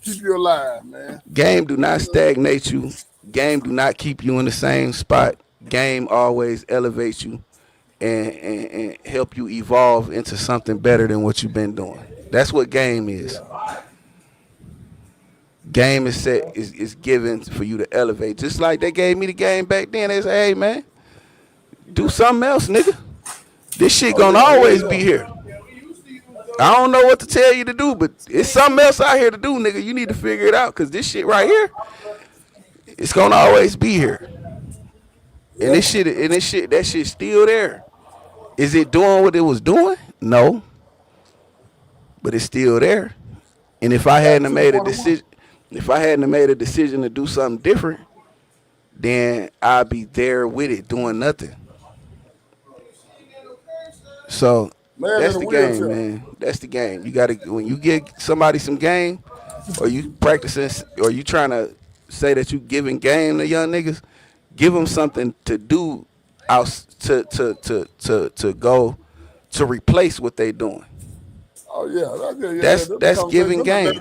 Keep you alive, man. Game do not stagnate you. Game do not keep you in the same spot. Game always elevates you and help you evolve into something better than what you've been doing. That's what game is. Game is set is given for you to elevate. Just like they gave me the game back then. They say, hey man, do something else, nigga. This shit gonna always be here. I don't know what to tell you to do, but it's something else out here to do, nigga. You need to figure it out, cause this shit right here, it's gonna always be here. And that shit's still there. Is it doing what it was doing? No. But it's still there. And if I hadn't made a decision to do something different, then I'd be there with it doing nothing. So that's the game, man. That's the game. You gotta, when you get somebody some game, or you practicing, or you trying to say that you giving game to young niggas, give them something to do out to go to replace what they doing. Oh yeah, that's giving game.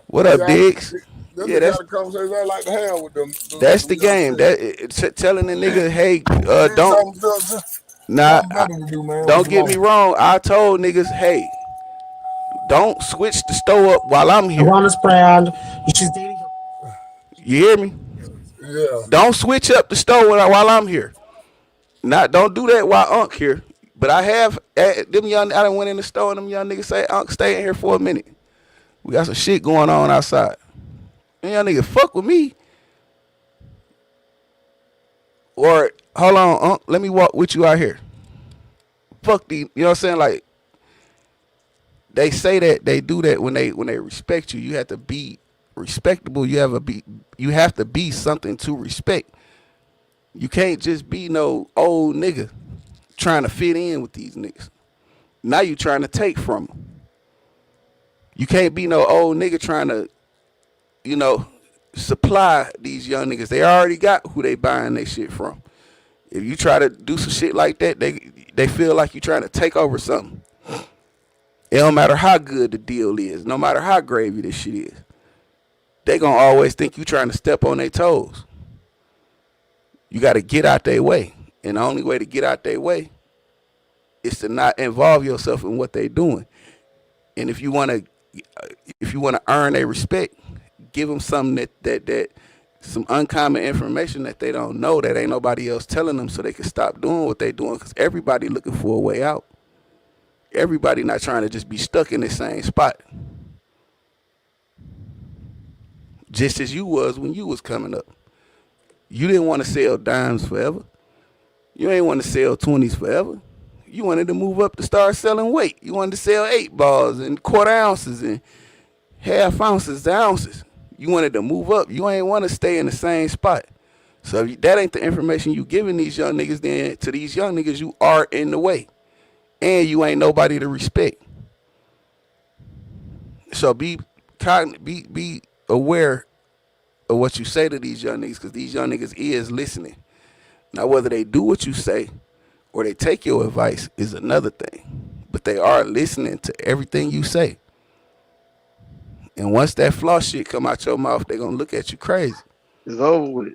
What up, yeah, Diggs? Yeah, that's the conversation I like to have with them. That's the game. Telling the nigga, hey, don't. Nah, don't get me wrong. I told niggas, hey, don't switch the stove up while I'm here. You hear me? Yeah. Don't switch up the stove while I'm here. Don't do that while Unc here. But I have them young. I done went in the store and them young niggas say, Unc, stay in here for a minute. We got some shit going on outside. And young nigga fuck with me. Or hold on, Unc, let me walk with you out here. Fuck these, you know what I'm saying? Like, they say that they do that when they respect you. You have to be respectable. You have to be something to respect. You can't just be no old nigga trying to fit in with these niggas. Now you trying to take from them. You can't be no old nigga trying to, supply these young niggas. They already got who they buying their shit from. If you try to do some shit like that, they feel like you trying to take over something. It don't matter how good the deal is, no matter how gravy this shit is. They gonna always think you trying to step on their toes. You got to get out their way. And the only way to get out their way is to not involve yourself in what they doing. And if you want to earn their respect, give them something that some uncommon information that they don't know, that ain't nobody else telling them, so they can stop doing what they doing, because everybody looking for a way out. Everybody not trying to just be stuck in the same spot. Just as you was when you was coming up. You didn't want to sell dimes forever. You ain't want to sell 20s forever. You wanted to move up to start selling weight. You wanted to sell 8 balls and quarter ounces and half ounces to ounces. You wanted to move up. You ain't want to stay in the same spot. So if that ain't the information you giving these young niggas, then to these young niggas, you are in the way. And you ain't nobody to respect. So be aware of what you say to these young niggas, because these young niggas is listening. Now, whether they do what you say or they take your advice is another thing. But they are listening to everything you say. And once that floss shit come out your mouth, they gonna look at you crazy. It's over with.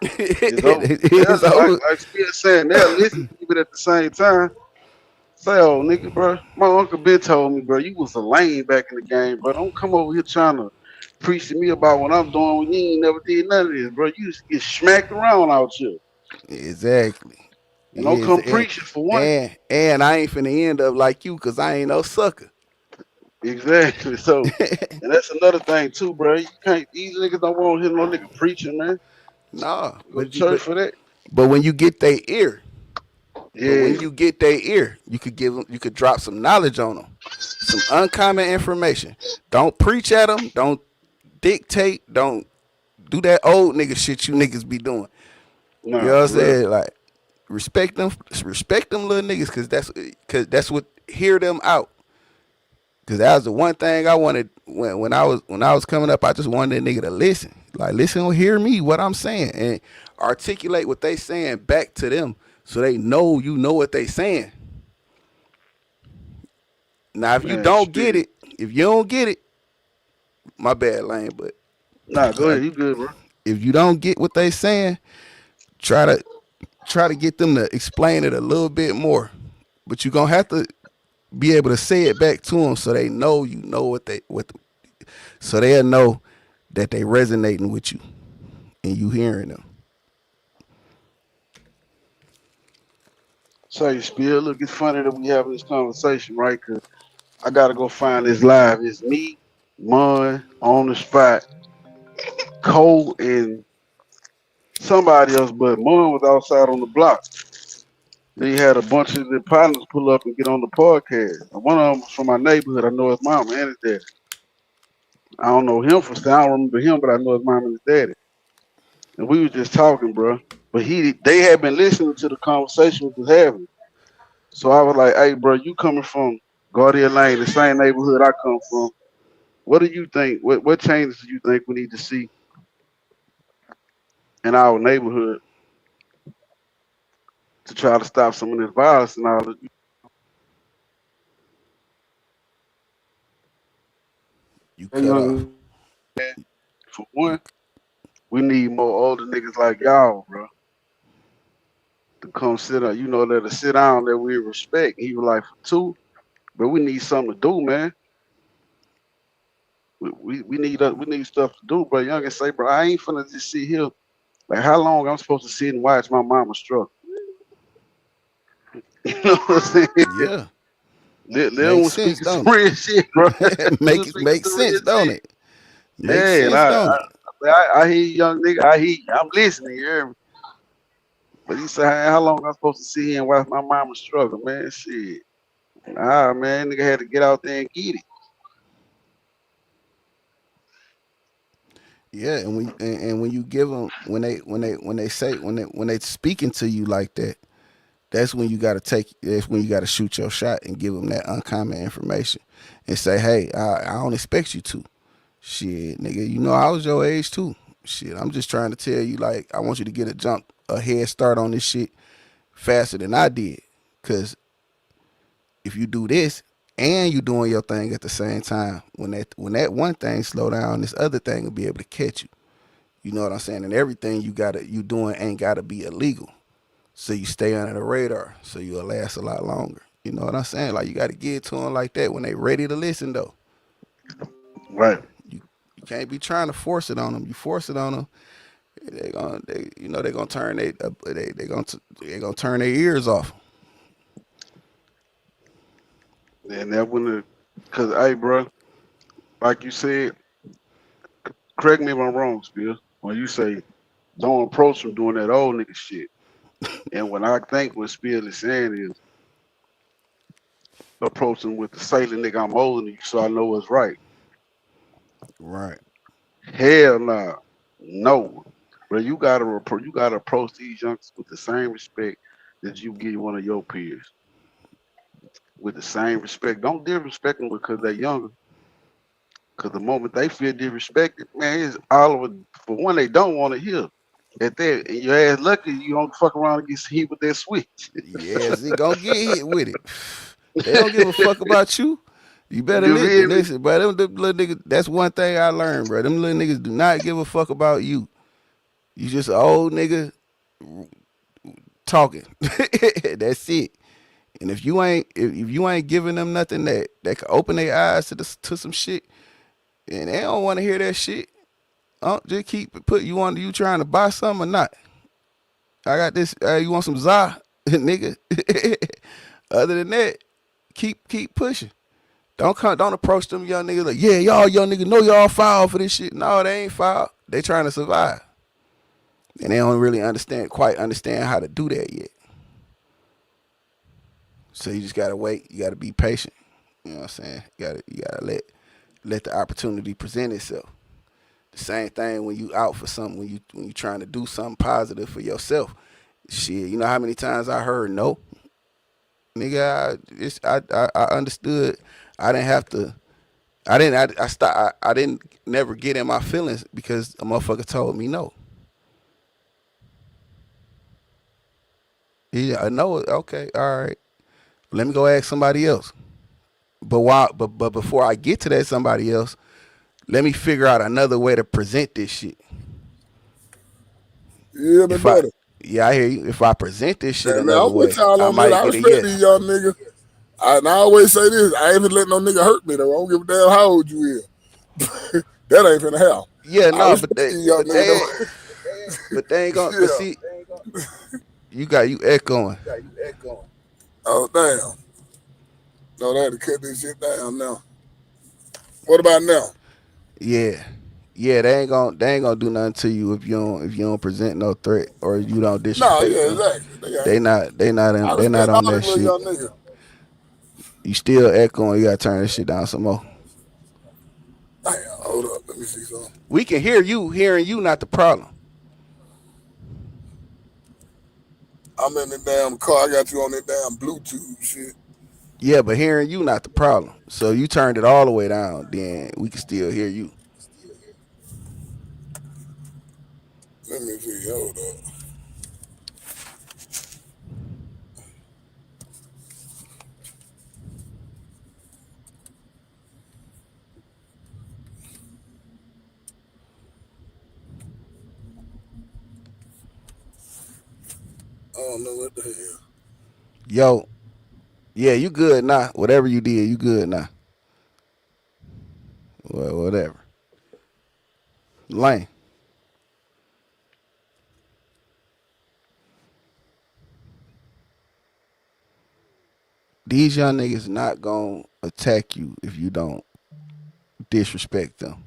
It's over. Like Spear saying, they'll listen to you, but at the same time, say, oh, nigga, bro, my uncle Ben told me, bro, you was a lame back in the game, bro. Don't come over here trying to preach to me about what I'm doing when you ain't never did none of this, bro. You just get smacked around out here. Exactly. And don't come preaching for one. And I ain't finna end up like you, because I ain't no sucker. Exactly. So, and that's another thing too, bro. You can't. These niggas don't want to hear no nigga preaching, man. Nah, but church for that. But when you get their ear, yeah. When you get their ear, you could drop some knowledge on them, some uncommon information. Don't preach at them. Don't dictate. Don't do that old nigga shit you niggas be doing. Nah, you know what I'm saying? Like, respect them little niggas, cause that's what hear them out. Cause that was the one thing I wanted when I was coming up. I just wanted a nigga to listen, like listen, hear me, what I'm saying, and articulate what they saying back to them, so they know you know what they saying. Now, if you Man, don't get Spirit. it, if you don't get it, my bad, Lane. But Nah, go ahead. You good, bro? if you don't get what they saying, try to get them to explain it a little bit more. But you're gonna have to be able to say it back to them so they know you know so they'll know that they resonating with you and you hearing them. Say, Spirit. Look, it's funny that we having this conversation, right? Cause I gotta go find this live. It's me, Mon, on the spot, Cole, and somebody else, but Mon was outside on the block. Then he had a bunch of the partners pull up and get on the podcast. And one of them was from my neighborhood. I know his mom and his daddy. I don't know him for I don't remember him, but I know his mom and his daddy. And we was just talking, bro. But they had been listening to the conversation we was having. So I was like, "Hey, bro, you coming from Guardian Lane, the same neighborhood I come from? What do you think? What changes do you think we need to see in our neighborhood to try to stop some of this violence and all that?" You Hey, cut off. young man, for one, we need more older niggas like y'all, bro, to come sit down. You know, that'll sit down that we respect. He was like, for two, but we need something to do, man. We need stuff to do, bro. Young and say, bro, I ain't finna just sit here. Like, how long I'm supposed to sit and watch my mama struggle? You know what I'm saying? Yeah. Let them Makes speak sense, some don't real shit, bro. it? Let them speak Makes some real sense, don't shit. it? Makes Yeah, and sense, don't it? I hear you, young nigga. I hear you. I'm listening. You hear me? But you say, how long I'm supposed to sit here and watch my mama struggle, man? Shit. Nah, man, nigga had to get out there and get it. Yeah, and when you give them when they speaking to you like that, that's when you got to that's when you got to shoot your shot and give them that uncommon information and say, hey, I don't expect you to. Shit, nigga, you know I was your age too. Shit, I'm just trying to tell you, like, I want you to get a head start on this shit faster than I did. Cause if you do this and you doing your thing at the same time, when that one thing slow down, this other thing will be able to catch you. You know what I'm saying? And everything you doing ain't gotta be illegal. So you stay under the radar, so you'll last a lot longer. You know what I'm saying? Like, you gotta get to them like that when they ready to listen though. Right. You can't be trying to force it on them. You force it on them, they gonna turn they gonna turn their ears off. And that when cause hey, bro, like you said, correct me if I'm wrong, Spill. When you say don't approach them doing that old nigga shit. And what I think what Spill is saying is approach them with the sailor nigga, I'm older than you, so I know what's right. Right. Hell nah. No. But you gotta approach these youngsters with the same respect that you give one of your peers. With the same respect. Don't disrespect them because they're younger. Because the moment they feel disrespected, man, it's all over. For one, they don't want to hear. At that, and your ass lucky you don't fuck around and get hit with that switch. Yeah, he gonna get hit with it. They don't give a fuck about you. You better You hear me? listen, bro. Them little niggas, that's one thing I learned, bro. Them little niggas do not give a fuck about you. You just an old nigga talking. That's it. And if you ain't giving them nothing that can open their eyes to some shit, and they don't want to hear that shit, just keep put you on. You trying to buy something or not? I got this. You want some za, nigga? Other than that, keep pushing. Don't approach them young niggas like, yeah, y'all young niggas know y'all foul for this shit. No, they ain't foul. They trying to survive, and they don't really quite understand how to do that yet. So you just gotta wait. You gotta be patient. You know what I'm saying? You gotta let the opportunity present itself. The same thing when you out for something, when you trying to do something positive for yourself. Shit, you know how many times I heard no, nigga. I understood. I didn't have to. I didn't never get in my feelings because a motherfucker told me no. Yeah, I know it. Okay, all right. Let me go ask somebody else. But before I get to that somebody else, let me figure out another way to present this shit. Yeah, they better. Yeah, I hear you. If I present this shit Man, another I'm with way, y'all I on that. might I get a respect yes. these young niggas. And I always say this: I ain't let no nigga hurt me though. I don't give a damn how old you is. That ain't finna happen. Yeah, no, but they ain't gonna. But see, you echoing. Oh damn! No, they had to cut this shit down now. What about now? Yeah, they ain't gonna do nothing to you if you don't present no threat or you don't disrespect them. Exactly. They not on that shit. Young nigga. You still echoing. You gotta turn this shit down some more. Damn, hold up. Let me see something. We can hear you. Hearing you not the problem. I'm in the damn car. I got you on that damn Bluetooth shit. Yeah, but hearing you not the problem. So you turned it all the way down, then we can still hear you. Let me see. Hold up. I don't know what the hell. Yo, yeah, you good now. Whatever you did, you good now. Well, whatever. Lane. These young niggas not gonna attack you if you don't disrespect them.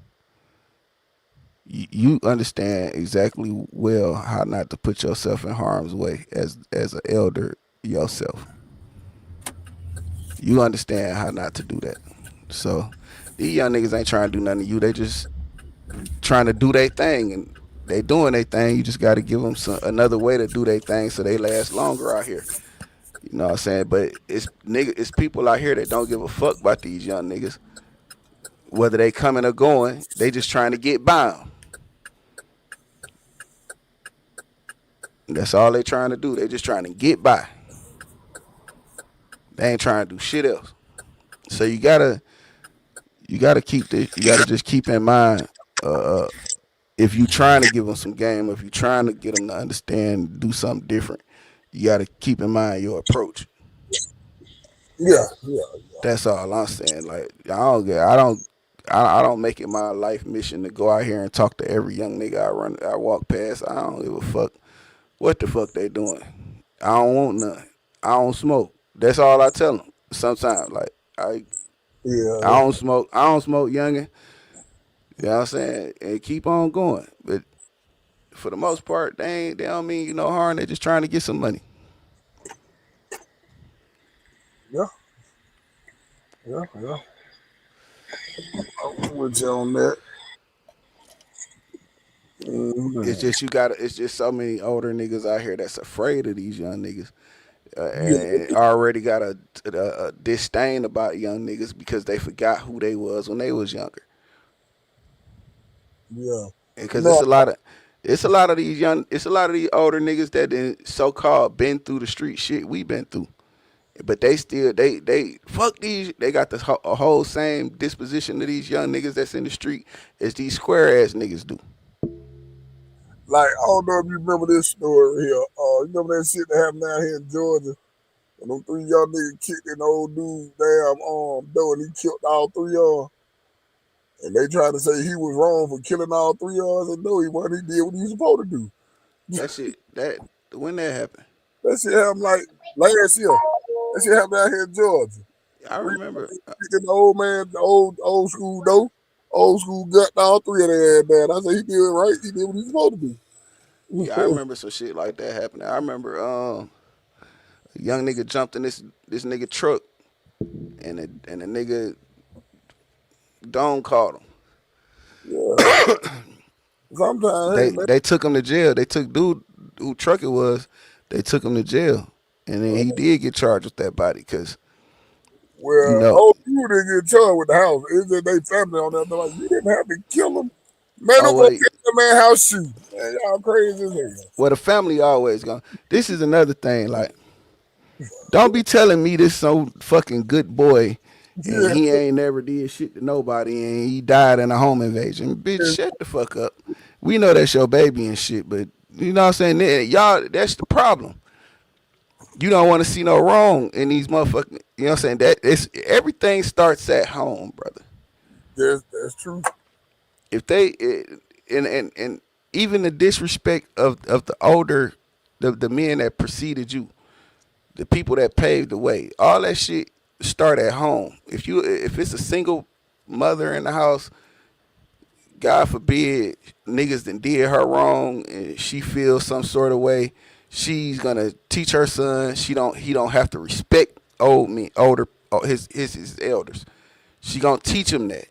You understand exactly well how not to put yourself in harm's way as an elder yourself. You understand how not to do that. So these young niggas ain't trying to do nothing to you. They just trying to do their thing, and they doing their thing. You just got to give them another way to do their thing so they last longer out here. You know what I'm saying? But it's people out here that don't give a fuck about these young niggas. Whether they coming or going, they just trying to get by them. That's all they trying to do. They just trying to get by. They ain't trying to do shit else. So you gotta keep this. You gotta just keep in mind, if you trying to give them some game, if you trying to get them to understand, do something different, you gotta keep in mind your approach. Yeah. That's all I'm saying. Like I don't make it my life mission to go out here and talk to every young nigga I walk past. I don't give a fuck what the fuck they doing. I don't want none. I don't smoke. That's all I tell them. Sometimes, like I don't smoke. I don't smoke, youngin. You know what I'm saying? And keep on going. But for the most part, they don't mean you no harm. They just trying to get some money. Yeah. I'm with you on that. Mm-hmm. It's just it's just so many older niggas out here that's afraid of these young niggas. And already got a disdain about young niggas because they forgot who they was when they was younger. Yeah. Because it's a lot of these older niggas that so-called been through the street shit we been through. But they still they fuck these. They got this a whole same disposition to these young niggas that's in the street as these square ass niggas do. Like, I don't know if you remember this story here. You remember that shit that happened down here in Georgia? And them three young niggas kicked an old dude damn door and he killed all three of them. And they tried to say he was wrong for killing all three of us. And no, he wasn't. He did what he was supposed to do. When that happened? That shit happened like last year. That shit happened out here in Georgia. I remember. The old man, the old school though. Old school gut all three of their ass bad. I said he did it right. He did what he was supposed to do. Yeah, I remember some shit like that happening. I remember a young nigga jumped in this nigga truck, and the nigga Don caught him. Yeah. Sometimes they took him to jail. They took dude who truck it was. They took him to jail, and then he did get charged with that body because. Well, you know, you didn't get charged with the house. It's just they family on that. They're like, you didn't have to kill him. Man, don't go get the man house shoot. Man, y'all crazy as hell. Well, the family always gone. This is another thing. Like, don't be telling me this so fucking good boy and he ain't never did shit to nobody, and he died in a home invasion. Bitch, shut the fuck up. We know that's your baby and shit, but you know what I'm saying? Y'all, that's the problem. You don't want to see no wrong in these motherfucking. You know what I'm saying? That it's everything starts at home, brother. That's true. If they and even the disrespect of the older, the men that preceded you, the people that paved the way, all that shit start at home. If it's a single mother in the house, God forbid niggas done did her wrong and she feels some sort of way, she's gonna teach her son he don't have to respect his elders. She gonna teach him that.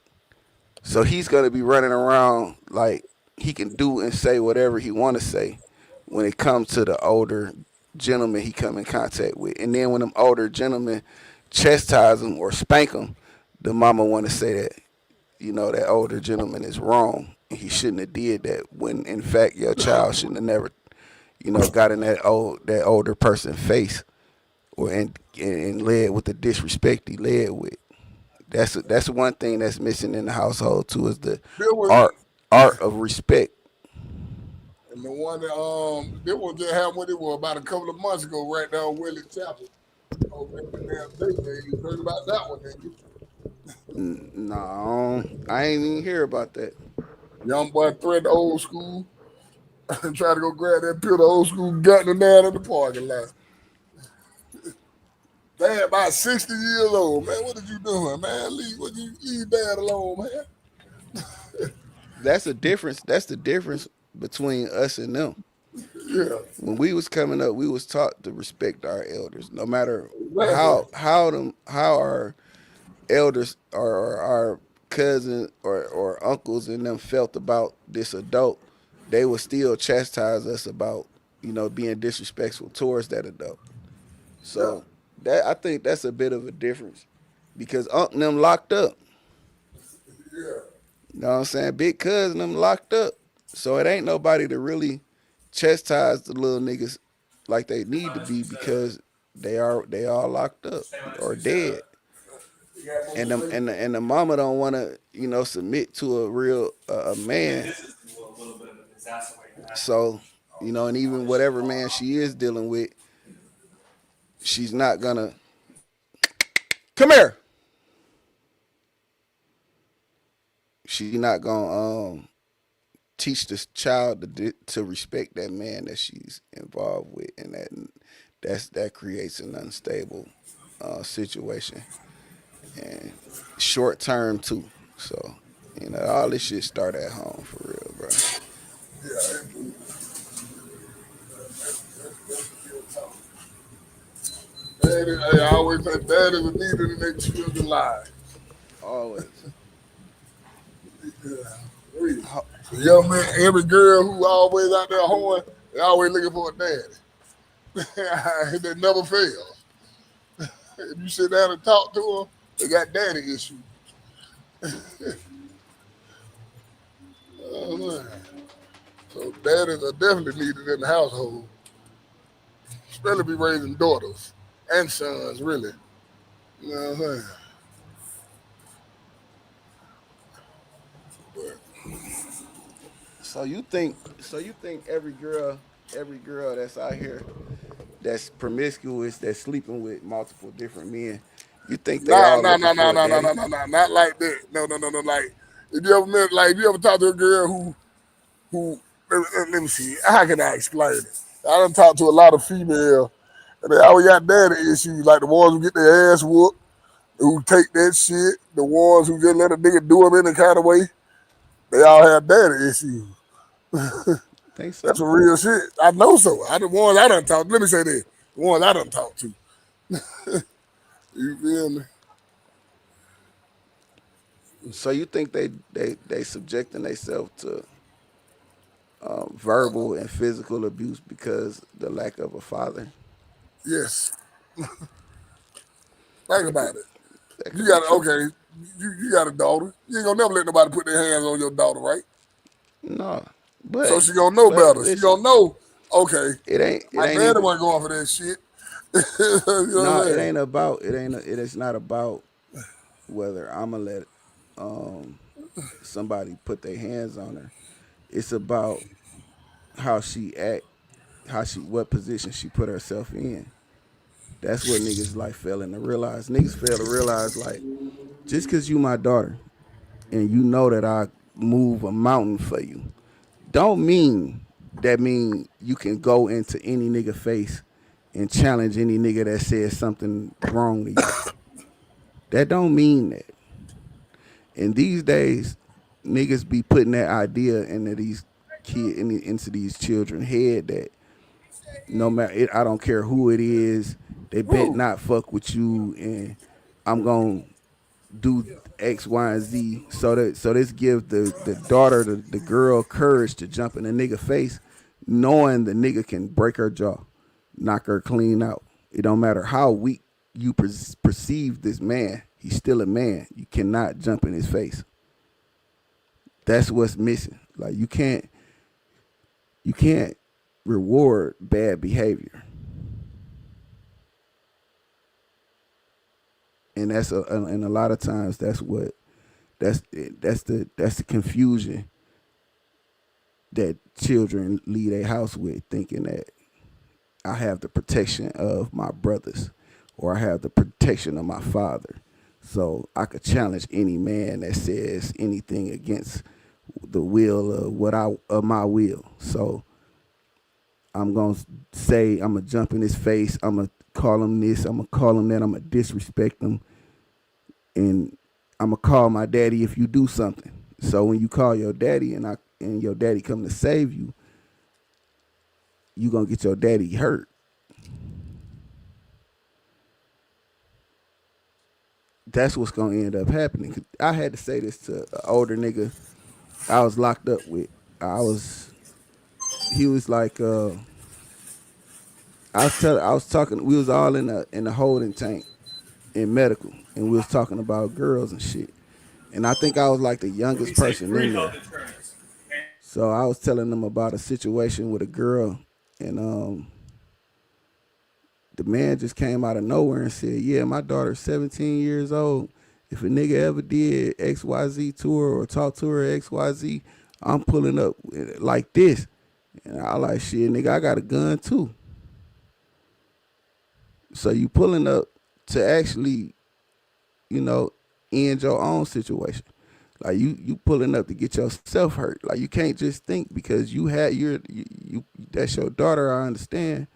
So he's gonna be running around like he can do and say whatever he wanna say when it comes to the older gentlemen he come in contact with. And then when them older gentlemen chastise him or spank him, the mama wanna say that, that older gentleman is wrong and he shouldn't have did that, when in fact your child shouldn't have never, got in that older person's face and led with the disrespect he led with. That's one thing that's missing in the household too, is the art of respect. And the one that one just happened with it was about a couple of months ago, right down Willie Chapel. Oh, man, you heard about that one, didn't you? No, I ain't even hear about that. Young boy threatened the old school and tried to go grab that pill. The old school got him down in the parking lot. Dad, about 60 years old, man. What did you doing, man? Leave Dad alone, man. That's the difference. That's the difference between us and them. Yeah. When we was coming up, we was taught to respect our elders, no matter how our elders or our cousins or uncles and them felt about this adult. They would still chastise us about being disrespectful towards that adult. So that, I think that's a bit of a difference, because Unc and them locked up. Yeah. You know what I'm saying? Big cousin them locked up. So it ain't nobody to really chastise the little niggas like they need to be, because they all locked up or dead. And the mama don't want to submit to a real a man. So and even whatever man she is dealing with, she's not gonna come here. She's not gonna teach this child to respect that man that she's involved with, and that creates an unstable situation, and short term too. So all this shit start at home for real, bro. I always say dad is a leader in their children's lives. Always. Yeah. Young man, every girl who always out there hoeing, they always looking for a daddy. That never fails. If you sit down and talk to them, they got daddy issues. Oh, man. So daddies are definitely needed in the household, especially be raising daughters and sons, really. You know what I'm saying? So you think every girl that's out here that's promiscuous, that's sleeping with multiple different men, you think they all No, not like that. No. Like if you ever talk to a girl who let me see, how can I explain it? I done talked to a lot of females, and they always got daddy issues, like the ones who get their ass whooped, who take that shit, the ones who just let a nigga do them any kind of way. They all have daddy issues. Think so? That's some real shit. I know so. The ones I done talked to, let me say this, the ones I done talked to. You feel me? So you think they subjecting themselves to verbal and physical abuse because the lack of a father? Yes. Think about it. You got you got a daughter. You ain't gonna never let nobody put their hands on your daughter, right? No. But so she gonna know better. Listen, she gonna know, okay. My daddy wasn't going for that shit. No, it ain't about it. It's not about whether I'ma let somebody put their hands on her. It's about how she act, what position she put herself in. That's what niggas like failing to realize. Niggas fail to realize like just cause you my daughter and you know that I move a mountain for you, don't mean you can go into any nigga face and challenge any nigga that says something wrong to you. That don't mean that. And these days, niggas be putting that idea into these into these children's head that no matter I don't care who it is, they bet not fuck with you, and I'm gonna do X, Y, and Z. So this gives the daughter, the girl, courage to jump in a nigga face, knowing the nigga can break her jaw, knock her clean out. It don't matter how weak you perceive this man, he's still a man. You cannot jump in his face. That's what's missing. Like you can't reward bad behavior. And and a lot of times that's the confusion that children leave their house with, thinking that I have the protection of my brothers or I have the protection of my father. So I could challenge any man that says anything against the will of my will. So I'm gonna say, I'm gonna jump in his face, I'm gonna call him this, I'm gonna call him that, I'm gonna disrespect him, and I'm gonna call my daddy if you do something. So when you call your daddy and your daddy come to save you, you gonna get your daddy hurt. That's what's gonna end up happening. I had to say this to an older nigga I was locked up with. He was like, I was talking. We was all in the holding tank in medical, and we was talking about girls and shit. And I think I was like the youngest person in there. So I was telling them about a situation with a girl, and the man just came out of nowhere and said, "Yeah, my daughter's 17 years old. If a nigga ever did XYZ to her or talk to her XYZ, I'm pulling up like this." And I like, shit, nigga, I got a gun too. So you pulling up to actually, end your own situation. Like you pulling up to get yourself hurt. Like you can't just think because that's your daughter, I understand.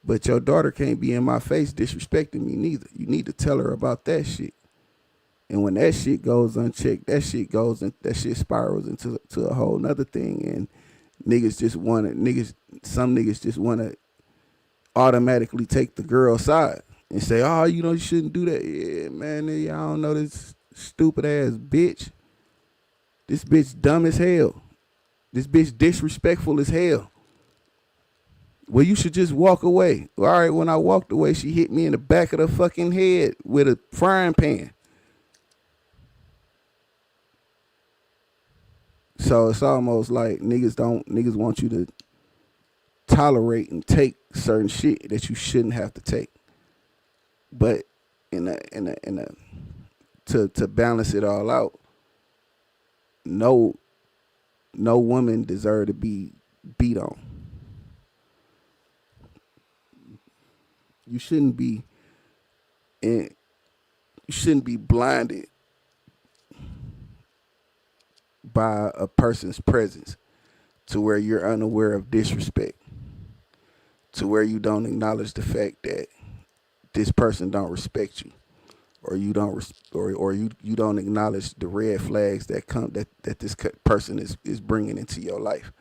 But your daughter can't be in my face disrespecting me neither. You need to tell her about that shit. And when that shit goes unchecked, that shit spirals into a whole nother thing. And some niggas just wanna automatically take the girl's side and say, "Oh, you shouldn't do that." Yeah, man, I don't know this stupid ass bitch. This bitch dumb as hell. This bitch disrespectful as hell. Well, you should just walk away. All right, when I walked away, she hit me in the back of the fucking head with a frying pan. So it's almost like niggas want you to tolerate and take certain shit that you shouldn't have to take. But to balance it all out, no woman deserve to be beat on. You shouldn't be blinded by a person's presence to where you're unaware of disrespect, to where you don't acknowledge the fact that this person don't respect you, or you don't you don't acknowledge the red flags that this person is bringing into your life.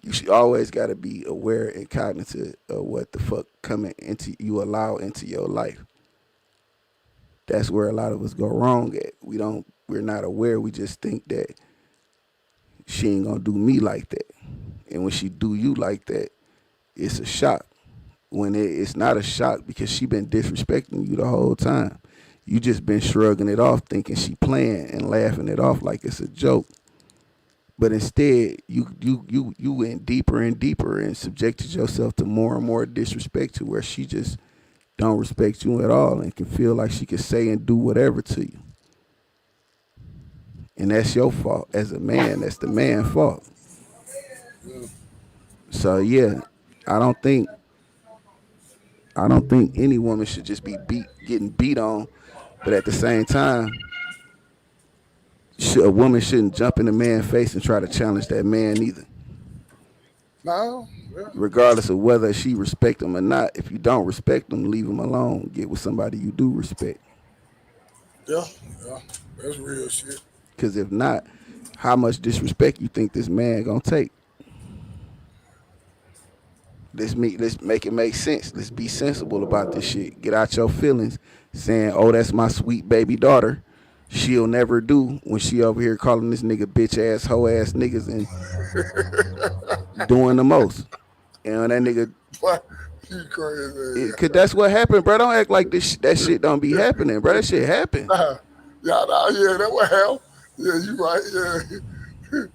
You should always got to be aware and cognizant of what the fuck you allow into your life. That's where a lot of us go wrong at. We're not aware. We just think that she ain't gonna do me like that. And when she do you like that, it's a shock. When it's not a shock because she been disrespecting you the whole time. You just been shrugging it off, thinking she playing and laughing it off like it's a joke. But instead, you went deeper and deeper and subjected yourself to more and more disrespect to where she just don't respect you at all and can feel like she can say and do whatever to you. And that's your fault as a man. That's the man's fault. So yeah, I don't think any woman should just be getting beat on, but at the same time, a woman shouldn't jump in a man's face and try to challenge that man either. No. Yeah. Regardless of whether she respect him or not, if you don't respect him, leave him alone. Get with somebody you do respect. Yeah, that's real shit. Because if not, how much disrespect you think this man gonna take? Let's make it make sense. Let's be sensible about this shit. Get out your feelings saying, oh, that's my sweet baby daughter. She'll never do when she over here calling this nigga bitch ass, hoe ass niggas and doing the most. And that nigga, what? You crazy. Cause that's what happened, bro. Don't act like that shit don't be happening, bro. That shit happened. Yeah, that what hell. Yeah, you right, yeah.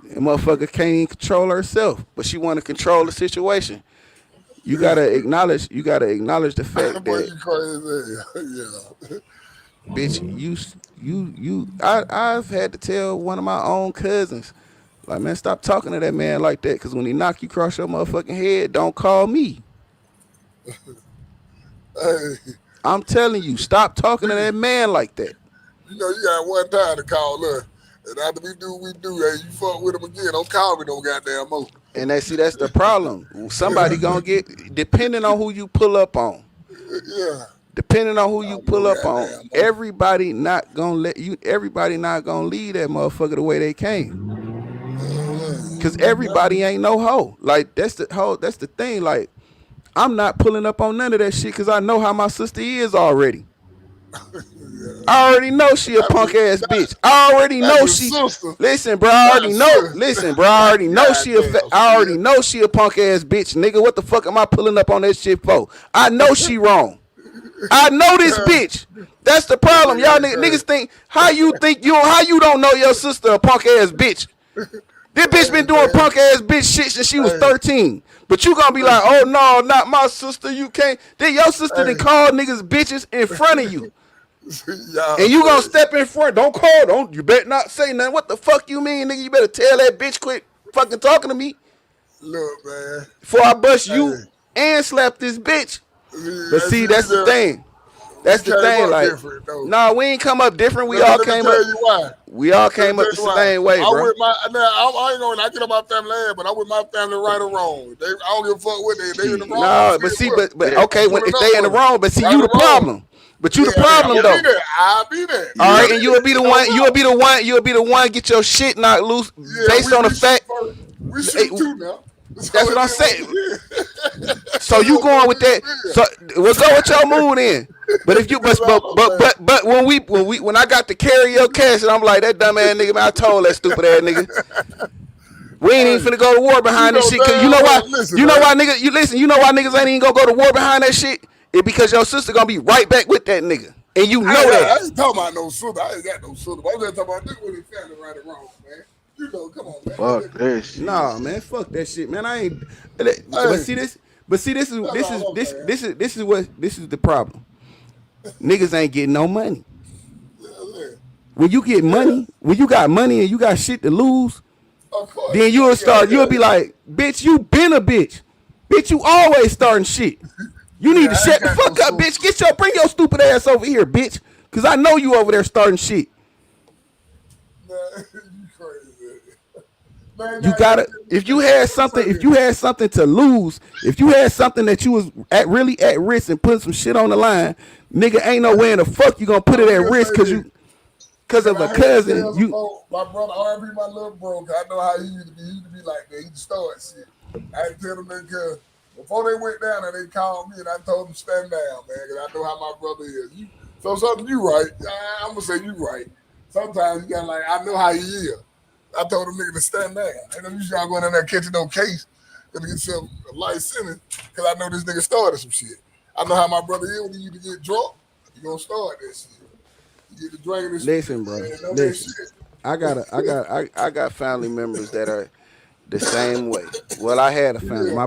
That motherfucker can't even control herself, but she want to control the situation. You gotta acknowledge the fact that you crazy. Yeah. Bitch, I've had to tell one of my own cousins, like, man, stop talking to that man like that, because when he knock you across your motherfucking head, don't call me. Hey. I'm telling you, stop talking to that man like that. You know, you got one time to call her. And after we do what we do, hey, you fuck with him again. Don't call me no goddamn more. And that's the problem. Somebody gonna get, depending on who you pull up on. Yeah. Depending on who you pull up on, everybody not gonna leave that motherfucker the way they came. Cause everybody ain't no hoe. Like that's the thing. Like, I'm not pulling up on none of that shit because I know how my sister is already. I already know she a punk ass bitch. I already know she. Listen, bro. I already know. Listen, bro. I already know she. I already know she a punk ass bitch, nigga. What the fuck am I pulling up on that shit for? I know she wrong. I know this bitch. That's the problem. Y'all niggas think how you don't know your sister a punk ass bitch. This bitch been doing punk ass bitch shit since she was 13. But you gonna be like, oh no, not my sister. You can't. Then your sister done called niggas bitches in front of you. And you gonna step in front. You better not say nothing. What the fuck you mean, nigga? You better tell that bitch quit fucking talking to me. Look, man. Before I bust you and slap this bitch. But see, that's the thing. That's the thing. Like, nah, we ain't come up different. We all came up. We all came up the same way, bro. I ain't gonna get on my family land, but I'm with my family right or wrong. I don't give a fuck what they in the wrong. No, but see, but okay, if they in the wrong, but see, you the problem. But you the problem though. I'll be there. All right, and you'll be the one. You'll be the one. Get your shit knocked loose based on the fact. We shoot too now. That's what I'm saying. So you going with that? So we'll go with your mood in. But if you but when I got to carry your cash, and I'm like, that dumb ass nigga, man, I told that stupid ass nigga. We ain't even finna go to war behind this shit. Cause you know why? You know why niggas ain't even gonna go to war behind that shit? It's because your sister gonna be right back with that nigga. And you know that. I ain't talking about no sister. I ain't got no sister. I'm just talking about nigga with his family right or wrong, man. You know, come on, man. Fuck that shit. Nah, man, fuck that shit, man. I ain't. But see this. This is the problem. Niggas ain't getting no money. When you get money, when you got money and you got shit to lose, then you'll be like, bitch, you been a bitch. Bitch, you always starting shit. You need to shut the fuck up, bitch. Bring your stupid ass over here, bitch. Cause I know you over there starting shit. You gotta. If you had something to lose, if you had something that you was really at risk and putting some shit on the line, nigga, ain't no way in the fuck you gonna put it at risk because of a cousin. My brother R.B. my little bro. I know how he used to be. He used to be like that. He used to start shit. I had to tell them that because before they went down, and they called me and I told them stand down, man. Because I know how my brother is. So something you right. I'm gonna say you right. Sometimes you got like I know how he is. I told them nigga to stand down. Ain't no use y'all going in there catching no case. Gonna get some life sentence because I know this nigga started some shit. I know how my brother is when he used to get drunk. You gonna start that shit. You get to drinking this Listen, shit. Bro. Listen. I got family members that are the same way. Well, I had a family. My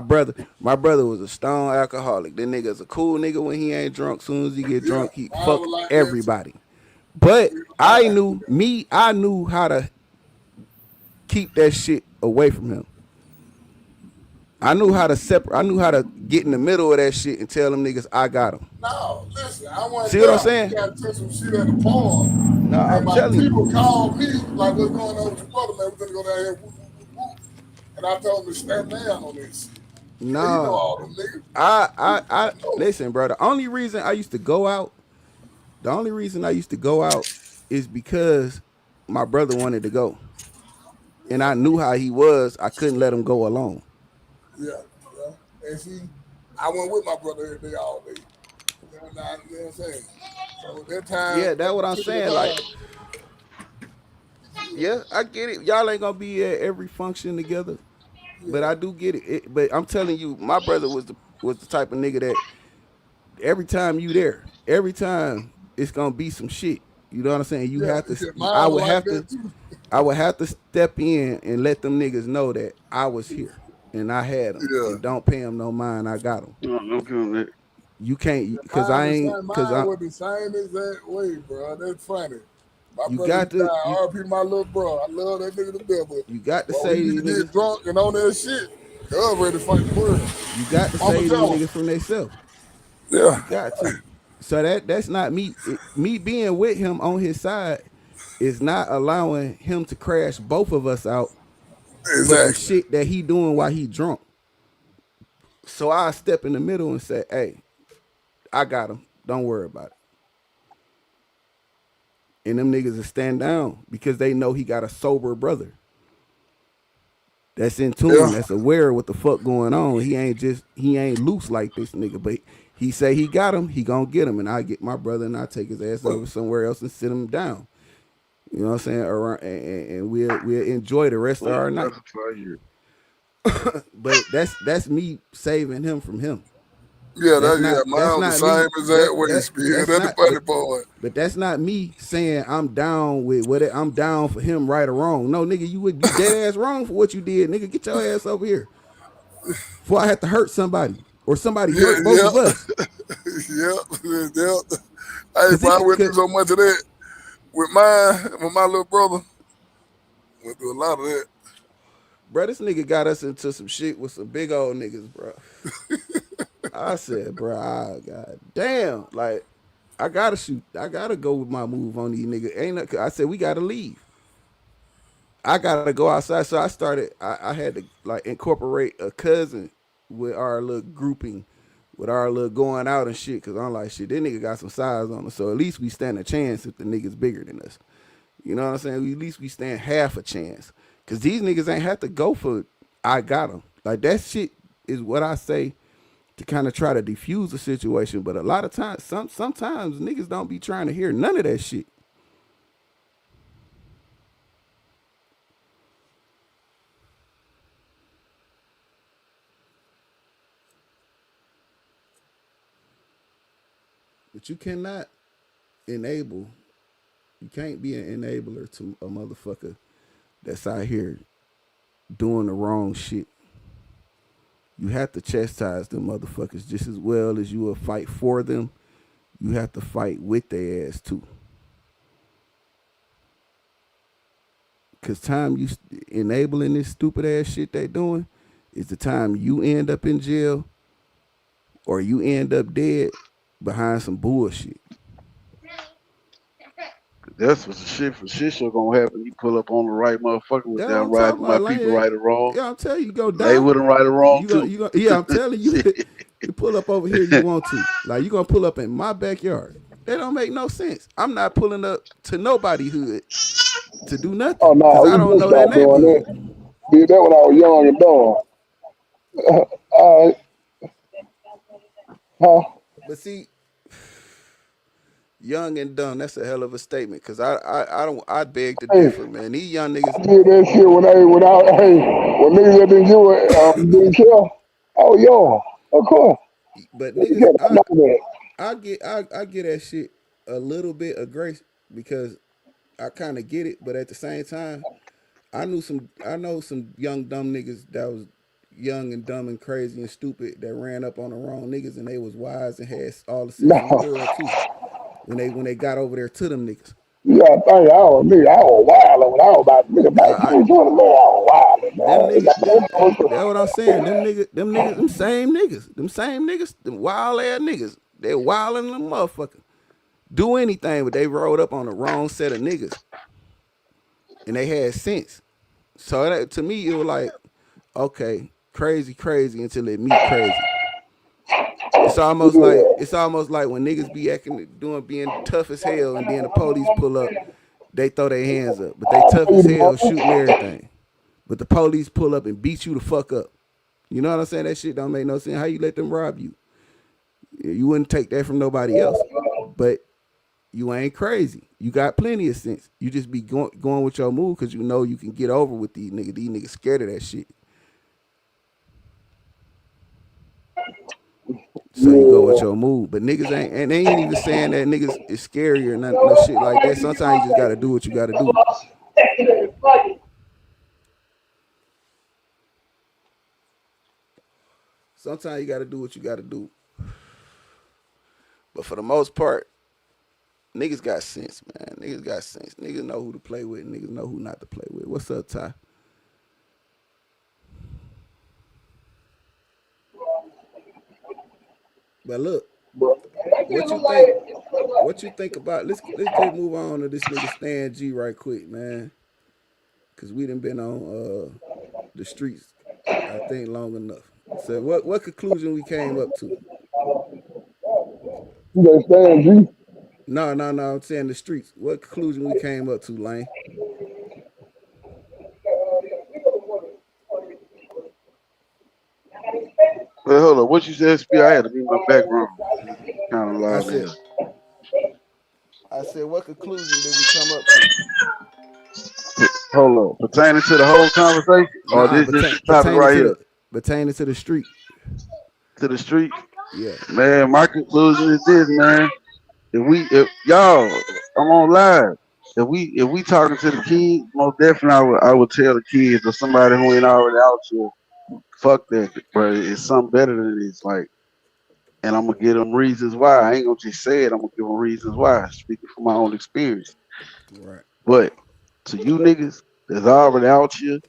brother was a stone alcoholic. That nigga's a cool nigga when he ain't drunk. Soon as he get drunk, he fuck everybody. But I knew how to keep that shit away from him. I knew how to separate. I knew how to get in the middle of that shit and tell them niggas I got them. No, listen, I want. See what I'm saying? You got to take some shit at the bar. No, I'm my telling people you. called me like, "What's going on with your brother, man? We're gonna go down here." Whoop, whoop, whoop, whoop. And I told him to stand down on this. No, you know all them niggas. I listen, bro. The only reason I used to go out is because my brother wanted to go, and I knew how he was. I couldn't let him go alone. Yeah. And see, I went with my brother every day, all day. You know what I'm saying? So that time. Yeah, that's what I'm saying. Like, yeah, I get it. Y'all ain't gonna be at every function together, but I do get it. But I'm telling you, my brother was the type of nigga that every time you there, every time it's gonna be some shit. You know what I'm saying? You have to. I would have to step in and let them niggas know that I was here and I had them. Yeah. And don't pay them no mind. I got them. No, you can't because I ain't because I was the same exact way, bro. That's funny. My you brother got to RP my little bro. I love that nigga to death, but you got to say these niggas get drunk and on that shit. God ready to fight the world. You got to say these niggas from themselves. Yeah, you got to. So that's not me. Me being with him on his side is not allowing him to crash both of us out for some shit that he doing while he drunk. So I step in the middle and say, "Hey, I got him. Don't worry about it." And them niggas will stand down because they know he got a sober brother that's in tune, that's aware of what the fuck going on. He ain't loose like this nigga, but he say he got him, he gonna get him, and I get my brother and I take his ass over somewhere else and sit him down. You know what I'm saying? Around, and we'll enjoy the rest of our night. But that's me saving him from him. Yeah, that's mine the same exact way. That's the funny part. But that's not me saying I'm down with what I'm down for him, right or wrong. No, nigga, you would be dead ass wrong for what you did. Nigga, get your ass over here. Before I have to hurt somebody or somebody hurt both of us. Yeah. Hey, bro, I went through so much of that with my little brother. Went through a lot of that. Bro, this nigga got us into some shit with some big old niggas, bro. I said, bro, god damn, like I gotta go with my move on these niggas. I said we gotta leave. I gotta go outside. So I had to like incorporate a cousin with our little grouping, with our little going out and shit. Cause I'm like, shit, this nigga got some size on us. So at least we stand a chance if the nigga's bigger than us. You know what I'm saying? At least we stand half a chance. Cause these niggas ain't have to go for I got them. Like that shit is what I say to kind of try to defuse the situation. But a lot of times, sometimes niggas don't be trying to hear none of that shit. But you cannot enable, you can't be an enabler to a motherfucker that's out here doing the wrong shit. You have to chastise them motherfuckers just as well as you will fight for them. You have to fight with their ass too. Cause time you enabling this stupid ass shit they doing is the time you end up in jail or you end up dead behind some bullshit. That's what the shit show gonna happen. You pull up on the right motherfucker with that right, my people, right or wrong. Yeah, I'm telling you, you go down. They wouldn't right or wrong too. Yeah, I'm telling you, you pull up over here, you want to. Like, you gonna pull up in my backyard. That don't make no sense. I'm not pulling up to nobody hood to do nothing. Oh no, I don't know that neighborhood. Did that when I was young and dumb. All right. Huh? But see, young and dumb, that's a hell of a statement. Cause I beg to differ, man. These young niggas. I did that shit when niggas that didn't didn't care. Oh, yo, of course. But niggas, I get that shit a little bit of grace because I kind of get it, but at the same time, I know some young dumb niggas that was young and dumb and crazy and stupid that ran up on the wrong niggas and they was wise and had all the sense in the world too. When they got over there to them niggas. Yeah, I think I was wild when I was about nigga back I 2020, man. I was wild, them niggas them man. that's what I'm saying. Them same niggas, them wild ass niggas. They wildin' them motherfucker. Do anything, but they rolled up on the wrong set of niggas. And they had sense. So that, to me, it was like, okay, crazy until it meet crazy. It's almost like when niggas be being tough as hell, and then the police pull up, they throw their hands up, but they tough as hell, shooting everything. But the police pull up and beat you the fuck up. You know what I'm saying? That shit don't make no sense. How you let them rob you? You wouldn't take that from nobody else. But you ain't crazy. You got plenty of sense. You just be going with your move because you know you can get over with these niggas. These niggas scared of that shit. So you go with your move. But niggas ain't, and they ain't even saying that niggas is scary or no shit like that. Sometimes you just gotta do what you gotta do. Sometimes you gotta do what you gotta do. But for the most part, niggas got sense, man. Niggas got sense. Niggas know who to play with. Niggas know who not to play with. What's up, Ty? But look, what you think about? Let's just move on to this nigga Stan G right quick, man. Cause we done been on the streets, I think, long enough. So what conclusion we came up to? You got Stan G? No. I'm saying the streets. What conclusion we came up to, Lane? Well, hold on. What you said, Spear? I had to be my background. Kind of loud there. I said, what conclusion did we come up to? Hold on. Pertaining to the whole conversation? Or this just the topic right here? Pertaining to the street. To the street? Yeah. Man, my conclusion is this, man. If y'all, I'm on live. If we talking to the kids, most definitely I would tell the kids or somebody who ain't already out here, fuck that, bro. It's something better than this. Like, and I'm gonna give them reasons why. I ain't gonna just say it. I'm gonna give them reasons why. Speaking from my own experience. Right. But to you niggas that's already out here,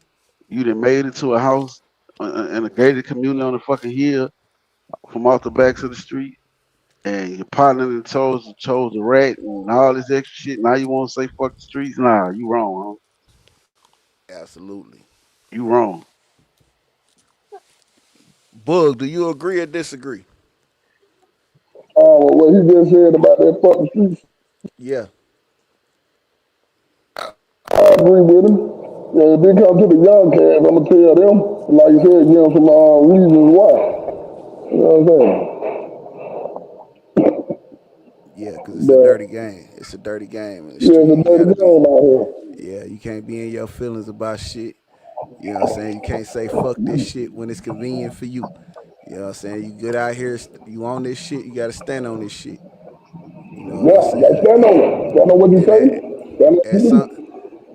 you done made it to a house in a gated community on the fucking hill from off the backs of the street, and your partner that chose a rat and all this extra shit. Now you want to say fuck the streets? Nah, you wrong, huh? Absolutely. You wrong. Bug, do you agree or disagree? What he just said about that fucking streets, Yeah. I agree with him. Yeah, if they come to the young cats, I'm gonna tell them, like you said, give them some reasons why. You know what I'm saying? Yeah, because it's a dirty game. It's a dirty game in the street. Yeah, it's a dirty game out here. Yeah, you can't be in your feelings about shit. You know what I'm saying? You can't say fuck this shit when it's convenient for you. You know what I'm saying? You get out here, you on this shit, you gotta stand on this shit. You know what I'm saying? Stand on it. Stand on what you say.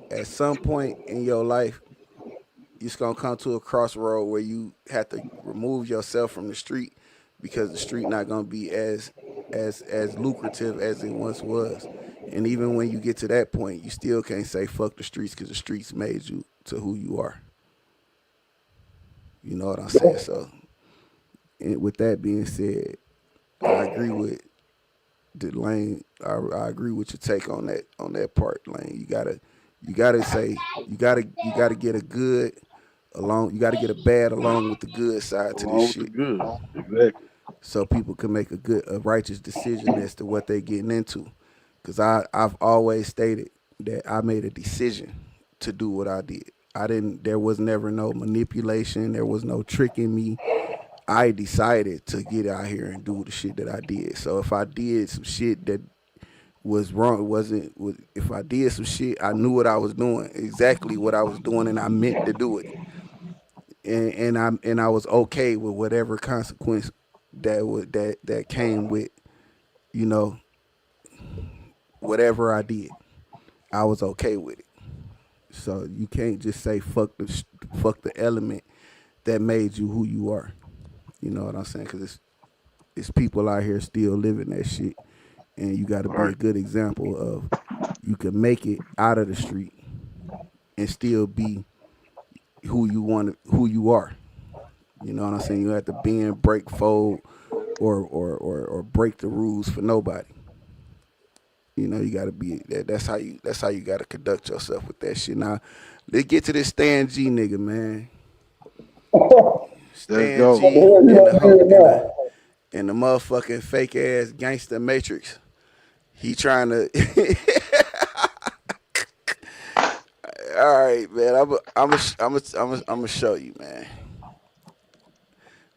At some point in your life, it's gonna come to a crossroad where you have to remove yourself from the street because the street not gonna be as lucrative as it once was. And even when you get to that point, you still can't say fuck the streets because the streets made you to who you are. You know what I'm saying? So, and with that being said, I agree with the Lane. I agree with your take on that part, Lane. You gotta get a good along. You gotta get a bad along with the good side to this shit. Good. Exactly. So people can make a righteous decision as to what they getting into. Cause I've always stated that I made a decision to do what I did. There was never no manipulation. There was no tricking me. I decided to get out here and do the shit that I did. So if I did some shit that was wrong, if I did some shit, I knew what I was doing, exactly what I was doing, and I meant to do it. And I was okay with whatever consequence that came with, you know, whatever I did. I was okay with it. So you can't just say fuck the element that made you who you are. You know what I'm saying? Because it's people out here still living that shit, and you got to be a good example of you can make it out of the street and still be who you are. You know what I'm saying? You have to bend, break, fold, or break the rules for nobody. You know, you gotta be that. That's how you gotta conduct yourself with that shit. Now, let's get to this Stan G nigga, man. Stan G and the motherfucking fake ass gangster Matrix. He trying to. All right, man. I'm gonna show you, man.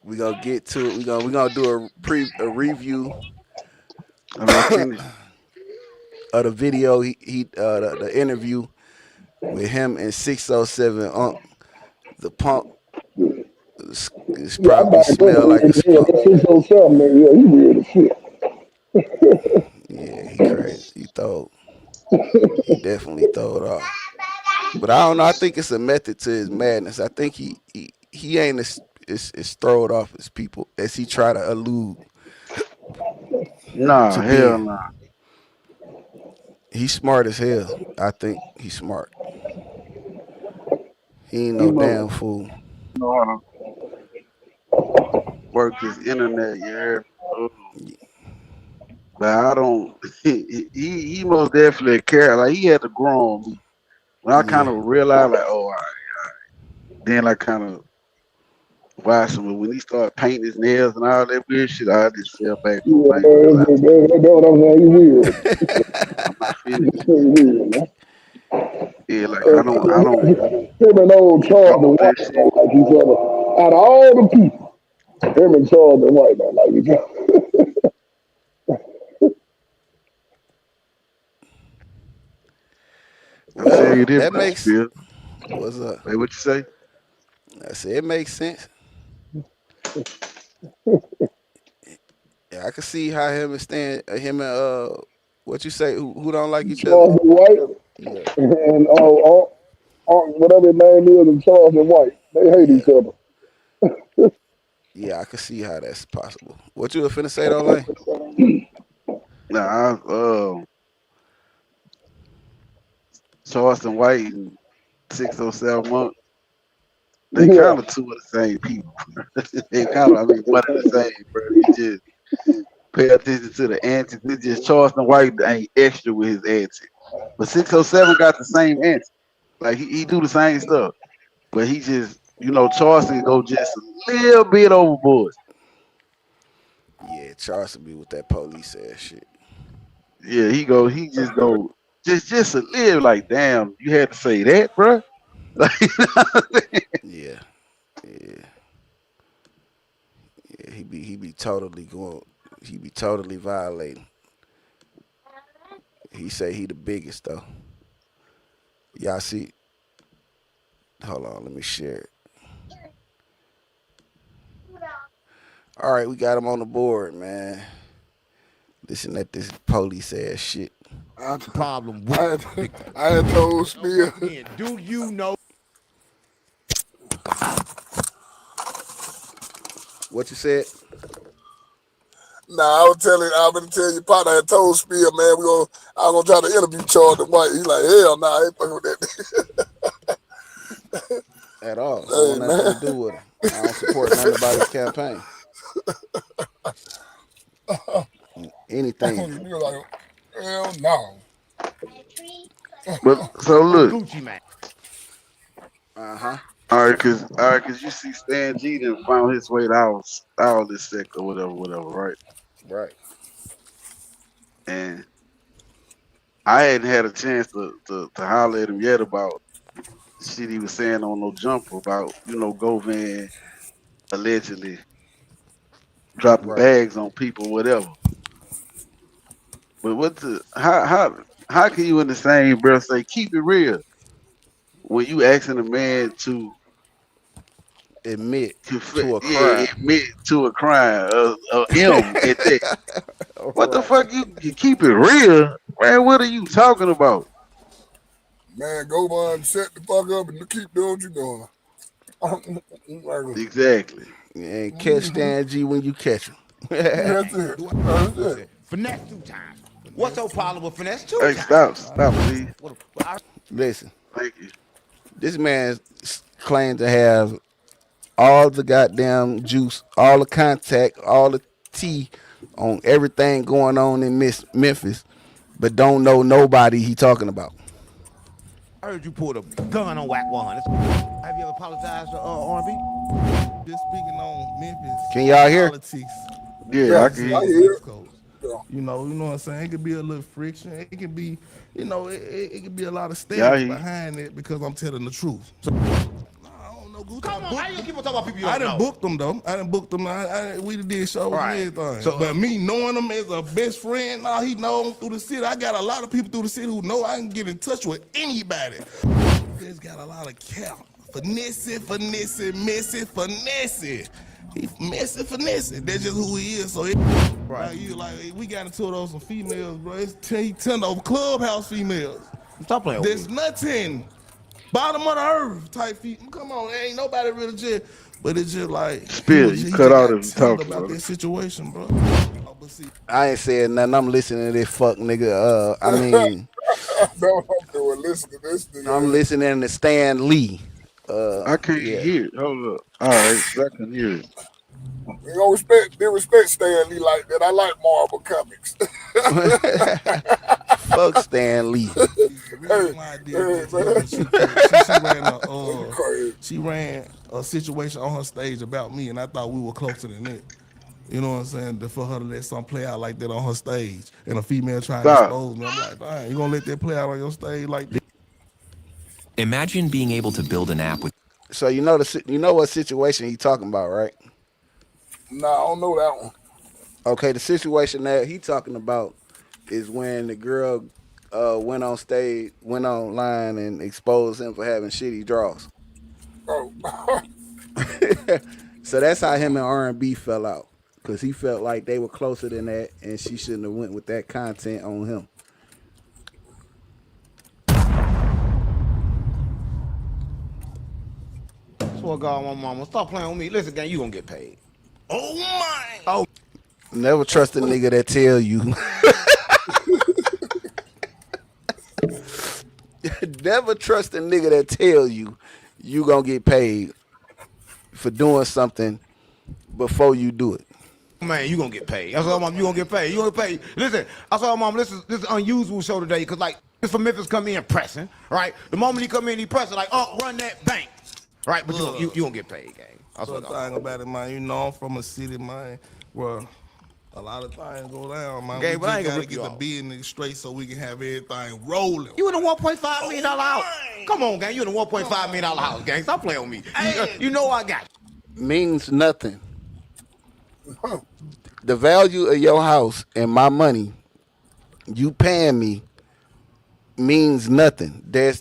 We gonna get to it. We gonna do a review of the video. The interview with him and 607 Unk. The punk is probably smell like a skunk. 607, man, yeah, he weird as shit. Yeah, he crazy. He definitely throw it off. But I don't know. I think it's a method to his madness. I think he ain't as throw it off as people as he try to allude. Nah, hell nah. He's smart as hell. I think he's smart. He ain't no damn fool. Know how to work his internet, you heard? But I don't. He most definitely care. Like he had to grow on me. When I kind of realized, like, oh, all right. Then I kind of watched him. When he started painting his nails and all that weird shit, I just fell back. Yeah, that's what I'm saying. He weird. I'm not feeling it. Yeah, like I don't. Him and old Charles and White don't like each other. Out of all the people, him and Charles and White don't like each other. Well, that makes sense. What's up? Hey, what you say? I said it makes sense. Yeah, I can see how him and what you say, who don't like each Charles other? And White, yeah. And whatever his name is, and Charles and White, they hate each other. Yeah, I can see how that's possible. What you were finna say though, Lane? Nah, Charleston White and 607 Monk, they kind of two of the same people. They kind of, one of the same, bro. You just pay attention to the antics. It's just Charleston White ain't extra with his antics. But 607 got the same antics. Like, he do the same stuff. But he just, Charleston go just a little bit overboard. Yeah, Charleston be with that police ass shit. Yeah, he just go. Just a little like, damn, you had to say that, bro. Like, yeah. He be totally going. He be totally violating. He say he the biggest though. Y'all see? Hold on, let me share it. All right, we got him on the board, man. Listen at this police ass shit. Problem. I had told Spear. Do you know? What you said? Nah, I've been telling your partner, I had told Spear, man, I'm gonna try to interview Charles and White. He's like, hell nah, I ain't fucking with that. At all. I want nothing to do with him. I don't support none of anybody's campaign. Anything. You're like, hell no. But so look. Gucci man. All right, cause you see Stan G done found his way to our this sector, whatever, right? Right. And I hadn't had a chance to holler at him yet about shit he was saying on No Jumper about, Govan allegedly dropping bags on people, whatever. But how can you in the same breath say keep it real when you asking a man to admit to a crime? Yeah, admit to a crime. M at that. What the fuck? You keep it real, man? What are you talking about? Man, go on, shut the fuck up and keep doing what you're doing. Exactly. And catch Stan G when you catch him. That's it. Finesse 2 times. What's your problem with finesse 2 Hey, times? stop, please. Listen, Thank you. this man claimed to have all the goddamn juice, all the contact, all the tea on everything going on in Memphis, but don't know nobody he talking about. I heard you pulled a gun on Whack 100. Have you ever apologized to R&B? Just speaking on Memphis. Can y'all hear? Politics. Yeah, I can hear you. West Coast. You know what I'm saying? It could be a little friction. It could be, it could be a lot of steps behind it because I'm telling the truth. So, I don't know. Come on, how you keep talking about people you I don't done know? booked them though. I done booked them. We did shows Right. and everything. So, but me knowing him as a best friend, now he know him through the city. I got a lot of people through the city who know I can get in touch with anybody. He's got a lot of count. Finesse. He finesse. That's just who he is. So we got into those some females, bro. It's 10 over clubhouse females. Stop playing There's with me. nothing. Bottom of the earth type feet. Come on, ain't nobody really just. But it's just like Spill, you cut out if you talk about about this situation, bro. I ain't saying nothing. I'm listening to this fuck nigga. I mean, No, I'm doing. Listen to this. I'm listening to Stan Lee. I can't hear it. Hold up. All right, I can hear it. They don't respect Stan Lee like that. I like Marvel comics. Fuck Stan Lee. She ran a situation on her stage about me, and I thought we were closer than that. You know what I'm saying? For her to let something play out like that on her stage, and a female trying to expose me, I'm like, dang, you gonna let that play out on your stage like that? Imagine being able to build an app with. So you know what situation he talking about, right? No, I don't know that one. Okay, the situation that he talking about is when the girl went online and exposed him for having shitty draws. Oh. So that's how him and R&B fell out, because he felt like they were closer than that, and she shouldn't have went with that content on him. Swear to God, my mama, stop playing with me. Listen, gang, you gonna get paid. Oh my! Oh, never trust a nigga that tell you. Never trust a nigga that tell you gonna get paid for doing something before you do it. man, you gonna get paid. I said, mom, you gonna get paid. You gonna get paid. Listen, I said, mom, this is an unusual show today, because like this from Memphis come in pressing, right? The moment he come in, he pressing like, oh, run that bank. Right, but you gonna get paid, gang. That's what I'm about it, man. You know, I'm from a city, man, where a lot of things go down, man. Gang, We but I just ain't gonna gotta rip get you the business straight so we can have everything rolling. You in a $1.5 million house. Come on, gang. You in a $1.5 million house, gang. Stop playing with me. You know I got you. Means nothing. The value of your house and my money, you paying me, means nothing. I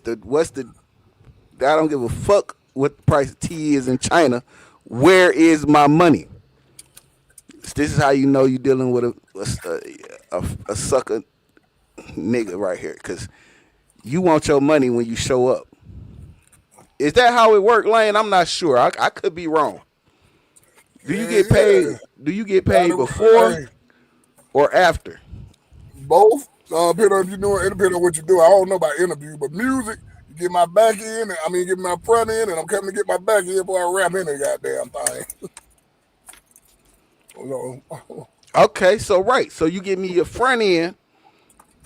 don't give a fuck what the price of tea is in China. Where is my money? This is how you know you're dealing with a sucker nigga right here, because you want your money when you show up. Is that how it worked, Lane? I'm not sure. I could be wrong. Do you get paid? Do you get paid before or after? Both. Depending on if you're doing, it depends on what you do. I don't know about interview, but music, you get my back end, get my front end, and I'm coming to get my back end before I rap in the goddamn thing. Okay, so you give me your front end.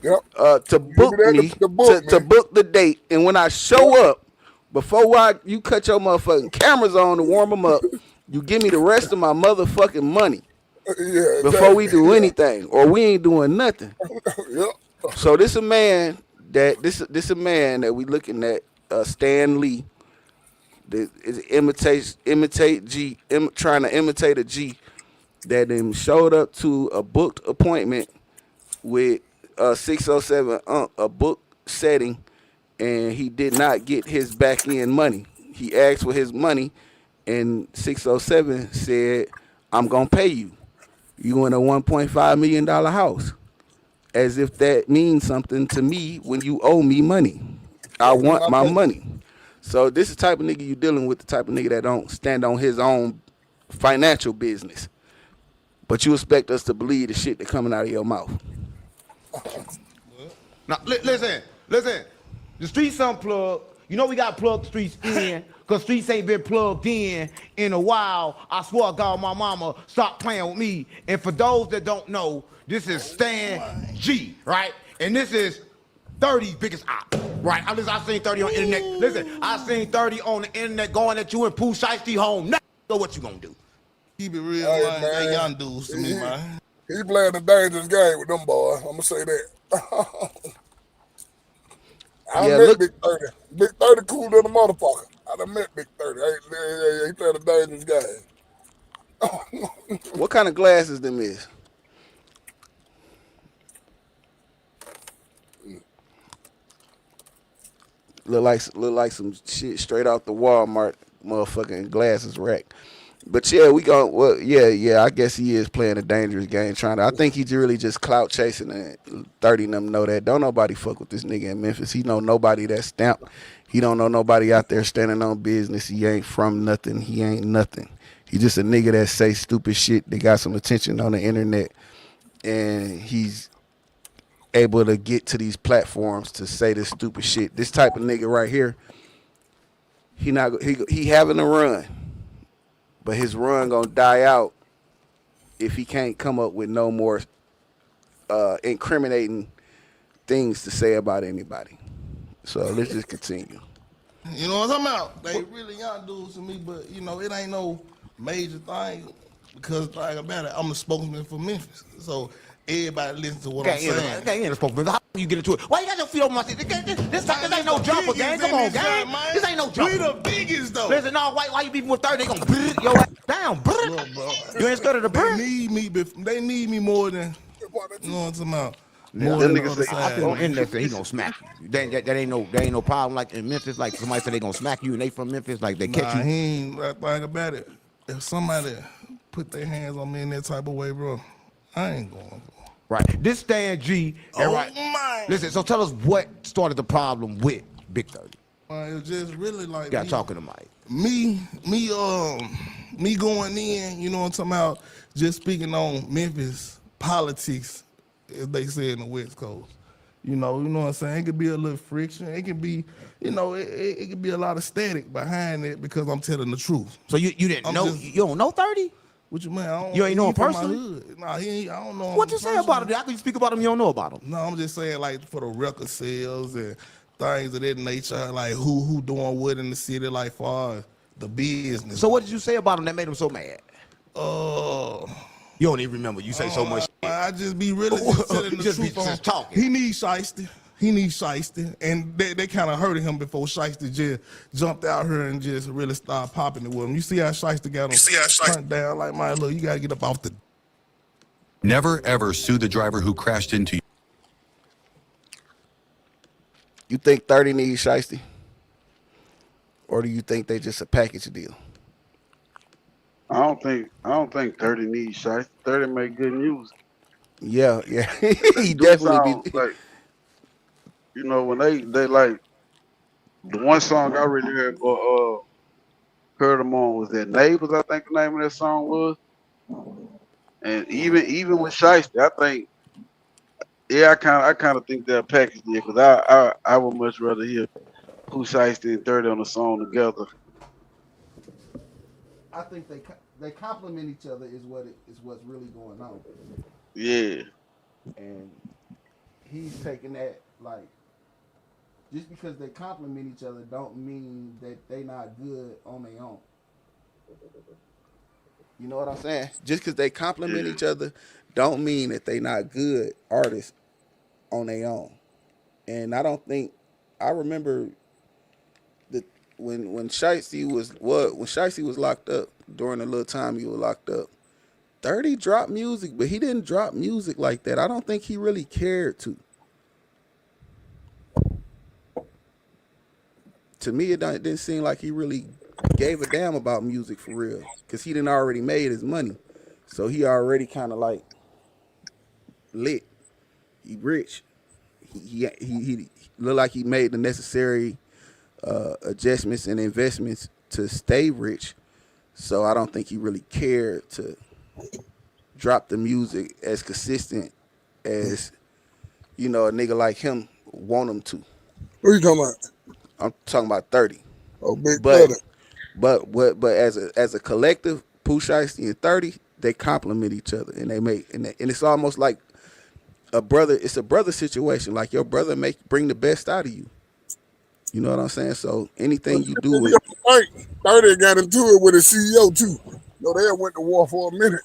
Yep. To book me, to book the date, and when I show up, before you cut your motherfucking cameras on to warm them up, you give me the rest of my motherfucking money. Yeah, before we do anything, or we ain't doing nothing. Yep. So this a man that we looking at, Stan Lee, that is trying to imitate a G that then showed up to a booked appointment with 607 a book setting, and he did not get his back end money. He asked for his money, and 607 said, "I'm gonna pay you. You in a $1.5 million house," as if that means something to me when you owe me money. I want my money. So this is the type of nigga you dealing with, the type of nigga that don't stand on his own financial business. But you expect us to believe the shit that coming out of your mouth. Now, listen. The streets unplugged. You know we got to plug the streets in because streets ain't been plugged in a while. I swear to God, my mama, stop playing with me. And for those that don't know, this is Stan G, right? And this is 30's biggest op, right? I seen 30 on the internet. Listen, I seen 30 on the internet going at you and Pooh Shiesty home. Now, so what you gonna do? Keep it real, man. They young dudes to me, man. He playing a dangerous game with them boys. I'm gonna say that. I met Big 30. Big 30 cool than a motherfucker. I done met Big 30. He playing a dangerous game. What kind of glasses them is? Look like some shit straight out the Walmart motherfucking glasses rack. But yeah, I guess he is playing a dangerous game. I think he's really just clout chasing, and 30 of them know that. Don't nobody fuck with this nigga in Memphis. He know nobody that's stamped. He don't know nobody out there standing on business. He ain't from nothing. He ain't nothing. He just a nigga that say stupid shit. They got some attention on the internet, and he's able to get to these platforms to say this stupid shit. This type of nigga right here, he having a run, but his run gonna die out if he can't come up with no more incriminating things to say about anybody. So let's just continue. You know what I'm talking about? They really young dudes to me, but you know, it ain't no major thing because the thing about it, I'm a spokesman for Memphis. So everybody listen to what I'm saying. Okay, ain't a spokesman. How you get into it? Why you got your feet over my seat? This ain't no jumper, gang. Come on, gang. This ain't no jumper. We the biggest, though. Listen, no, why you beefing with 30? They gonna beat your ass down. Look, bro. You ain't scared of the bird? They need me more than, you know what I'm talking about. More than the other side. On internet, he gonna smack you. That ain't no problem like in Memphis. Like somebody said they gonna smack you and they from Memphis. Like they catch you. He ain't that thing about it. If somebody put their hands on me in that type of way, bro, I ain't going. Right. This Stan G. Right. Man. Listen. So tell us what started the problem with Big 30. It was just really like got talking to Mike. Me going in. You know what I'm talking about? Just speaking on Memphis politics, as they say in the West Coast. You know what I'm saying? It could be a little friction. It could be, it could be a lot of static behind it because I'm telling the truth. So you didn't know? You don't know 30? What you mean? You ain't know him personally? Nah, I don't know him. What you say about him? How can you speak about him? You don't know about him? No, I'm just saying like for the record sales and things of that nature, like who doing what in the city, like far as the business. So what did you say about him that made him so mad? You don't even remember. You say so much. I just be really just telling the truth. Just talking. He needs shiesty. And they kind of hurted him before Shiesty just jumped out here and just really started popping it with him. You see how Shiesty got him turned down like, man, look, you got to get up off the... Never, ever sue the driver who crashed into you. You think 30 needs Shiesty? Or do you think they just a package deal? I don't think 30 needs Shiesty. 30 make good music. Yeah. He definitely be... like, you know, when they like the one song I really heard them on was that Neighbors, I think the name of that song was. And even with Shiesty, I think I kind of think they're a package deal because I would much rather hear Pooh Shiesty and 30 on a song together. I think they complement each other is what's really going on. Yeah. And he's taking that like just because they complement each other don't mean that they not good on their own. You know what I'm saying? Just because they complement each other don't mean that they not good artists on their own. And I remember that when Shiesty was locked up during the little time he was locked up, 30 dropped music, but he didn't drop music like that. I don't think he really cared to. To me, it didn't seem like he really gave a damn about music for real, because he didn't already made his money. So he already kind of like lit. He rich. he looked like he made the necessary adjustments and investments to stay rich. So I don't think he really cared to drop the music as consistent as a nigga like him want him to. Who you talking about? I'm talking about 30. Oh, big brother. But as a collective, Pooh Shiesty and 30, they complement each other, and and it's almost like a brother. It's a brother situation. Like your brother bring the best out of you. You know what I'm saying? So anything you do with 30 got into it with a CEO too. No, they went to war for a minute.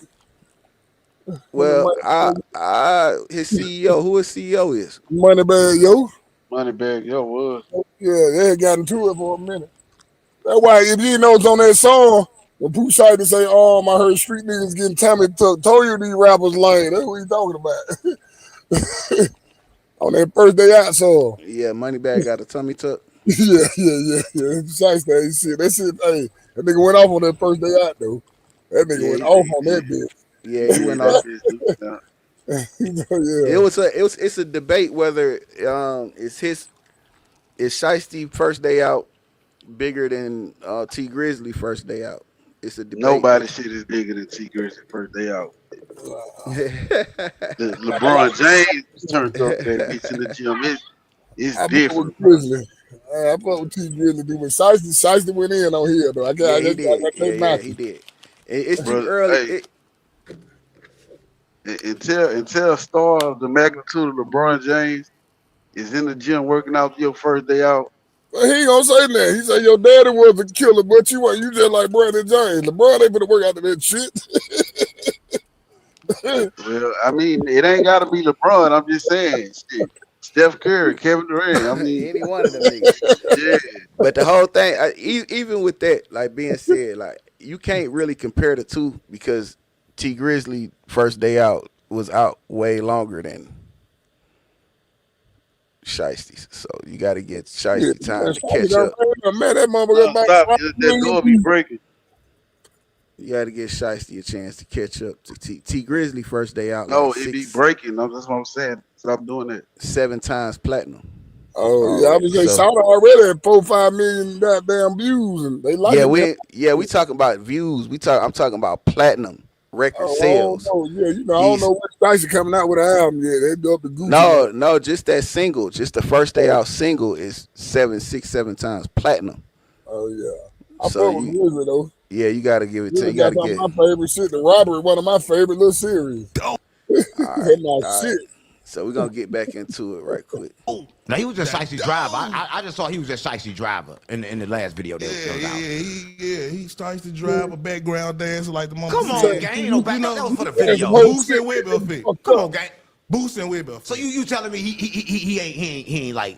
Well, his CEO, who his CEO is? Moneybag Yo. Moneybag Yo was. Yeah, they got into it for a minute. That's why if you know it's on that song, when Pooh Shiesty say, "Oh, I heard street niggas getting Tommy told you these rappers lame." That's what he talking about. On that first day out song. Yeah, Moneybag got a tummy tuck. Yeah. Shiesty, shit. That shit, hey, that nigga went off on that first day out though. That nigga went off on that bitch. Yeah, he went off. Yeah. It's a debate whether is Shiesty first day out bigger than T Grizzly first day out. It's a debate. Nobody shit is bigger than T Grizzly first day out. LeBron James turned up that bitch in the gym. It's different. I fuck with T Grizzly, dude. But Shiesty went in on here though. He did. It's too early. Until a star of the magnitude of LeBron James is in the gym working out your first day out. Well, he ain't gonna say that. He said your daddy was a killer, but you just like Brandon James. LeBron ain't gonna work out of that shit. Well, I mean, it ain't gotta be LeBron. I'm just saying, shit. Steph Curry, Kevin Durant. I mean, any one of them niggas. Yeah. But the whole thing, even with that, like being said, like you can't really compare the two because T Grizzly first day out was out way longer than Shiesty. So you got to get Shiesty time to catch up. Man, that motherfucker that door be breaking. You got to get Shiesty a chance to catch up to T Grizzly first day out. No, like it be breaking. That's what I'm saying. Stop doing that. 7 times platinum. Oh yeah, I was saying Sauter already at 4-5 million goddamn views, and they like we talking about views. I'm talking about platinum record sales. Oh yeah, I don't know what Shiesty coming out with an album yet. They do up the Gucci. No, just that single, just the first day out single is 7 times platinum. Oh yeah, I fuck with Grizzly though. Yeah, you got to give it to. You got to get my favorite shit. The Robbery, one of my favorite little series. All right. Shit. So we're gonna get back into it right quick. Now he was just Shiesty driver. I just saw he was just Shiesty driver in the last video. He Shiesty driver, background dancer like the mama. Come on, gang, ain't no back. That was for the video. Boost and whip effect. Come on, gang. Boost and whip effect. So you telling me he ain't like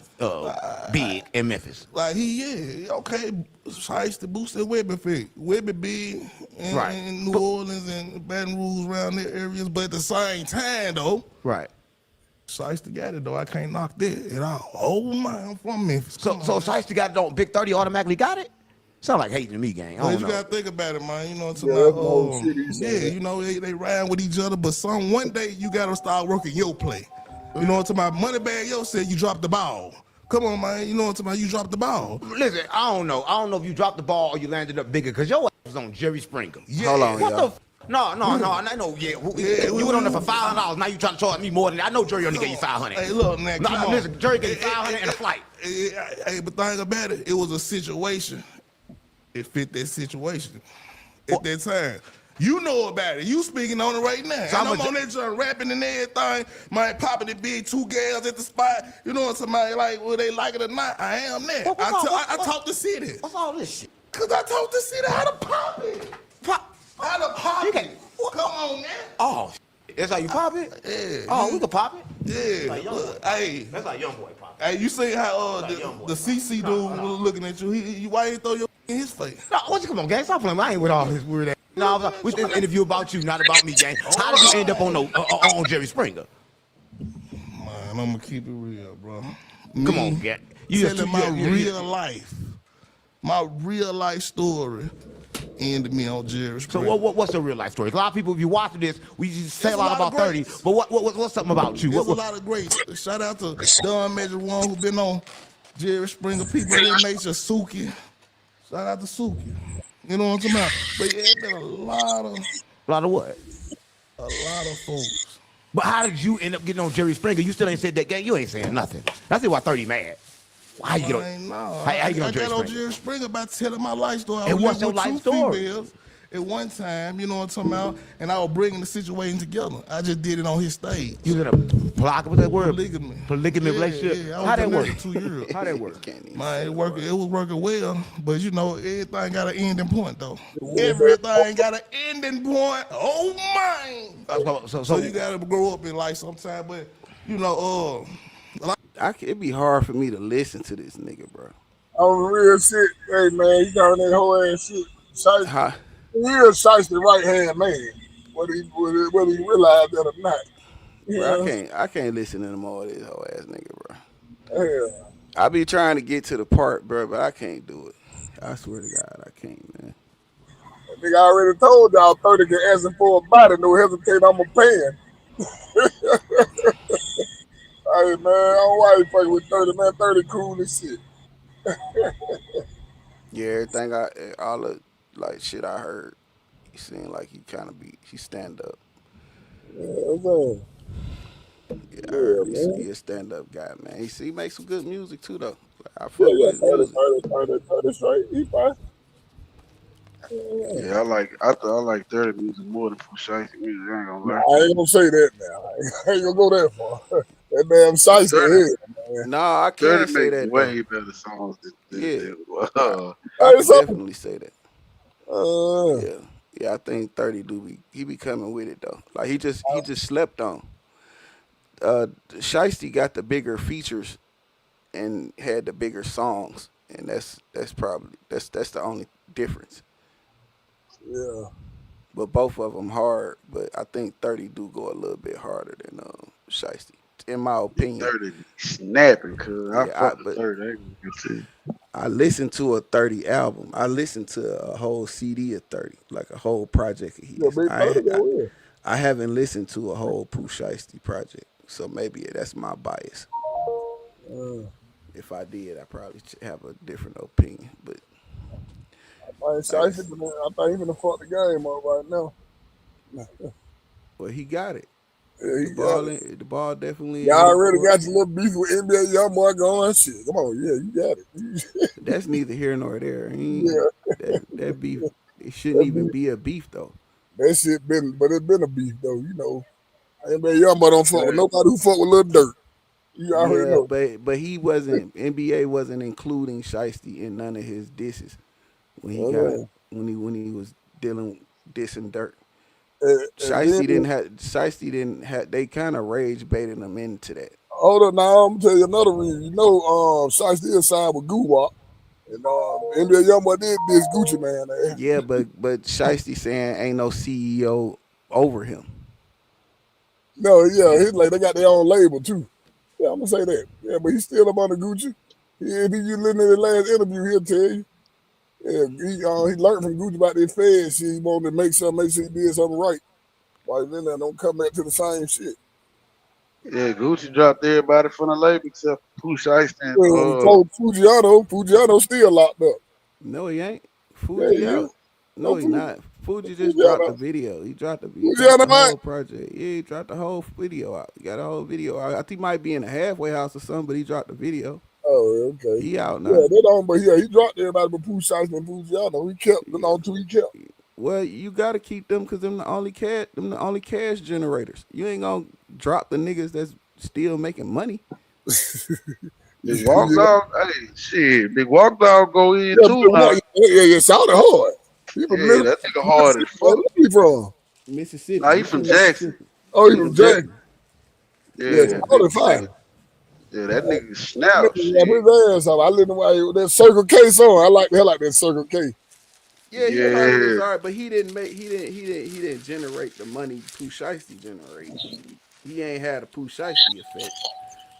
big in Memphis? Like okay. Shiesty Boost and whip effect. Whip it big in New Orleans and Baton Rouge around their areas, but at the same time though, right. Shiesty got it though. I can't knock that at all. Oh my, I'm from Memphis. So Shiesty got it on Big 30 automatically got it? Sound like hating to me, gang. You gotta think about it, man. You know what I'm talking about? They ride with each other, but one day you gotta start working your play. You know what I'm talking about? Moneybag Yo said you dropped the ball. Come on, man. You know what I'm talking about? You dropped the ball. Listen, I don't know. I don't know if you dropped the ball or you landed up bigger, because your ass was on Jerry Springer. Yeah. Hold on, y'all. No, I know. You went on there for $500. Now you trying to charge me more than that. I know Jerry only gave you $500. Hey, look, man. Listen, Jerry gave you $500 and a flight. Hey, but think about it. It was a situation. It fit that situation at that time. You know about it. You speaking on it right now. So I'm on that joint rapping and everything. Man, popping the big 2 gals at the spot. You know what somebody like, whether they like it or not, I am that. I talk the city. What's all this shit? Because I talk the city how to pop it. How to pop it. Come on, man. Oh, that's how you pop it? Yeah. Oh, we can pop it? Yeah. That's how young boy pop it. Hey, you see how the CC dude was looking at you? Why you throw your in his face? No, come on, gang. Stop playing. I ain't with all this weird ass. No, we did an interview about you, not about me, gang. How did you end up on Jerry Springer? Man, I'm gonna keep it real, bro. Come on, gang. You telling my real life story ended me on Jerry So Springer. what's the real life story? A lot of people, if you watch this, we just say a lot about 30. But what's something about you? There's a lot of great. Shout out to Don Major One who been on Jerry Springer. People of that nature, Suki. Shout out to Suki. You know what I'm talking about? But yeah, it's been a lot of what? A lot of folks. But how did you end up getting on Jerry Springer? You still ain't said that, gang. You ain't saying nothing. That's why 30 mad. How you get on? How you get on Jerry I got on Jerry Springer by telling my life story. And what's your life story? Females at one time, you know what I'm talking about? And I was bringing the situation together. I just did it on his stage. You was in a what's that word? Polygamy relationship. Yeah, how that work? 2 years. How that work? Man, it was working well, but you know, everything got an ending point though. Everything got an ending point. Oh my! So you gotta grow up in life sometime, but you know, it'd be hard for me to listen to this nigga, bro. On real shit, hey man, you got that whole ass shit. Shiesty, real shiesty right hand man. Whether he realized that or not. Bro, I can't listen to them all this whole ass nigga, bro. Yeah. I be trying to get to the part, bro, but I can't do it. I swear to God, I can't, man. That nigga already told y'all 30 can asking for a body, no hesitate, I'm a pan. Hey man, I don't know why you fucking with 30, man. 30 cool as shit. Yeah, everything all the like shit I heard, he seemed like he stand up. Yeah, man. Yeah, I heard he a stand up guy, man. He makes some good music too though. Like, I fuck with his music. 30 straight, he fine. Yeah, I like 30 music more than Pooh Shiesty music. I ain't gonna lie. I ain't gonna say that now. I ain't gonna go that far. That damn Shiesty head, man. Nah, I can't say that. Way better songs than I can definitely say that. Yeah, I think 30 he be coming with it though. Like he just slept on. Shiesty got the bigger features and had the bigger songs, and that's probably the only difference. Yeah. But both of them hard, but I think 30 do go a little bit harder than Shiesty, in my opinion. 30 snapping, cause I fuck with 30. I listened to a 30 album. I listened to a whole CD of 30, like a whole project of his. I haven't listened to a whole Pooh Shiesty project, so maybe that's my bias. If I did, I probably have a different opinion, but. I think he's gonna fuck the game up right now. Well, he got it. Yeah, the ball definitely. Y'all already got your little beef with NBA YoungBoy going. Shit, come on, yeah, you got it. That's neither here nor there. That beef, it shouldn't even be a beef though. That shit but it's been a beef though. You know, NBA YoungBoy don't fuck with nobody who fuck with little dirt. You already know. But he wasn't. NBA wasn't including Shiesty in none of his disses when he was dissing dirt. Shiesty didn't have. They kind of rage baited him into that. Hold up, now I'm gonna tell you another reason. You know, Shiesty is signed with Goo-Wop, and NBA YoungBoy did this Gucci man. Yeah, but Shiesty saying ain't no CEO over him. No, yeah, he's like they got their own label too. Yeah, I'm gonna say that. Yeah, but he's still up on the Gucci. If you listen to the last interview, he'll tell you. Yeah, he learned from Gucci about their feds shit. He wanted to make sure he did something right. Why then don't come back to the same shit. Yeah, Gucci dropped everybody from the label except Pooh Shiesty. Told Fujiano still locked up. No, he ain't. Fuji out. No, he not. Fuji just dropped the video. He dropped the whole project. Yeah, he dropped the whole video out. He got a whole video out. I think he might be in a halfway house or something, but he dropped the video. Oh, okay. He out now. Yeah, they don't. But yeah, he dropped everybody but Pooh Shiesty and Fujiano. He kept them on two. He kept. Well, you gotta keep them because them the only cash generators. You ain't gonna drop the niggas that's still making money. Big Walk Dog, hey, shit. Big Walk Dog go in too now. Yeah, sounded hard. Yeah, that nigga hard as fuck. Where he from? Mississippi. Nah, he from Jackson. Oh, he from Jackson. Yeah, sounded fine. Yeah, that nigga snapped. His ass off. I listened to that Circle K song. I like the hell out that Circle K. Yeah, he was alright, but he didn't generate the money Pooh Shiesty generated. He ain't had a Pooh Shiesty effect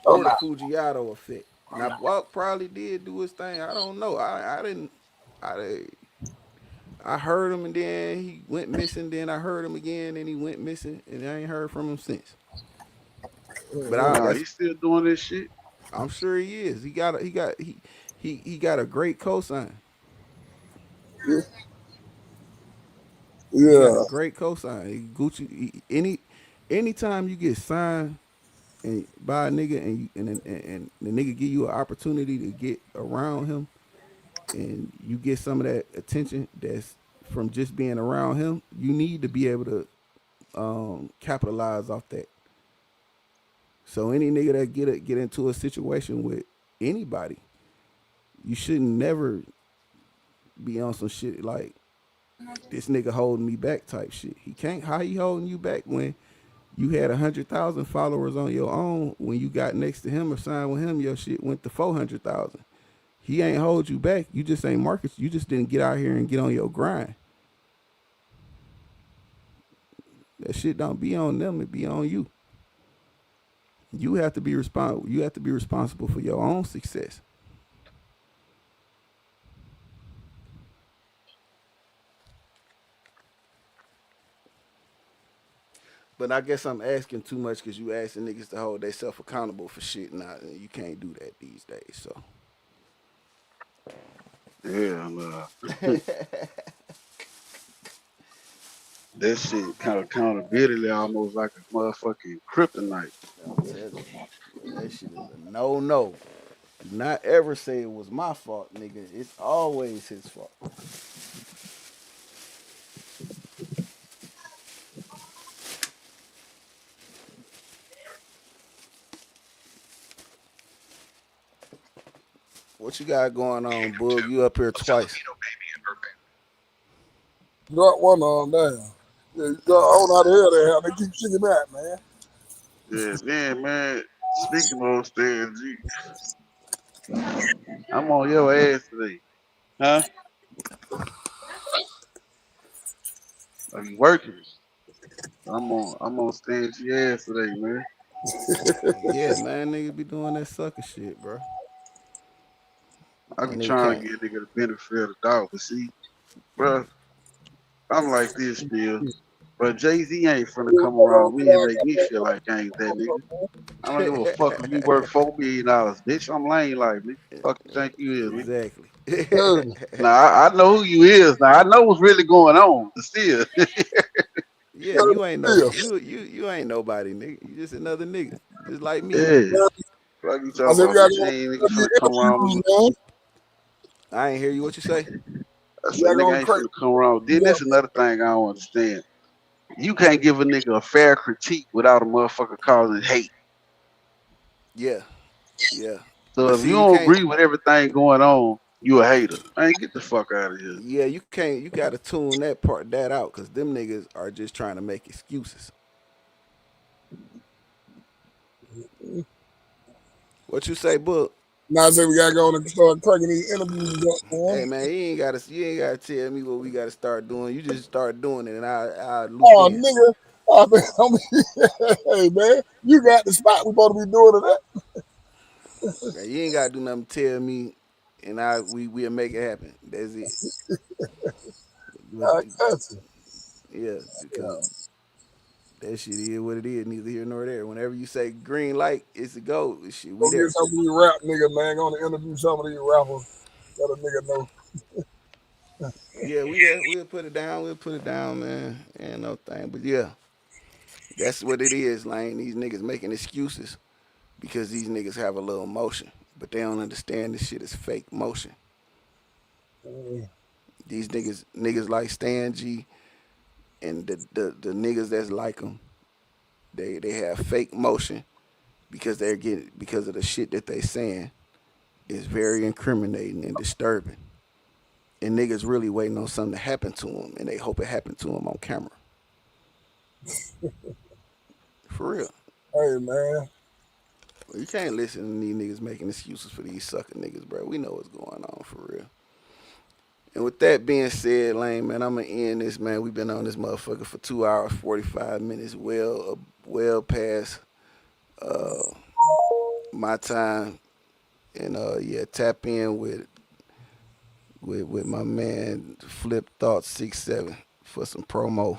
or the Fujiato effect. Now Walk probably did do his thing. I don't know. I heard him and then he went missing. Then I heard him again and he went missing, and I ain't heard from him since. But Nah, he's still doing this shit. I'm sure he is. He got a great cosign. He got a Yeah. great cosign. Anytime you get signed and by a nigga and the nigga give you an opportunity to get around him and you get some of that attention that's from just being around him, you need to be able to capitalize off that. So any nigga that get into a situation with anybody, you shouldn't never be on some shit like this nigga holding me back type shit. He can't. How he holding you back when you had 100,000 followers on your own? When you got next to him or signed with him, your shit went to 400,000. He ain't hold you back. You just ain't market. You just didn't get out here and get on your grind. That shit don't be on them. It be on you. You have to be responsible. You have to be responsible for your own success. But I guess I'm asking too much because you asking niggas to hold themselves accountable for shit. Now you can't do that these days. So Yeah, nah. That shit kind of accountability almost like a motherfucking kryptonite. I'm telling you, that shit is a no. Do not ever say it was my fault, nigga. It's always his fault. What you got going on, Boog? You up here twice. Got one on there. Yeah, you got, I don't know how the hell they have. They keep singing that, man. Yeah, then man, speaking of Stan G, I'm on your ass today. Huh? Are you working? I'm on Stan G ass today, man. Yeah, man, nigga be doing that sucker shit, bro. I That be nigga trying to can't. give nigga the benefit of the doubt, but see, bro, I'm like this, Bill. But Jay-Z ain't finna come around me and make me feel like I ain't that nigga. I don't give a fuck if you worth $4 million, bitch. I'm lame like, nigga. Fuck you think you is, nigga. Exactly. Now I know who you is. Now I know what's really going on. But still, Yeah, you ain't no you ain't nobody, nigga. You just another nigga, just like me. yeah. Fuck you I talking said, we about, got bitch. to You go ain't nigga to finna the come around interviews, me. man. I ain't hear you. What you say? I We said, got to go nigga, on I ain't crazy. finna come around. Then that's another thing I don't understand. You can't give a nigga a fair critique without a motherfucker calling it hate. Yeah, yeah. So But if you see, you don't can't. agree with everything going on, you a hater. Man, get the fuck out of here. Yeah, you can't. You gotta tune that out, cause them niggas are just trying to make excuses. What you say, Book? Now I said we got to go and start cracking these interviews up, man. Hey man, you ain't gotta tell me what we gotta start doing. You just start doing it, and I loop Oh, in. nigga. Oh, man, hey, man. You got the spot we supposed to be doing it Yeah, you ain't gotta do nothing. Tell me, and we'll make it happen. That's it. But, at. I got you. yeah, because that shit is what it is. Neither here nor there. Whenever you say green light, it's a go. Shit, we Go get there. some of these rap niggas, man. Go to interview some of these rappers. Let a nigga know. Yeah, we there. We'll put it down. We'll put it down, man. Ain't no thing. But yeah, that's what it is, Lane. These niggas making excuses because these niggas have a little motion, but they don't understand this shit is fake motion. These niggas like Stan G and the niggas that's like them, they have fake motion because of the shit that they saying is very incriminating and disturbing. And niggas really waiting on something to happen to them, and they hope it happened to them on camera. For real. Hey, man. You can't listen to these niggas making excuses for these sucker niggas, bro. We know what's going on for real. And with that being said, Lane, man, I'm gonna end this, man. We've been on this motherfucker for 2 hours, 45 minutes, well past my time. And yeah, tap in with with my man Flip Thought 67 for some promo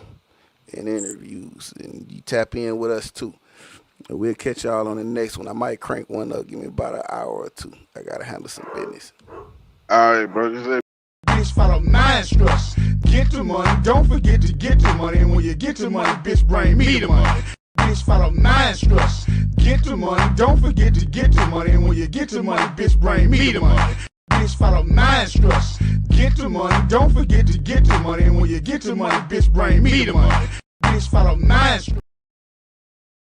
and interviews. And you tap in with us too. And we'll catch y'all on the next one. I might crank one up. Give me about an hour or two. I gotta handle some business. All right, bro. Bitch, follow my instructions. Get the money, don't forget to get the money. And when you get the money, bitch, bring me the money. Bitch, follow my instructions. Get the money, don't forget to get the money. And when you get the money, bitch, bring me the money. Bitch, follow my instructions. Get the money, don't forget to get the money. And when you get the money, bitch, bring me the money. Bitch, follow my instructions.